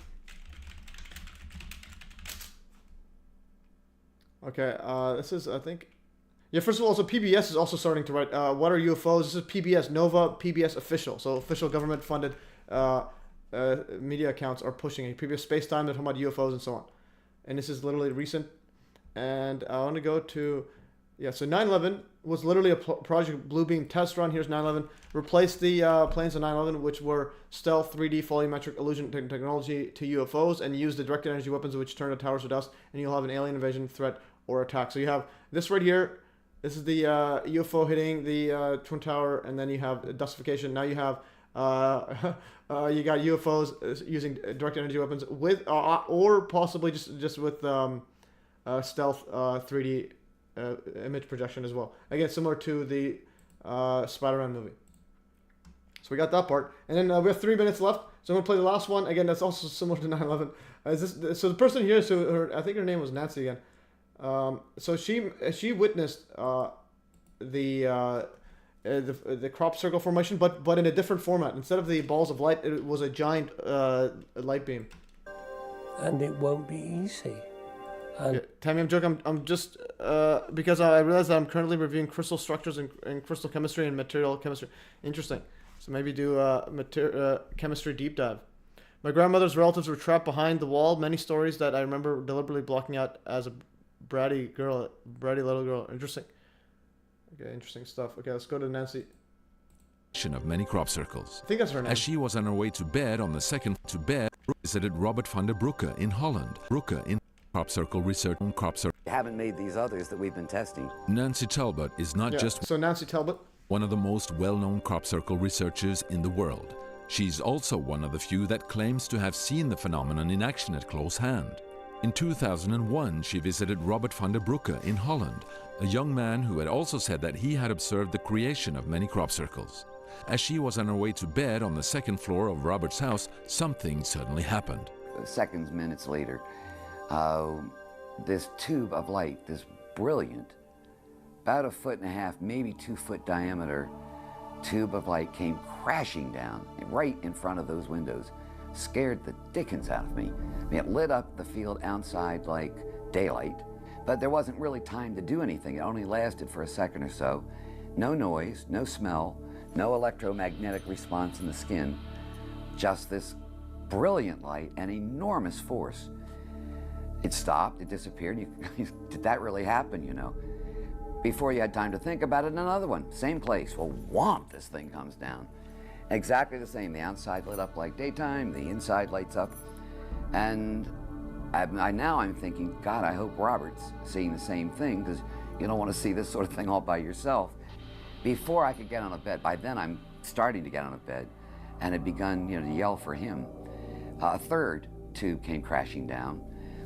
Okay, this is, I think... Yeah, first of all, so PBS is also starting to write, what are UFOs? This is PBS, Nova PBS official. So official government-funded media accounts are pushing it. PBS Space-Time, they're talking about UFOs and so on. And this is literally recent. And I want to go to... Yeah, so 9/11 was literally a Project Bluebeam test run. Here's 9/11. Replaced the planes of 9/11, which were stealth 3D volumetric illusion technology, to UFOs, and used the directed energy weapons which turn the towers to dust, and you'll have an alien invasion threat or attack. So you have this right here. This is the UFO hitting the Twin Tower, and then you have dustification. Now you have you got UFOs using directed energy weapons with or possibly just with stealth 3D image projection as well. Again, similar to the Spider-Man movie. So we got that part, and then we have 3 minutes left. So I'm gonna play the last one. Again, that's also similar to 9/11. So the person here, I think her name was Nancy again. So she witnessed the crop circle formation, but in a different format. Instead of the balls of light, it was a giant light beam. And it won't be easy. And yeah, Tammy, I'm joking. I'm just because I realize that I'm currently reviewing crystal structures and crystal chemistry and material chemistry. Interesting. So maybe do chemistry deep dive. My grandmother's relatives were trapped behind the wall. Many stories that I remember deliberately blocking out as a bratty little girl. Interesting. Okay, interesting stuff. Okay, let's go to Nancy. Of many crop circles. I think that's her name. As she was on her way to bed on the second to bed, visited Robert van der Broeke in Holland. Broeke in crop circle research on crop circle. Haven't made these others that we've been testing. Nancy Talbot is not just Nancy Talbot, one of the most well-known crop circle researchers in the world. She's also one of the few that claims to have seen the phenomenon in action at close hand. In 2001, she visited Robert van der Broeke in Holland, a young man who had also said that he had observed the creation of many crop circles. As she was on her way to bed on the second floor of Robert's house, something suddenly happened. Seconds, minutes later, this tube of light, this brilliant, about 1.5 feet, maybe 2 foot diameter tube of light came crashing down right in front of those windows. Scared the dickens out of me. I mean, it lit up the field outside like daylight, but there wasn't really time to do anything. It only lasted for a second or so. No noise, no smell, no electromagnetic response in the skin, just this brilliant light and enormous force. It stopped, it disappeared. Did that really happen, you know? Before you had time to think about it, another one, same place. Well, whomp, this thing comes down. Exactly the same. The outside lit up like daytime, the inside lights up. And now I'm thinking, God, I hope Robert's seeing the same thing, because you don't want to see this sort of thing all by yourself. Before I could get on a bed, by then I'm starting to get on a bed, and had begun, to yell for him. A third tube came crashing down.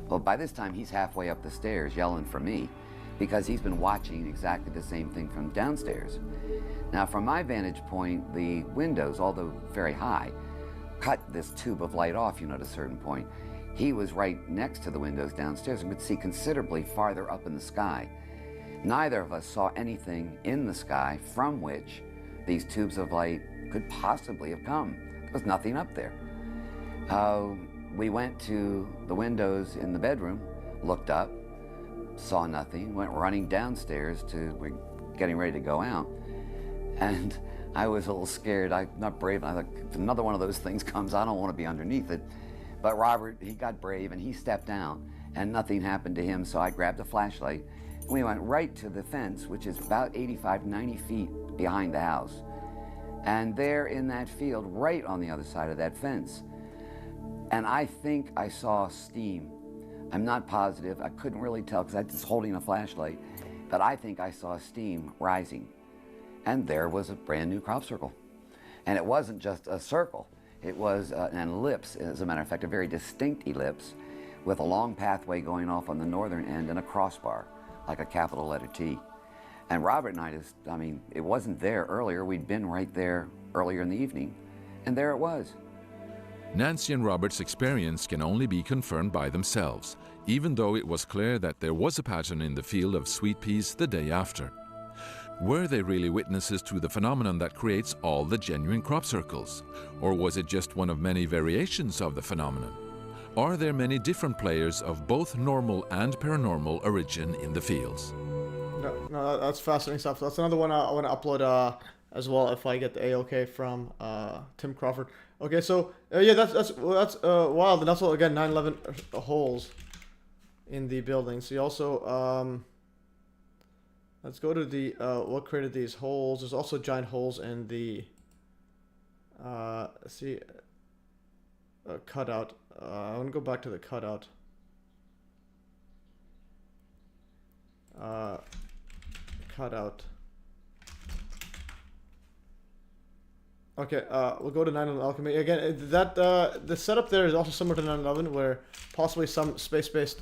Well, by this time he's halfway up the stairs yelling for me, because he's been watching exactly the same thing from downstairs. Now, from my vantage point, the windows, although very high, cut this tube of light off, at a certain point. He was right next to the windows downstairs and could see considerably farther up in the sky. Neither of us saw anything in the sky from which these tubes of light could possibly have come. There was nothing up there. We went to the windows in the bedroom, looked up, saw nothing, went running downstairs we're getting ready to go out. And I was a little scared. I'm not brave. I thought, if another one of those things comes, I don't want to be underneath it. But Robert, he got brave and he stepped down and nothing happened to him. So I grabbed a flashlight and we went right to the fence, which is about 85, 90 feet behind the house. And there in that field, right on the other side of that fence. And I think I saw steam. I'm not positive. I couldn't really tell because I was holding a flashlight. But I think I saw steam rising. And there was a brand new crop circle. And it wasn't just a circle. It was an ellipse, as a matter of fact, a very distinct ellipse with a long pathway going off on the northern end and a crossbar, like a capital letter T. And Robert and I it wasn't there earlier. We'd been right there earlier in the evening. And there it was. Nancy and Robert's experience can only be confirmed by themselves, even though it was clear that there was a pattern in the field of sweet peas the day after. Were they really witnesses to the phenomenon that creates all the genuine crop circles? Or was it just one of many variations of the phenomenon? Are there many different players of both normal and paranormal origin in the fields? No, that's fascinating stuff. That's another one I want to upload as well if I get the AOK from Tim Crawford. Okay, so yeah, that's wild, and that's all, again 9/11 holes in the building. So you also let's go to the what created these holes. There's also giant holes in the cutout. I want to go back to the cutout. Cutout. Okay, we'll go to 9/11 alchemy again. That the setup there is also similar to 9/11, where possibly some space-based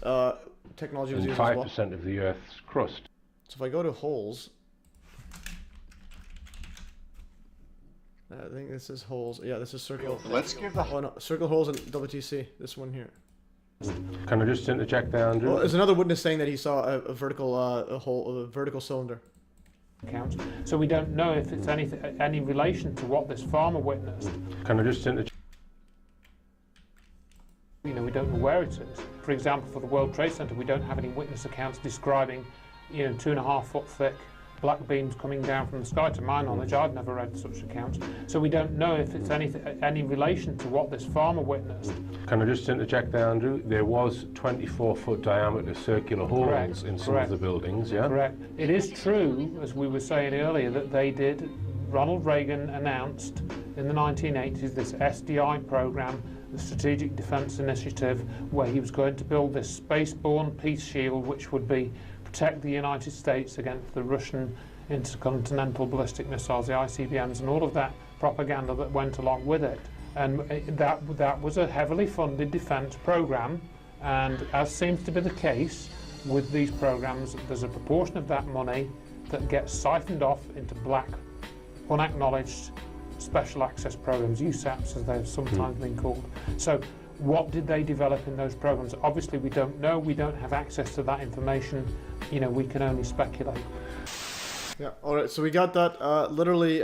technology was used as well. 5% of the Earth's crust. So if I go to holes, I think this is holes. Yeah, this is circle. Let's give the circle holes in WTC. This one here. Can I just interject there, Andrew? Well, there's another witness saying that he saw a vertical a vertical cylinder. Count. So we don't know if it's any relation to what this farmer witnessed. Can I just interject? You know, we don't know where it is. For example, for the World Trade Center, we don't have any witness accounts describing, 2.5 foot thick black beams coming down from the sky. To my knowledge, I've never read such accounts. So we don't know if it's any relation to what this farmer witnessed. Can I just interject there, Andrew? There was 24-foot diameter circular holes Correct. in some of the buildings, yeah? Correct. It is true, as we were saying earlier, that they did. Ronald Reagan announced in the 1980s this SDI program, the Strategic Defense Initiative, where he was going to build this space-borne peace shield which would protect the United States against the Russian intercontinental ballistic missiles, the ICBMs, and all of that propaganda that went along with it. And that was a heavily funded defense program, and as seems to be the case with these programs, there's a proportion of that money that gets siphoned off into black, unacknowledged special access programs, USAPs as they've sometimes been called. So what did they develop in those programs? Obviously we don't know, we don't have access to that information, we can only speculate. Yeah, alright, so we got that literally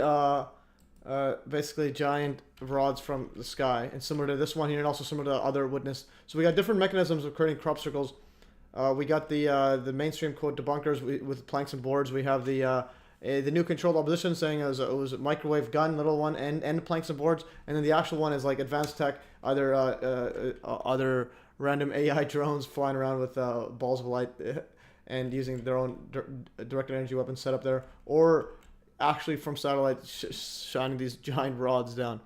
basically giant rods from the sky, and similar to this one here, and also similar to other witness. So we got different mechanisms of creating crop circles. We got the mainstream quote debunkers with planks and boards. We have the new controlled opposition saying it was a microwave gun, little one, and planks and boards, and then the actual one is like advanced tech, either other random AI drones flying around with balls of light and using their own directed energy weapons set up there, or actually from satellite shining these giant rods down.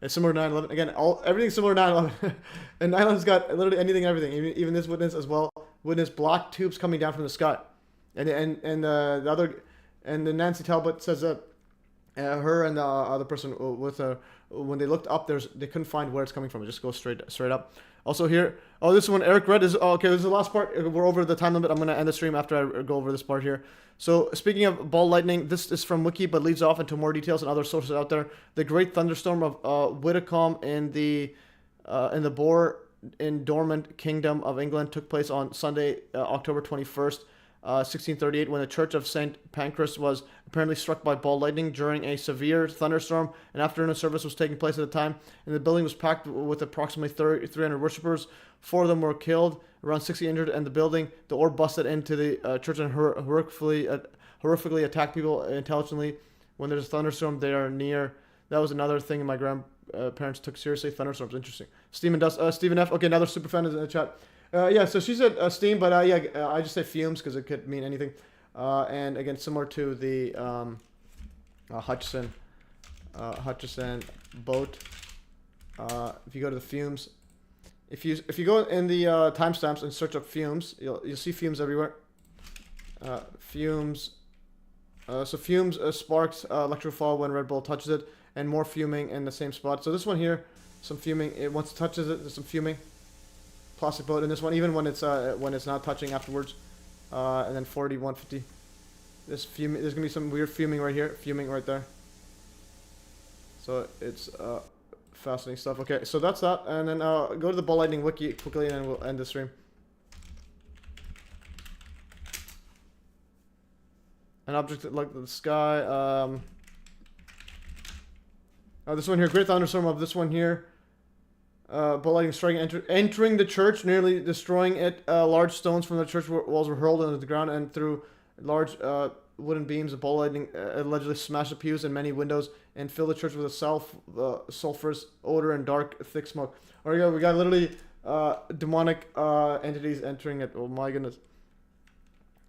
It's similar to 9/11. Again, everything's similar to 9/11. And 9/11's got literally anything, everything. Even this witness as well. Witness black tubes coming down from the sky, and the other, and then Nancy Talbot says that her and the other person with her, when they looked up, they couldn't find where it's coming from. It just goes straight up. Also here, this one Eric read is okay. This is the last part. We're over the time limit. I'm gonna end the stream after I go over this part here. So speaking of ball lightning, this is from Wiki, but leads off into more details and other sources out there. The great thunderstorm of Widdicombe in the Boer in dormant Kingdom of England took place on Sunday, October 21st, 1638, when the Church of St. Pancras was apparently struck by ball lightning during a severe thunderstorm. An afternoon service was taking place at the time, and the building was packed with approximately 300 worshippers. 4 of them were killed, around 60 injured, and the orb busted into the church and horrifically attacked people intelligently. When there's a thunderstorm, they are near. That was another thing my grandparents took seriously. Thunderstorms, interesting. Stephen F. Okay, another super fan is in the chat. Yeah, so she said steam, but I just say fumes because it could mean anything. And again, similar to the Hutchison boat. If you go to the fumes, if you go in the timestamps and search up fumes, you'll see fumes everywhere. Fumes. So fumes sparks electrofall when Red Bull touches it, and more fuming in the same spot. So this one here, some fuming. Once it touches it, there's some fuming. Plastic boat in this one, even when it's not touching afterwards. And then 40, 150. There's gonna be some weird fuming right here, fuming right there. So it's fascinating stuff. Okay, so that's that, and then go to the ball lightning wiki quickly, and then we'll end the stream. An object like the sky. This one here, great thunderstorm of this one here. Ball lightning striking, entering the church, nearly destroying it. Large stones from the church walls were hurled into the ground, and through large wooden beams, the ball lightning allegedly smashed the pews and many windows, and filled the church with a sulfurous odor and dark, thick smoke. All right, we got literally demonic entities entering it. Oh my goodness.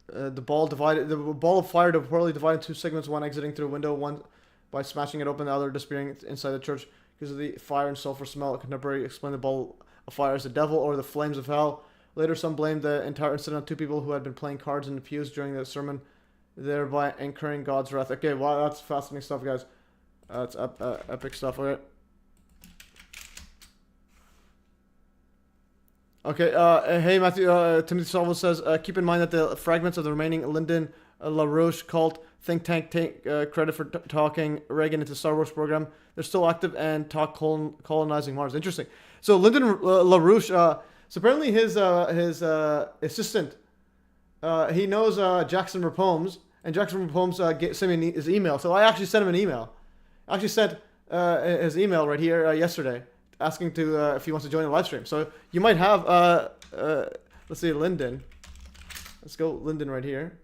The ball of fire reportedly divided two segments, one exiting through a window, one by smashing it open, the other disappearing inside the church because of the fire and sulfur smell. A contemporary explained the ball of fire as the devil or the flames of hell. Later, some blamed the entire incident on two people who had been playing cards in the pews during the sermon, thereby incurring God's wrath. Okay, wow, that's fascinating stuff, guys. That's epic stuff. Okay, hey Matthew, Timothy Salvo says, keep in mind that the fragments of the remaining Lyndon LaRouche cult think tank take credit for talking Reagan into Star Wars program. They're still active and talk colonizing Mars. Interesting. So Lyndon LaRouche, so apparently his assistant, he knows Jackson Rapomes, and Jackson Rapomes sent me his email. So I actually sent him an email. I actually sent his email right here yesterday, asking to if he wants to join the live stream. So you might have let's see, Lyndon. Let's go Lyndon right here.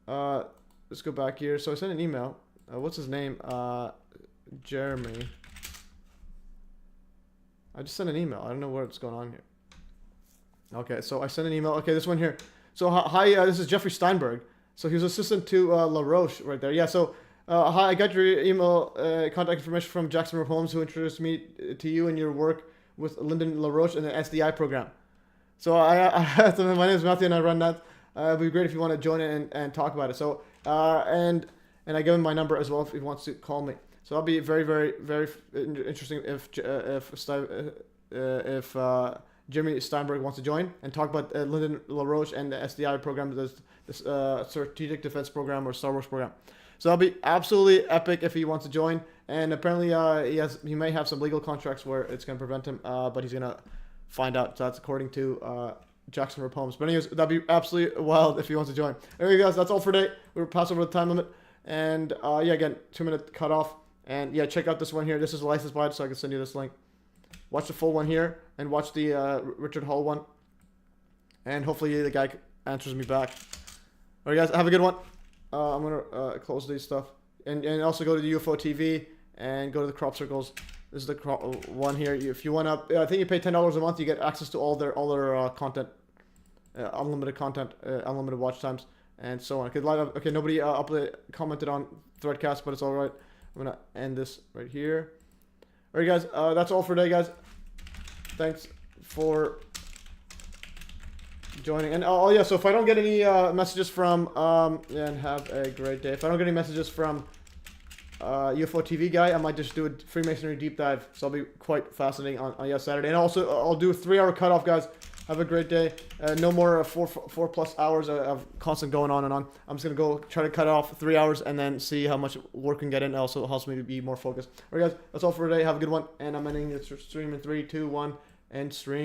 Let's go back here. So I sent an email. What's his name? Jeremy. I just sent an email. I don't know what's going on here. Okay, so I sent an email. Okay, this one here. So hi, this is Jeffrey Steinberg. So he was assistant to LaRouche right there. Yeah, so hi, I got your email contact information from Jackson Holmes, who introduced me to you and your work with Lyndon LaRouche and the SDI program. So so my name is Matthew and I run that. It'd be great if you want to join in and talk about it. So and I give him my number as well if he wants to call me. So that'll be very, very, very interesting if Jimmy Steinberg wants to join and talk about Lyndon LaRouche and the SDI program, this Strategic Defense Program or Star Wars program. So that'll be absolutely epic if he wants to join. And apparently he may have some legal contracts where it's going to prevent him, but he's going to find out. So that's according to Jackson Rapomes. But anyways, that'd be absolutely wild if he wants to join. Anyway, guys, that's all for today. We're past over the time limit. And yeah, again, 2-minute cutoff. And yeah, check out this one here. This is a license plate, so I can send you this link. Watch the full one here, and watch the Richard Hull one. And hopefully the guy answers me back. All right, guys, have a good one. I'm going to close these stuff. And also go to the UFO TV and go to the crop circles. This is the one here. If you want to, I think you pay $10 a month, you get access to all their content. Unlimited content, unlimited watch times, and so on. Okay, nobody commented on Threadcast, but it's all right. I'm going to end this right here. All right, guys, that's all for today, guys. Thanks for joining. And oh yeah, so if I don't get any messages from and have a great day. If I don't get any messages from UFO TV guy, I might just do a Freemasonry deep dive. So I'll be quite fascinating on Saturday. And also I'll do a 3-hour cutoff, guys. Have a great day. No more 4+ hours of constant going on and on. I'm just gonna go try to cut off 3 hours and then see how much work we can get in. It also helps me to be more focused. All right, guys, that's all for today. Have a good one. And I'm ending the stream in 3, 2, 1, and stream.